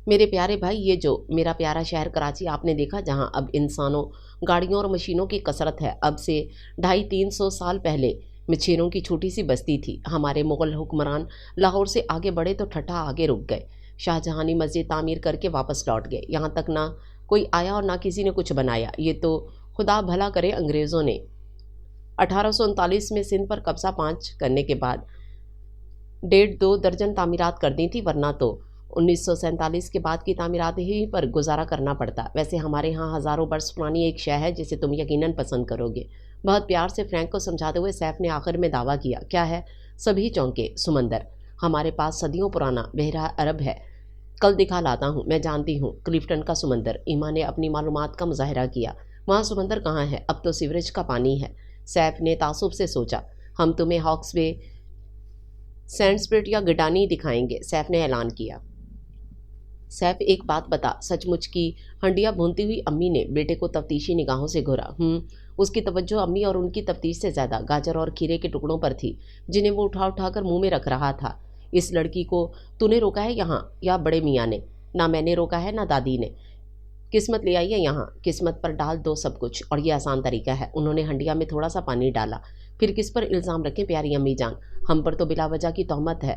میرے پیارے بھائی، یہ جو میرا پیارا شہر کراچی آپ نے دیکھا، جہاں اب انسانوں، گاڑیوں اور مشینوں کی کثرت ہے، اب سے 250-300 سال پہلے مچھیروں کی چھوٹی سی بستی تھی۔ ہمارے مغل حکمران لاہور سے آگے بڑھے تو ٹھٹھا آگے رک گئے، شاہجہانی مسجد تعمیر کر کے واپس لوٹ گئے، یہاں تک نہ کوئی آیا اور نہ کسی نے کچھ بنایا۔ یہ تو خدا بھلا کرے، انگریزوں نے 1839 میں سندھ پر قبضہ پانچ کرنے کے بعد 1.5-2 درجن تعمیرات کر دی تھی، ورنہ تو 1947 کے بعد کی تعمیرات ہی پر گزارا کرنا پڑتا۔ ویسے ہمارے ہاں ہزاروں برس پرانی ایک شے ہے جسے تم یقیناً پسند کرو گے۔ بہت پیار سے فرینک کو سمجھاتے ہوئے سیف نے آخر میں دعویٰ کیا۔ کیا ہے؟ سبھی چونکے۔ سمندر۔ ہمارے پاس صدیوں پرانا بحیرہ عرب ہے، کل دکھا لاتا ہوں۔ میں جانتی ہوں، کلفٹن کا سمندر۔ ایما نے اپنی معلومات کا مظاہرہ کیا۔ وہاں سمندر کہاں ہے؟ اب تو سیوریج کا پانی ہے۔ سیف نے تعصب سے سوچا۔ ہم تمہیں ہاکس بے، سینڈ اسپرٹ یا گڈانی دکھائیں گے، سیف نے اعلان کیا۔ سیف، ایک بات بتا، سچ مچ کی ہنڈیاں بھونتی ہوئی امی نے بیٹے کو تفتیشی نگاہوں سے گھورا۔ اس کی توجہ امی اور ان کی تفتیش سے زیادہ گاجر اور کھیرے کے ٹکڑوں پر تھی جنہیں وہ اٹھا اٹھا کر منہ میں رکھ رہا تھا۔ اس لڑکی کو تو نے روکا ہے یہاں یا بڑے میاں نے؟ نہ میں نے روکا ہے نہ دادی نے۔ قسمت لے آئی ہے یہاں، قسمت پر ڈال دو سب کچھ، اور یہ آسان طریقہ ہے۔ انہوں نے ہنڈیا میں تھوڑا سا پانی ڈالا۔ پھر کس پر الزام رکھیں پیاری امی جان؟ ہم پر تو بلا وجہ کی تہمت ہے۔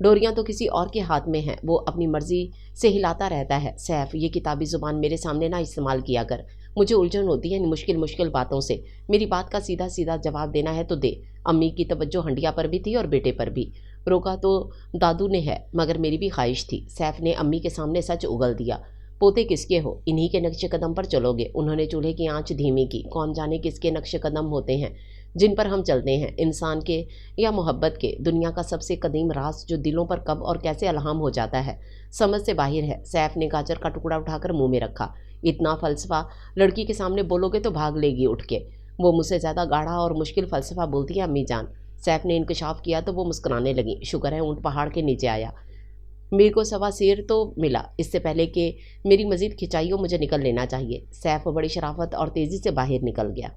ڈوریاں تو کسی اور کے ہاتھ میں ہیں، وہ اپنی مرضی سے ہلاتا رہتا ہے۔ سیف، یہ کتابی زبان میرے سامنے نہ استعمال کیا کر، مجھے الجھن ہوتی ہے ان مشکل باتوں سے۔ میری بات کا سیدھا سیدھا جواب دینا ہے تو دے۔ امی کی توجہ ہنڈیا پر بھی تھی اور بیٹے پر بھی۔ روکا تو دادو نے ہے، مگر میری بھی خواہش تھی۔ سیف نے امی کے سامنے سچ اگل دیا۔ پوتے کس کے ہو؟ انہی کے نقش قدم پر چلو گے؟ انہوں نے چولہے کی آنچ دھیمی کی۔ کون جانے کس کے نقش قدم ہوتے ہیں جن پر ہم چلتے ہیں، انسان کے یا محبت کے؟ دنیا کا سب سے قدیم راز جو دلوں پر کب اور کیسے الہام ہو جاتا ہے، سمجھ سے باہر ہے۔ سیف نے گاجر کا ٹکڑا اٹھا کر منہ میں رکھا۔ اتنا فلسفہ لڑکی کے سامنے بولو گے تو بھاگ لے گی اٹھ کے۔ وہ مجھ سے زیادہ گاڑھا اور مشکل فلسفہ بولتی ہے امی جان۔ سیف نے انکشاف کیا تو وہ مسکرانے لگیں۔ شکر ہے اونٹ پہاڑ کے نیچے آیا، میرے کو سوا سیر تو ملا، اس سے پہلے کہ میری مزید کھنچائی ہو مجھے نکل لینا چاہیے۔ سیف بڑی شرافت اور تیزی سے باہر نکل گیا۔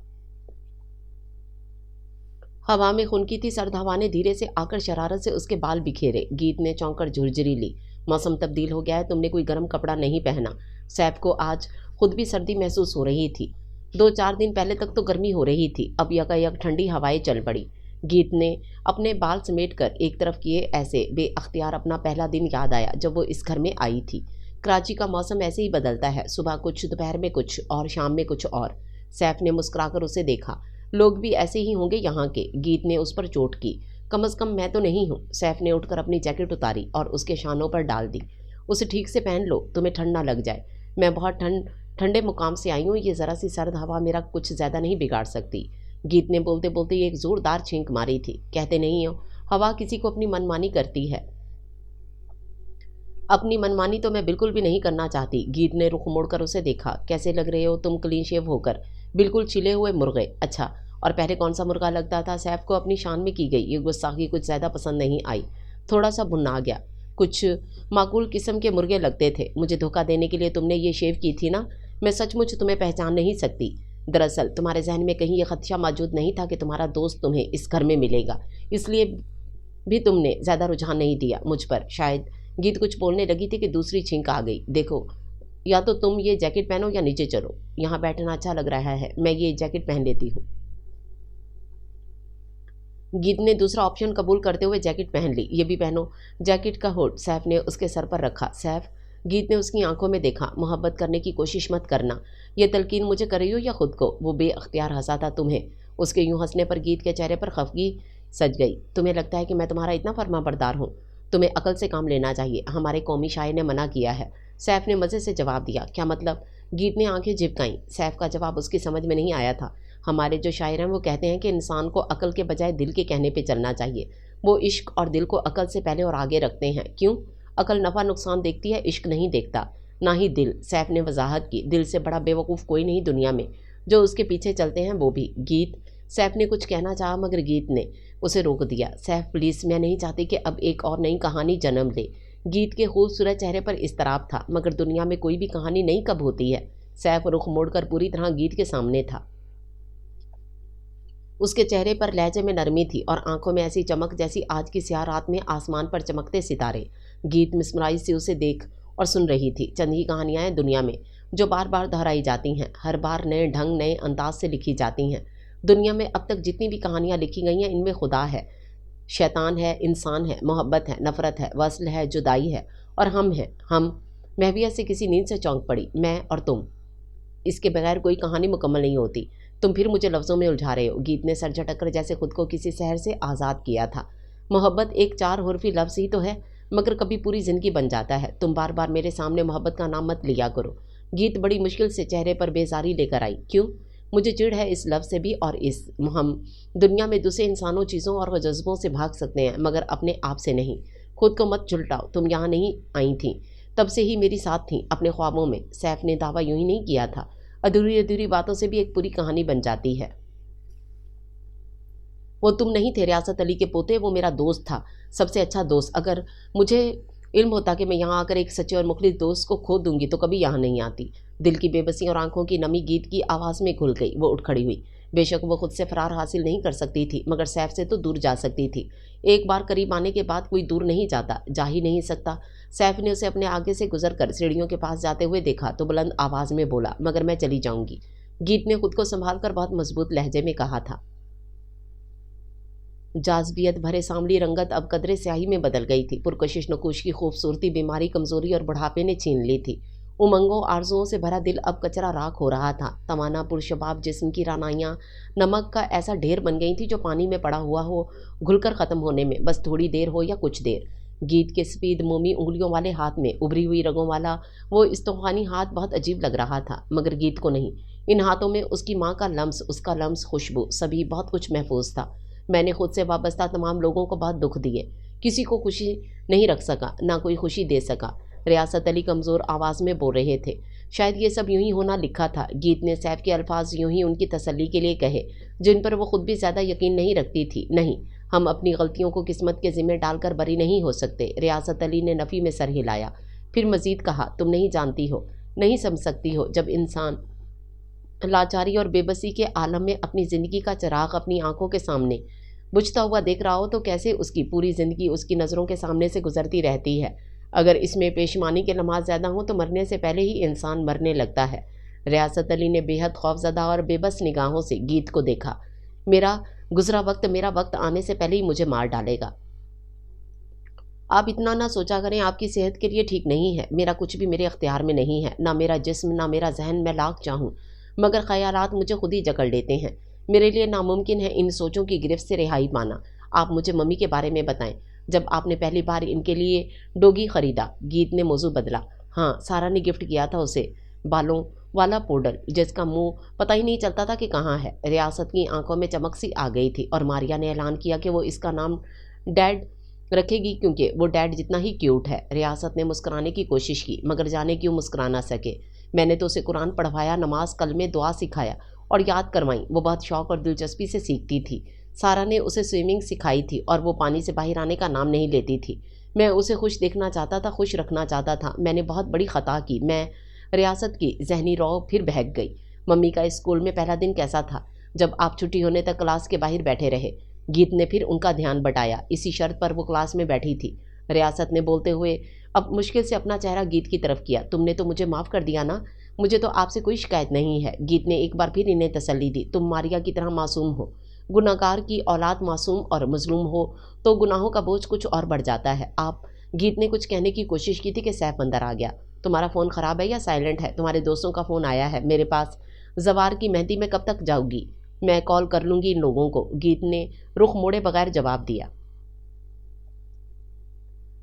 ہوا میں خنکی تھی سرد ہوا نے دھیرے سے آ کر شرارت سے اس کے بال بکھیرے۔ گیت نے چونک کر جھرجھری لی۔ موسم تبدیل ہو گیا ہے، تم نے کوئی گرم کپڑا نہیں پہنا۔ سیف کو آج خود بھی سردی محسوس ہو رہی تھی۔ 2-4 دن پہلے تک تو گرمی ہو رہی تھی، اب یکایک ٹھنڈی ہوائیں چل پڑی۔ گیت نے اپنے بال سمیٹ کر ایک طرف کیے، ایسے بے اختیار اپنا پہلا دن یاد آیا جب وہ اس گھر میں آئی تھی۔ کراچی کا موسم ایسے ہی بدلتا ہے، صبح کچھ، دوپہر میں کچھ اور شام میں کچھ اور۔ سیف نے مسکرا کر اسے دیکھا۔ لوگ بھی ایسے ہی ہوں گے یہاں کے؟ گیت نے اس پر چوٹ کی۔ کم از کم میں تو نہیں ہوں۔ سیف نے اٹھ کر اپنی جیکٹ اتاری اور اس کے شانوں پر ڈال دی۔ اسے ٹھیک سے پہن لو، تمہیں ٹھنڈ نہ لگ جائے۔ میں بہت ٹھنڈے مقام سے آئی ہوں، یہ ذرا سی سرد ہوا میرا کچھ زیادہ نہیں بگاڑ سکتی۔ گیت نے بولتے بولتے ایک زوردار چھینک ماری تھی۔ کہتے نہیں ہو، ہوا کسی کو اپنی منمانی کرتی ہے۔ اپنی منمانی تو میں بالکل بھی نہیں کرنا چاہتی۔ گیت نے رخ موڑ کر اسے دیکھا۔ کیسے لگ رہے ہو تم کلین شیو ہو کر، بالکل چھلے ہوئے مرغے۔ اچھا، اور پہلے کون سا مرغا لگتا تھا؟ سیف کو اپنی شان میں کی گئی یہ گستاخی کچھ زیادہ پسند نہیں آئی۔ تھوڑا سا بھنا گیا۔ کچھ معقول قسم کے مرغے لگتے تھے۔ مجھے دھوکہ دینے کے لیے تم نے یہ شیو کی تھی نا؟ میں سچ مچ تمہیں پہچان نہیں سکتی۔ दरअसल तुम्हारे जहन में कहीं ये खदशा मौजूद नहीं था कि तुम्हारा दोस्त तुम्हें इस घर में मिलेगा, इसलिए भी तुमने ज़्यादा रुझान नहीं दिया मुझ पर। शायद गीत कुछ बोलने लगी थी कि दूसरी छींक आ गई। देखो, या तो तुम ये जैकेट पहनो या नीचे चलो, यहाँ बैठना अच्छा लग रहा है, मैं ये जैकेट पहन लेती हूँ। गीत ने दूसरा ऑप्शन कबूल करते हुए जैकेट पहन ली। ये भी पहनो। जैकेट का हुड सैफ ने उसके सर पर रखा। सैफ, गीत ने उसकी आंखों में देखा। मोहब्बत करने की कोशिश मत करना। ये तलकीन मुझे कर रही हो या खुद को? वो बेअख्तियार हंसा था। तुम्हें? उसके यूं हंसने पर गीत के चेहरे पर खफगी सज गई। तुम्हें लगता है कि मैं तुम्हारा इतना फर्माबरदार हूँ? तुम्हें अकल से काम लेना चाहिए, हमारे कौमी शायर ने मना किया है। सैफ ने मज़े से जवाब दिया। क्या मतलब? गीत ने आंखें झिपकाईं। सैफ का जवाब उसकी समझ में नहीं आया था। हमारे जो शायर हैं वो कहते हैं कि इंसान को अकल के बजाय दिल के कहने पे चलना चाहिए। वो इश्क और दिल को अकल से पहले और आगे रखते हैं। क्यों? अकल नफ़ा नुकसान देखती है, इश्क नहीं देखता, ना ही दिल। सैफ ने वजाहत की। दिल से बड़ा बेवकूफ़ कोई नहीं दुनिया में, जो उसके पीछे चलते हैं वो भी। गीत, सैफ ने कुछ कहना चाहा मगर गीत ने उसे रोक दिया। सैफ प्लीज़, मैं नहीं चाहती कि अब एक और नई कहानी जन्म ले। गीत के खूबसूरत चेहरे पर इस्तराब था। मगर दुनिया में कोई भी कहानी नई कब होती है? सैफ रुख मोड़कर पूरी तरह गीत के सामने था। उसके चेहरे पर लहजे में नरमी थी और आंखों में ऐसी चमक जैसी आज की स्याह रात में आसमान पर चमकते सितारे। गीत मिसमराई से उसे देख और सुन रही थी। चंद ही कहानियाँ हैं दुनिया में जो बार बार दोहराई जाती हैं, हर बार नए ढंग नए अंदाज से लिखी जाती हैं। दुनिया में अब तक जितनी भी कहानियाँ लिखी गई हैं इनमें खुदा है, शैतान है, इंसान है, मोहब्बत है, नफ़रत है, वस्ल है, जुदाई है और हम हैं। हम। महविया से किसी नींद से चौंक पड़ी। मैं और तुम, इसके बगैर कोई कहानी मुकम्मल नहीं होती। तुम फिर मुझे लफ्ज़ों में उलझा रहे हो। गीत ने सर झटक कर जैसे खुद को किसी शहर से आज़ाद किया था। मोहब्बत एक 4 हुर्फी लफ्ज़ ही तो है, मगर कभी पूरी ज़िंदगी बन जाता है। तुम बार बार मेरे सामने मोहब्बत का नाम मत लिया करो। गीत बड़ी मुश्किल से चेहरे पर बेजारी लेकर आई। क्यों? मुझे चिढ़ है इस लफ्ज़ से भी और इस। हम दुनिया में दूसरे इंसानों, चीज़ों और जज्बों से भाग सकते हैं मगर अपने आप से नहीं। खुद को मत झुलटाओ। तुम यहाँ नहीं आई थी, तब से ही मेरी साथ थी अपने ख्वाबों में। सैफ ने दावा यूं ही नहीं किया था। अधूरी अधूरी बातों से भी एक पूरी कहानी बन जाती है। वो तुम नहीं थे रियासत अली के पोते, वो मेरा दोस्त था, सबसे अच्छा दोस्त। अगर मुझे इल्म होता कि मैं यहाँ आकर एक सच्चे और मुखलिस दोस्त को खो दूंगी तो कभी यहाँ नहीं आती। दिल की बेबसी और आंखों की नमी गीत की आवाज़ में घुल गई। वो उठ खड़ी हुई। बेशक वो खुद से फरार हासिल नहीं कर सकती थी मगर सैफ से तो दूर जा सकती थी। एक बार करीब आने के बाद कोई दूर नहीं जाता, जा ही नहीं सकता। सैफ ने उसे अपने आगे से गुजर कर सीढ़ियों के पास जाते हुए देखा तो बुलंद आवाज़ में बोला, मगर मैं चली जाऊंगी। गीत ने खुद को संभाल कर बहुत मजबूत लहजे में कहा था। जाज़बियत भरे सांवली रंगत अब कदरे स्याही में बदल गई थी। पुरकशिश नकुश की खूबसूरती बीमारी, कमज़ोरी और बुढ़ापे ने छीन ली थी। उमंगों आरजुओं से भरा दिल अब कचरा राख हो रहा था। तवाना पुरशबाब जिस्म की रानाइयाँ नमक का ऐसा ढेर बन गई थी जो पानी में पड़ा हुआ हो, घुलकर ख़त्म होने में बस थोड़ी देर हो या कुछ देर। गीत के सफ़ेद मोमी उंगलियों वाले हाथ में उभरी हुई रगों वाला वो इस्तौहानी हाथ बहुत अजीब लग रहा था, मगर गीत को नहीं। इन हाथों में उसकी माँ का लम्स, उसका लम्स, खुशबू, सभी बहुत कुछ महफूज था। मैंने खुद से वाबस्ता तमाम लोगों को बहुत दुख दिए, किसी को खुशी नहीं रख सका, ना कोई खुशी दे सका। रियासत अली कमज़ोर आवाज़ में बोल रहे थे। शायद ये सब यूं ही होना लिखा था। गीत ने सैफ के अल्फाज यूं ही उनकी तसल्ली के लिए कहे जिन पर वो खुद भी ज़्यादा यकीन नहीं रखती थी। नहीं, हम अपनी गलतियों को किस्मत के ज़िम्मे डालकर बरी नहीं हो सकते। रियासत अली ने नफ़ी में सर हिलाया। फिर मज़ीद कहा, तुम नहीं जानती हो, नहीं समझ सकती हो, जब इंसान लाचारी और बेबसी के आलम में अपनी ज़िंदगी का चिराग अपनी आंखों के सामने बुझता हुआ देख रहा हो तो कैसे उसकी पूरी ज़िंदगी उसकी नज़रों के सामने से गुजरती रहती है। अगर इसमें पेशमानी के लम्हात ज़्यादा हों तो मरने से पहले ही इंसान मरने लगता है। रियासत अली ने बेहद खौफज़दा और बेबस निगाहों से गीत को देखा। मेरा गुजरा वक्त मेरा वक्त आने से पहले ही मुझे मार डालेगा। आप इतना ना सोचा करें, आपकी सेहत के लिए ठीक नहीं है। मेरा कुछ भी मेरे अख्तियार में नहीं है, ना मेरा जिस्म, ना मेरा जहन। मैं लाख चाहूँ मगर ख़यालात मुझे खुद ही जकड़ लेते हैं। मेरे लिए नामुमकिन है इन सोचों की गिरफ्त से रिहाई पाना। आप मुझे मम्मी के बारे में बताएं, जब आपने पहली बार इनके लिए डोगी ख़रीदा। गीत ने मौजू बदला। हाँ, सारा ने गिफ्ट किया था उसे, बालों वाला पाउडर जिसका मुंह पता ही नहीं चलता था कि कहाँ है। रियासत की आंखों में चमक सी आ गई थी और मारिया ने ऐलान किया कि वो इसका नाम डैड रखेगी क्योंकि वो डैड जितना ही क्यूट है। रियासत ने मुस्कुराने की कोशिश की मगर जाने क्यों मुस्कुरा ना सके। मैंने तो उसे कुरान पढ़वाया, नमाज, कलमे, दुआ सिखाया और याद करवाई। वो बहुत शौक़ और दिलचस्पी से सीखती थी। सारा ने उसे स्विमिंग सिखाई थी और वो पानी से बाहर आने का नाम नहीं लेती थी। मैं उसे खुश देखना चाहता था, खुश रखना चाहता था। मैंने बहुत बड़ी ख़ता की। मैं रियासत की जहनी रौ फिर बहक गई। मम्मी का स्कूल में पहला दिन कैसा था, जब आप छुट्टी होने तक क्लास के बाहर बैठे रहे। गीत ने फिर उनका ध्यान बटाया। इसी शर्त पर वो क्लास में बैठी थी। रियासत ने बोलते हुए अब मुश्किल से अपना चेहरा गीत की तरफ किया। तुमने तो मुझे माफ़ कर दिया ना, मुझे तो आपसे कोई शिकायत नहीं है। गीत ने एक बार फिर इन्हें तसल्ली दी। तुम मारिया की तरह मासूम हो। गुनाहगार की औलाद मासूम और मजलूम हो तो गुनाहों का बोझ कुछ और बढ़ जाता है। आप गीत ने कुछ कहने की कोशिश की थी कि सैफ अंदर आ गया। तुम्हारा फ़ोन ख़राब है या साइलेंट है? तुम्हारे दोस्तों का फ़ोन आया है मेरे पास। जवार की मेहंदी में कब तक जाऊगी? मैं कॉल कर लूँगी इन लोगों को। गीत ने रुख मोड़े बगैर जवाब दिया।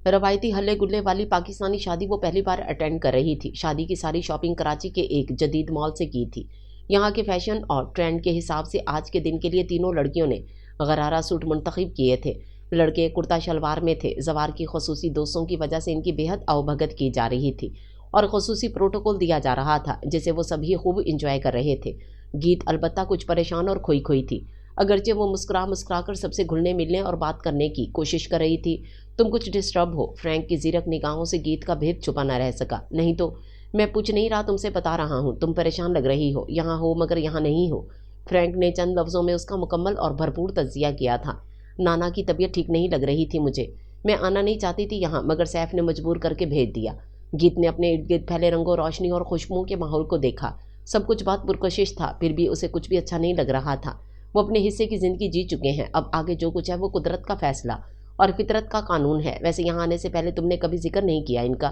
रवायती हल्ले गुल्ले वाली पाकिस्तानी शादी वो पहली बार अटेंड कर रही थी। शादी की सारी शॉपिंग कराची के एक जदीद मॉल से की थी। यहाँ के फैशन और ट्रेंड के हिसाब से आज के दिन के लिए तीनों लड़कियों ने गरारा सूट मुंतखब किए थे। लड़के कुर्ता शलवार में थे। जवार की खसूसी दोस्तों की वजह से इनकी बेहद आवभगत की जा रही थी और खसूसी प्रोटोकॉल दिया जा रहा था जिसे वो सभी खूब इंजॉय कर रहे थे। गीत अलबत्ता कुछ परेशान और खोई खोई थी। अगरचे वो मुस्कुरा मुस्कुरा कर सबसे घुलने मिलने और बात करने की कोशिश कर रही थी। तुम कुछ डिस्टर्ब हो। फ्रैंक की जीरक निगाहों से गीत का भेद छुपा न रह सका। नहीं तो मैं पूछ नहीं रहा, तुमसे बता रहा हूँ। तुम परेशान लग रही हो। यहाँ हो मगर यहाँ नहीं हो। फ्रैंक ने चंद लफ्ज़ों में उसका मुकम्मल और भरपूर तज्जिया किया था। नाना की तबीयत ठीक नहीं लग रही थी मुझे। मैं आना नहीं चाहती थी यहाँ, मगर सैफ ने मजबूर करके भेज दिया। गीत ने अपने इर्द गिर्द फैले रंगों, रोशनी और खुशबुओं के माहौल को देखा। सब कुछ बहुत पुरकशिश था, फिर भी उसे कुछ भी अच्छा नहीं लग रहा था। वो अपने हिस्से की ज़िंदगी जी चुके हैं। अब आगे जो कुछ है वो कुदरत का फैसला और फितरत का कानून है। वैसे यहाँ आने से पहले तुमने कभी जिक्र नहीं किया इनका।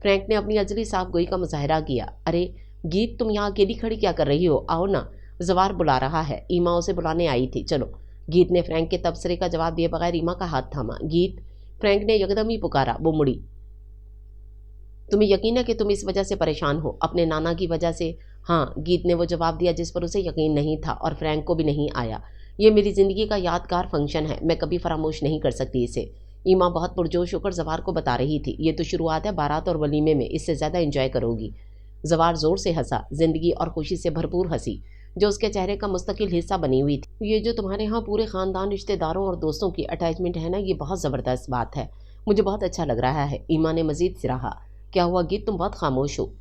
फ्रैंक ने अपनी अजली साफ गोई का मुजाहरा किया। अरे गीत, तुम यहाँ अकेली खड़ी क्या कर रही हो? आओ ना, जवार बुला रहा है। ईमा उसे बुलाने आई थी, चलो। गीत ने फ्रैंक के तबसरे का जवाब दिए बगैर ईमा का हाथ थामा। गीत, फ्रैंक ने यकदम ही पुकारा। वो मुड़ी। तुम्हें यकीन है कि तुम इस वजह से परेशान हो? अपने नाना की वजह से? हाँ, गीत ने वो जवाब दिया जिस पर उसे यकीन नहीं था और फ्रैंक को भी नहीं आया। ये मेरी ज़िंदगी का यादगार फंक्शन है, मैं कभी फरामोश नहीं कर सकती इसे। ईमा बहुत पुरजोश होकर जवार को बता रही थी। ये तो शुरुआत है बारात और वलीमे में, इससे ज़्यादा इंजॉय करोगी। जवार ज़ोर से हंसा, ज़िंदगी और खुशी से भरपूर हंसी जो उसके चेहरे का मुस्तकिल हिस्सा बनी हुई थी। ये जो तुम्हारे यहाँ पूरे ख़ानदान, रिश्तेदारों और दोस्तों की अटैचमेंट है ना, ये बहुत ज़बरदस्त बात है। मुझे बहुत अच्छा लग रहा है। ईमा ने मज़ीद सिराहा। क्या हुआ गीत, तुम बहुत खामोश हो?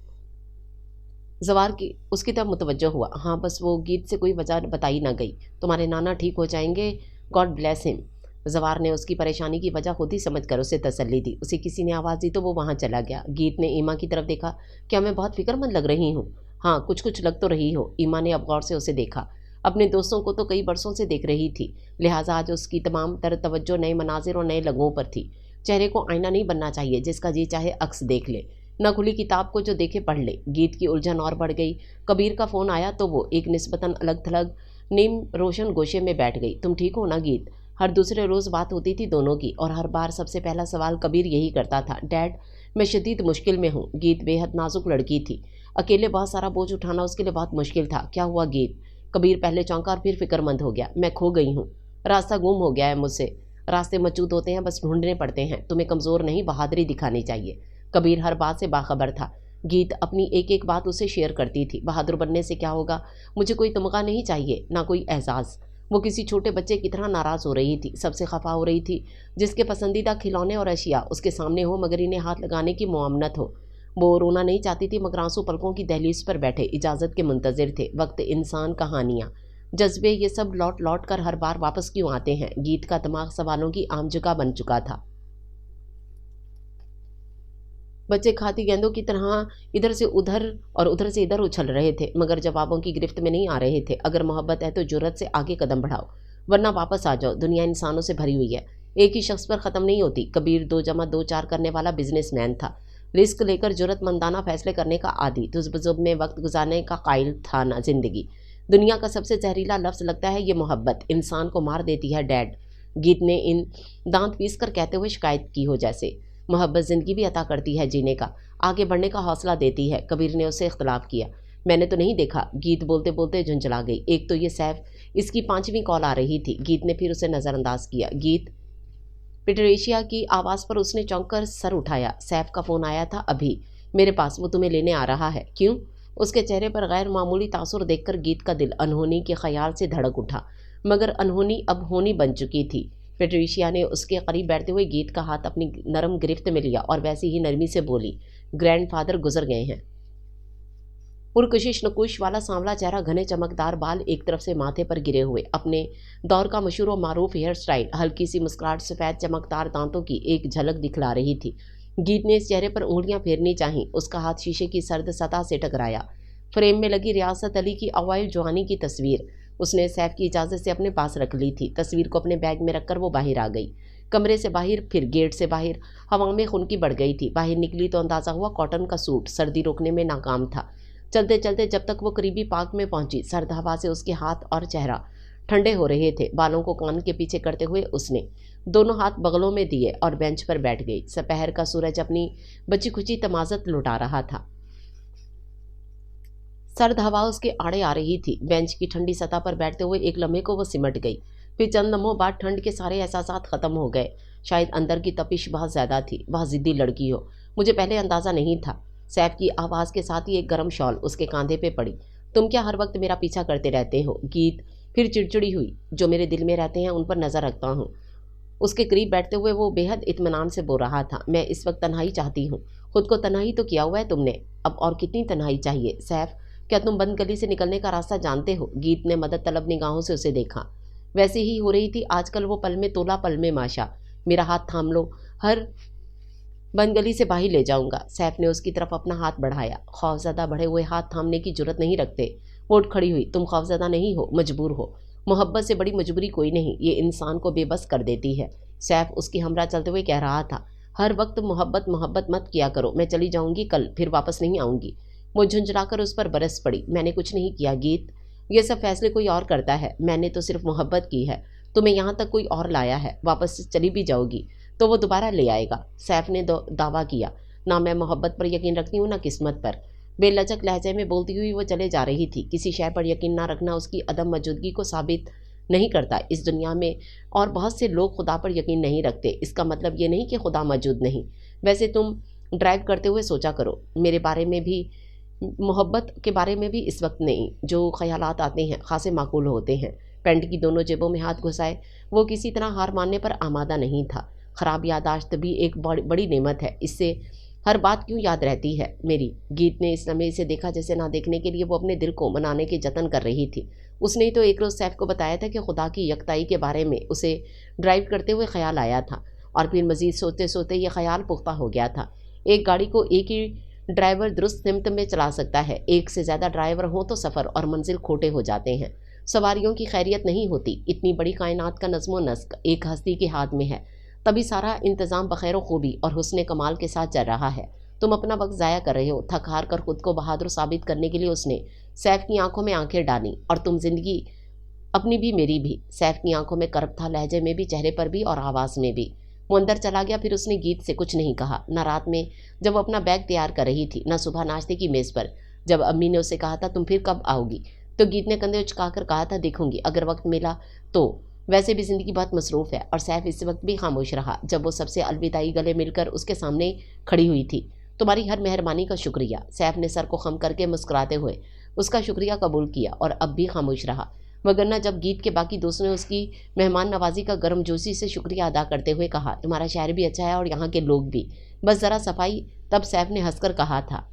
जवार की उसकी तरफ मुतवज्जो हुआ। हाँ, बस वो गीत से कोई वजह बताई ना गई। तुम्हारे नाना ठीक हो जाएंगे, गॉड ब्लेस हिम। जवार ने उसकी परेशानी की वजह खुद ही समझ कर उसे तसल्ली दी। उसे किसी ने आवाज़ दी तो वो वहाँ चला गया। गीत ने ईमा की तरफ देखा। क्या मैं बहुत फिक्रमंद लग रही हूँ? हाँ, कुछ कुछ लग तो रही हो। ईमा ने अब गौर से उसे देखा। अपने दोस्तों को तो कई बरसों से देख रही थी, लिहाजा आज उसकी तमाम तर तवज्जो नए मनाजिर और नए लगों पर थी। चेहरे को आईना नहीं बनना चाहिए, जिसका जी चाहे अक्स देख ले, न खुली किताब को जो देखे पढ़ ले। गीत की उलझन और बढ़ गई। कबीर का फ़ोन आया तो वो एक निस्बतन अलग थलग नीम रोशन गोशे में बैठ गई। तुम ठीक हो ना गीत? हर दूसरे रोज़ बात होती थी दोनों की और हर बार सबसे पहला सवाल कबीर यही करता था, डैड मैं शदीद मुश्किल में हूँ। गीत बेहद नाजुक लड़की थी। अकेले बहुत सारा बोझ उठाना उसके लिए बहुत मुश्किल था। क्या हुआ गीत? कबीर पहले चौंका और फिर फिक्रमंद हो गया। मैं खो गई हूँ, रास्ता गुम हो गया है मुझसे। रास्ते मौजूद होते हैं, बस ढूंढने पड़ते हैं। तुम्हें कमज़ोर नहीं, बहादुरी दिखानी चाहिए। कबीर हर बात से बाखबर था। गीत अपनी एक एक बात उसे शेयर करती थी। बहादुर बनने से क्या होगा? मुझे कोई तमगा नहीं चाहिए, ना कोई एहसास। वो किसी छोटे बच्चे की तरह नाराज़ हो रही थी, सबसे खफा हो रही थी, जिसके पसंदीदा खिलौने और अशिया उसके सामने हो मगर इन्हें हाथ लगाने की मुआमनत हो। वो रोना नहीं चाहती थी मगर आंसू पलकों की दहलीज पर बैठे इजाज़त के मुंतज़िर थे। वक्त, इंसान, कहानियाँ, जज्बे, ये सब लौट लौट कर हर बार वापस क्यों आते हैं? गीत का दिमाग सवालों की आम जगह बन चुका था। बच्चे खाती गेंदों की तरह इधर से उधर और उधर से इधर उछल रहे थे मगर जवाबों की गिरफ्त में नहीं आ रहे थे। अगर मोहब्बत है तो जुर्रत से आगे कदम बढ़ाओ, वरना वापस आ जाओ। दुनिया इंसानों से भरी हुई है, एक ही शख्स पर ख़त्म नहीं होती। कबीर 2 जमा 2 4 करने वाला बिजनेसमैन था, रिस्क लेकर जुर्रतमंदाना फैसले करने का आदी, तुज़बजुब में वक्त गुजारने का कायल था ना जिंदगी। दुनिया का सबसे जहरीला लफ्ज़ लगता है ये मोहब्बत, इंसान को मार देती है डैड। गीत ने इन दांत पीस कर कहते हुए शिकायत की हो जैसे। मोहब्बत ज़िंदगी भी अता करती है, जीने का, आगे बढ़ने का हौसला देती है। कबीर ने उससे इख्तलाफ किया। मैंने तो नहीं देखा। गीत बोलते बोलते झुंझला गई। एक तो ये सैफ, इसकी 5वीं कॉल आ रही थी। गीत ने फिर उसे नज़रअंदाज किया। गीत, पेट्रिशिया की आवाज़ पर उसने चौंक कर सर उठाया। सैफ का फ़ोन आया था अभी मेरे पास, वो तुम्हें लेने आ रहा है। क्यों? उसके चेहरे पर गैर मामूली तासुर देखकर गीत का दिल अनहोनी के ख्याल से धड़क उठा, मगर अनहोनी अब होनी बन चुकी थी। पेट्रिशिया ने उसके करीब बैठते हुए गीत का हाथ अपनी नरम गिरफ्त में लिया और वैसी ही नरमी से बोली, ग्रैंडफादर गुजर गए हैं। पुरकशिश नकुश वाला सांवला चेहरा, घने चमकदार बाल एक तरफ से माथे पर गिरे हुए, अपने दौर का मशहूर और मारूफ हेयर स्टाइल, हल्की सी मुस्कुराहट, सफ़ेद चमकदार दांतों की एक झलक दिखला रही थी। गीत ने इस चेहरे पर उंगलियां फेरनी चाहीं। उसका हाथ शीशे की सर्द सतह से टकराया। फ्रेम में लगी रियासत अली की अवाइल जवानी की तस्वीर उसने सैफ की इजाज़त से अपने पास रख ली थी। तस्वीर को अपने बैग में रखकर वो बाहर आ गई। कमरे से बाहर, फिर गेट से बाहर। हवा में खुनकी बढ़ गई थी। बाहर निकली तो अंदाज़ा हुआ कॉटन का सूट सर्दी रोकने में नाकाम था। चलते चलते जब तक वो करीबी पार्क में पहुंची, सर्द हवा से उसके हाथ और चेहरा ठंडे हो रहे थे। बालों को कान के पीछे करते हुए उसने दोनों हाथ बगलों में दिए और बेंच पर बैठ गई। दोपहर का सूरज अपनी बची खुची तमाजत लुटा रहा था। सर्द हवा उसके आड़े आ रही थी। बेंच की ठंडी सतह पर बैठते हुए एक लम्हे को वो सिमट गई। फिर चंद लम्हों बाद ठंड के सारे एहसासात खत्म हो गए। शायद अंदर की तपिश बहुत ज़्यादा थी। बहुत ज़िद्दी लड़की हो। मुझे पहले अंदाज़ा नहीं था। सैफ की आवाज़ के साथ ही एक गर्म शॉल उसके कांधे पे पड़ी। तुम क्या हर वक्त मेरा पीछा करते रहते हो? गीत फिर चिड़चिड़ी हुई। जो मेरे दिल में रहते हैं उन पर नज़र रखता हूँ। उसके करीब बैठते हुए वो बेहद इत्मीनान से बोल रहा था। मैं इस वक्त तन्हाई चाहती हूँ। खुद को तन्हाई तो किया हुआ है तुमने, अब और कितनी तन्हाई चाहिए? सैफ, क्या तुम बंद गली से निकलने का रास्ता जानते हो? गीत ने मदद तलब निगाहों से उसे देखा। वैसे ही हो रही थी आजकल वो, पल में तोला पल में माशा। मेरा हाथ थाम लो, हर बंद गली से बाहर ले जाऊंगा। सैफ ने उसकी तरफ अपना हाथ बढ़ाया। खौफजदा बढ़े हुए हाथ थामने की जरूरत नहीं रखते। वो उठ खड़ी हुई। तुम खौफजदा नहीं हो, मजबूर हो। मोहब्बत से बड़ी मजबूरी कोई नहीं। ये इंसान को बेबस कर देती है। सैफ उसकी हमरा चलते हुए कह रहा था। हर वक्त मोहब्बत मोहब्बत मत किया करो। मैं चली जाऊंगी कल, फिर वापस नहीं आऊंगी। वो झुंझलाकर उस पर बरस पड़ी। मैंने कुछ नहीं किया गीत, ये सब फैसले कोई और करता है। मैंने तो सिर्फ मोहब्बत की है। तुम्हें यहाँ तक कोई और लाया है। वापस से चली भी जाओगी तो वो दोबारा ले आएगा। सैफ ने दावा किया। ना मैं मोहब्बत पर यकीन रखती हूँ ना किस्मत पर। बेलचक लहजे में बोलती हुई वो चले जा रही थी। किसी शय पर यकीन ना रखना उसकी अदम मौजूदगी को साबित नहीं करता। इस दुनिया में और बहुत से लोग खुदा पर यकीन नहीं रखते। इसका मतलब ये नहीं कि खुदा मौजूद नहीं। वैसे तुम ड्राइव करते हुए सोचा करो, मेरे बारे में भी, मोहब्बत के बारे में भी इस वक्त नहीं। जो ख्यालात आते हैं खासे माकूल होते हैं। पैंट की दोनों जेबों में हाथ घुसाए वो किसी तरह हार मानने पर आमादा नहीं था। ख़राब याददाश्त भी एक बड़ी नेमत है। इससे हर बात क्यों याद रहती है मेरी? गीत ने इस लम्हे से देखा जैसे ना देखने के लिए वो अपने दिल को मनाने के जतन कर रही थी। उसने ही तो एक रोज़ सैफ को बताया था कि खुदा की यकताई के बारे में उसे ड्राइव करते हुए ख्याल आया था, और फिर मज़ीद सोचते सोचते ये ख्याल पुख्ता हो गया था। एक गाड़ी को एक ही ड्राइवर दुरुस्त सिमत में चला सकता है। एक से ज़्यादा ड्राइवर हों तो सफ़र और मंजिल खोटे हो जाते हैं। सवारियों की खैरियत नहीं होती। इतनी बड़ी कायनात का नज़्म व नस्क एक हस्ती के हाथ में है, तभी सारा इंतज़ाम बखैर खूबी और हुस्न कमाल के साथ चल रहा है। तुम अपना वक्त ज़ाया कर रहे हो। थक हार कर खुद को बहादुर साबित करने के लिए उसने सैफ की आंखों में आंखें डाली। और तुम जिंदगी अपनी भी मेरी भी। सैफ की आंखों में कर्ब था, लहजे में भी, चेहरे पर भी और आवाज़ में भी। वो अंदर चला गया। फिर उसने गीत से कुछ नहीं कहा, न रात में जब वो अपना बैग तैयार कर रही थी, न सुबह नाश्ते की मेज़ पर जब अम्मी ने उससे कहा था तुम फिर कब आओगी, तो गीत ने कंधे उचकाकर कहा था देखूंगी अगर वक्त मिला तो। वैसे भी ज़िंदगी बहुत मसरूफ़ है। और सैफ इस वक्त भी खामोश रहा जब वो सबसे अलविदाई गले मिलकर उसके सामने खड़ी हुई थी। तुम्हारी हर मेहरबानी का शुक्रिया। सैफ ने सर को खम करके मुस्कुराते हुए उसका शुक्रिया कबूल किया और अब भी खामोश रहा। वगरना जब गीत के बाकी दोस्तों ने उसकी मेहमान नवाजी का गर्मजोशी से शुक्रिया अदा करते हुए कहा तुम्हारा शहर भी अच्छा है और यहाँ के लोग भी, बस ज़रा सफाई, तब सैफ ने हंसकर कहा था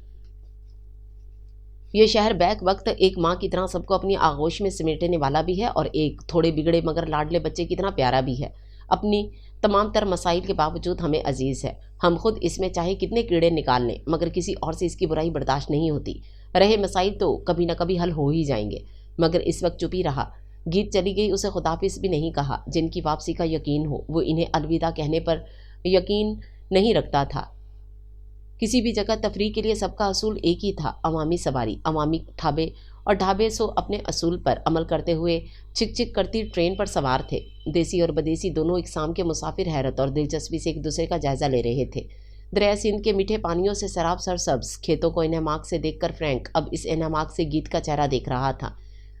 ये शहर बैक वक्त एक माँ की तरह सबको अपनी आगोश में समेटने वाला भी है और एक थोड़े बिगड़े मगर लाडले बच्चे की तरह प्यारा भी है। अपनी तमाम तर मसाइल के बावजूद हमें अजीज़ है। हम खुद इसमें चाहे कितने कीड़े निकाल लें मगर किसी और से इसकी बुराई बर्दाश्त नहीं होती। रहे मसाइल तो कभी न कभी हल हो ही जाएंगे। मगर इस वक्त चुप ही रहा। गीत चली गई, उसे खुदाफिज भी नहीं कहा। जिनकी वापसी का यकीन हो वो इन्हें अलविदा कहने पर यकीन नहीं रखता था। किसी भी जगह तफरीह के लिए सबका असूल एक ही था, अवामी सवारी। अवामी ढाबे और ढाबे सो अपने असूल पर अमल करते हुए चिक चिक करती ट्रेन पर सवार थे। देसी और बदेसी दोनों इकसाम के मुसाफिर हैरत और दिलचस्पी से एक दूसरे का जायज़ा ले रहे थे। दरिया सिंध के मीठे पानियों से सराब सरसब्ज खेतों को इनहमाक से देखकर फ्रैंक अब इस इनहमाक से गीत का चेहरा देख रहा था,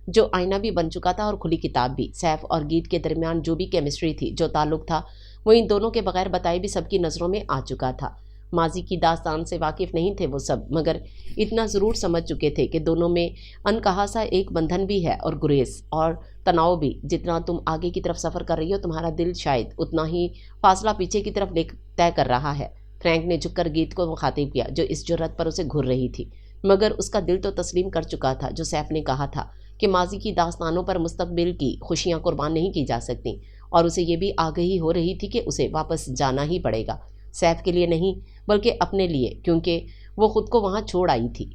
जो आईना भी बन चुका था और खुली किताब भी। सैफ और गीत के दरमियान जो भी केमिस्ट्री थी, जो ताल्लुक था, वो इन दोनों के बगैर बताए भी सबकी नज़रों में आ चुका था। माजी की दास्तान से वाकिफ़ नहीं थे वो सब, मगर इतना ज़रूर समझ चुके थे कि दोनों में अनकहा सा एक बंधन भी है और गुरेज और तनाव भी। जितना तुम आगे की तरफ सफ़र कर रही हो तुम्हारा दिल शायद उतना ही फासला पीछे की तरफ तय कर रहा है। फ्रैंक ने झुककर गीत को मुखातिब किया जो इस जुर्रत पर उसे घूर रही थी। مگر اس کا دل تو تسلیم کر چکا تھا جو سیف نے کہا تھا کہ ماضی کی داستانوں پر مستقبل کی خوشیاں قربان نہیں کی جا سکتی، اور اسے یہ بھی آگہی ہو رہی تھی کہ اسے واپس جانا ہی پڑے گا، سیف کے لیے نہیں بلکہ اپنے لیے، کیونکہ وہ خود کو وہاں چھوڑ آئی تھی۔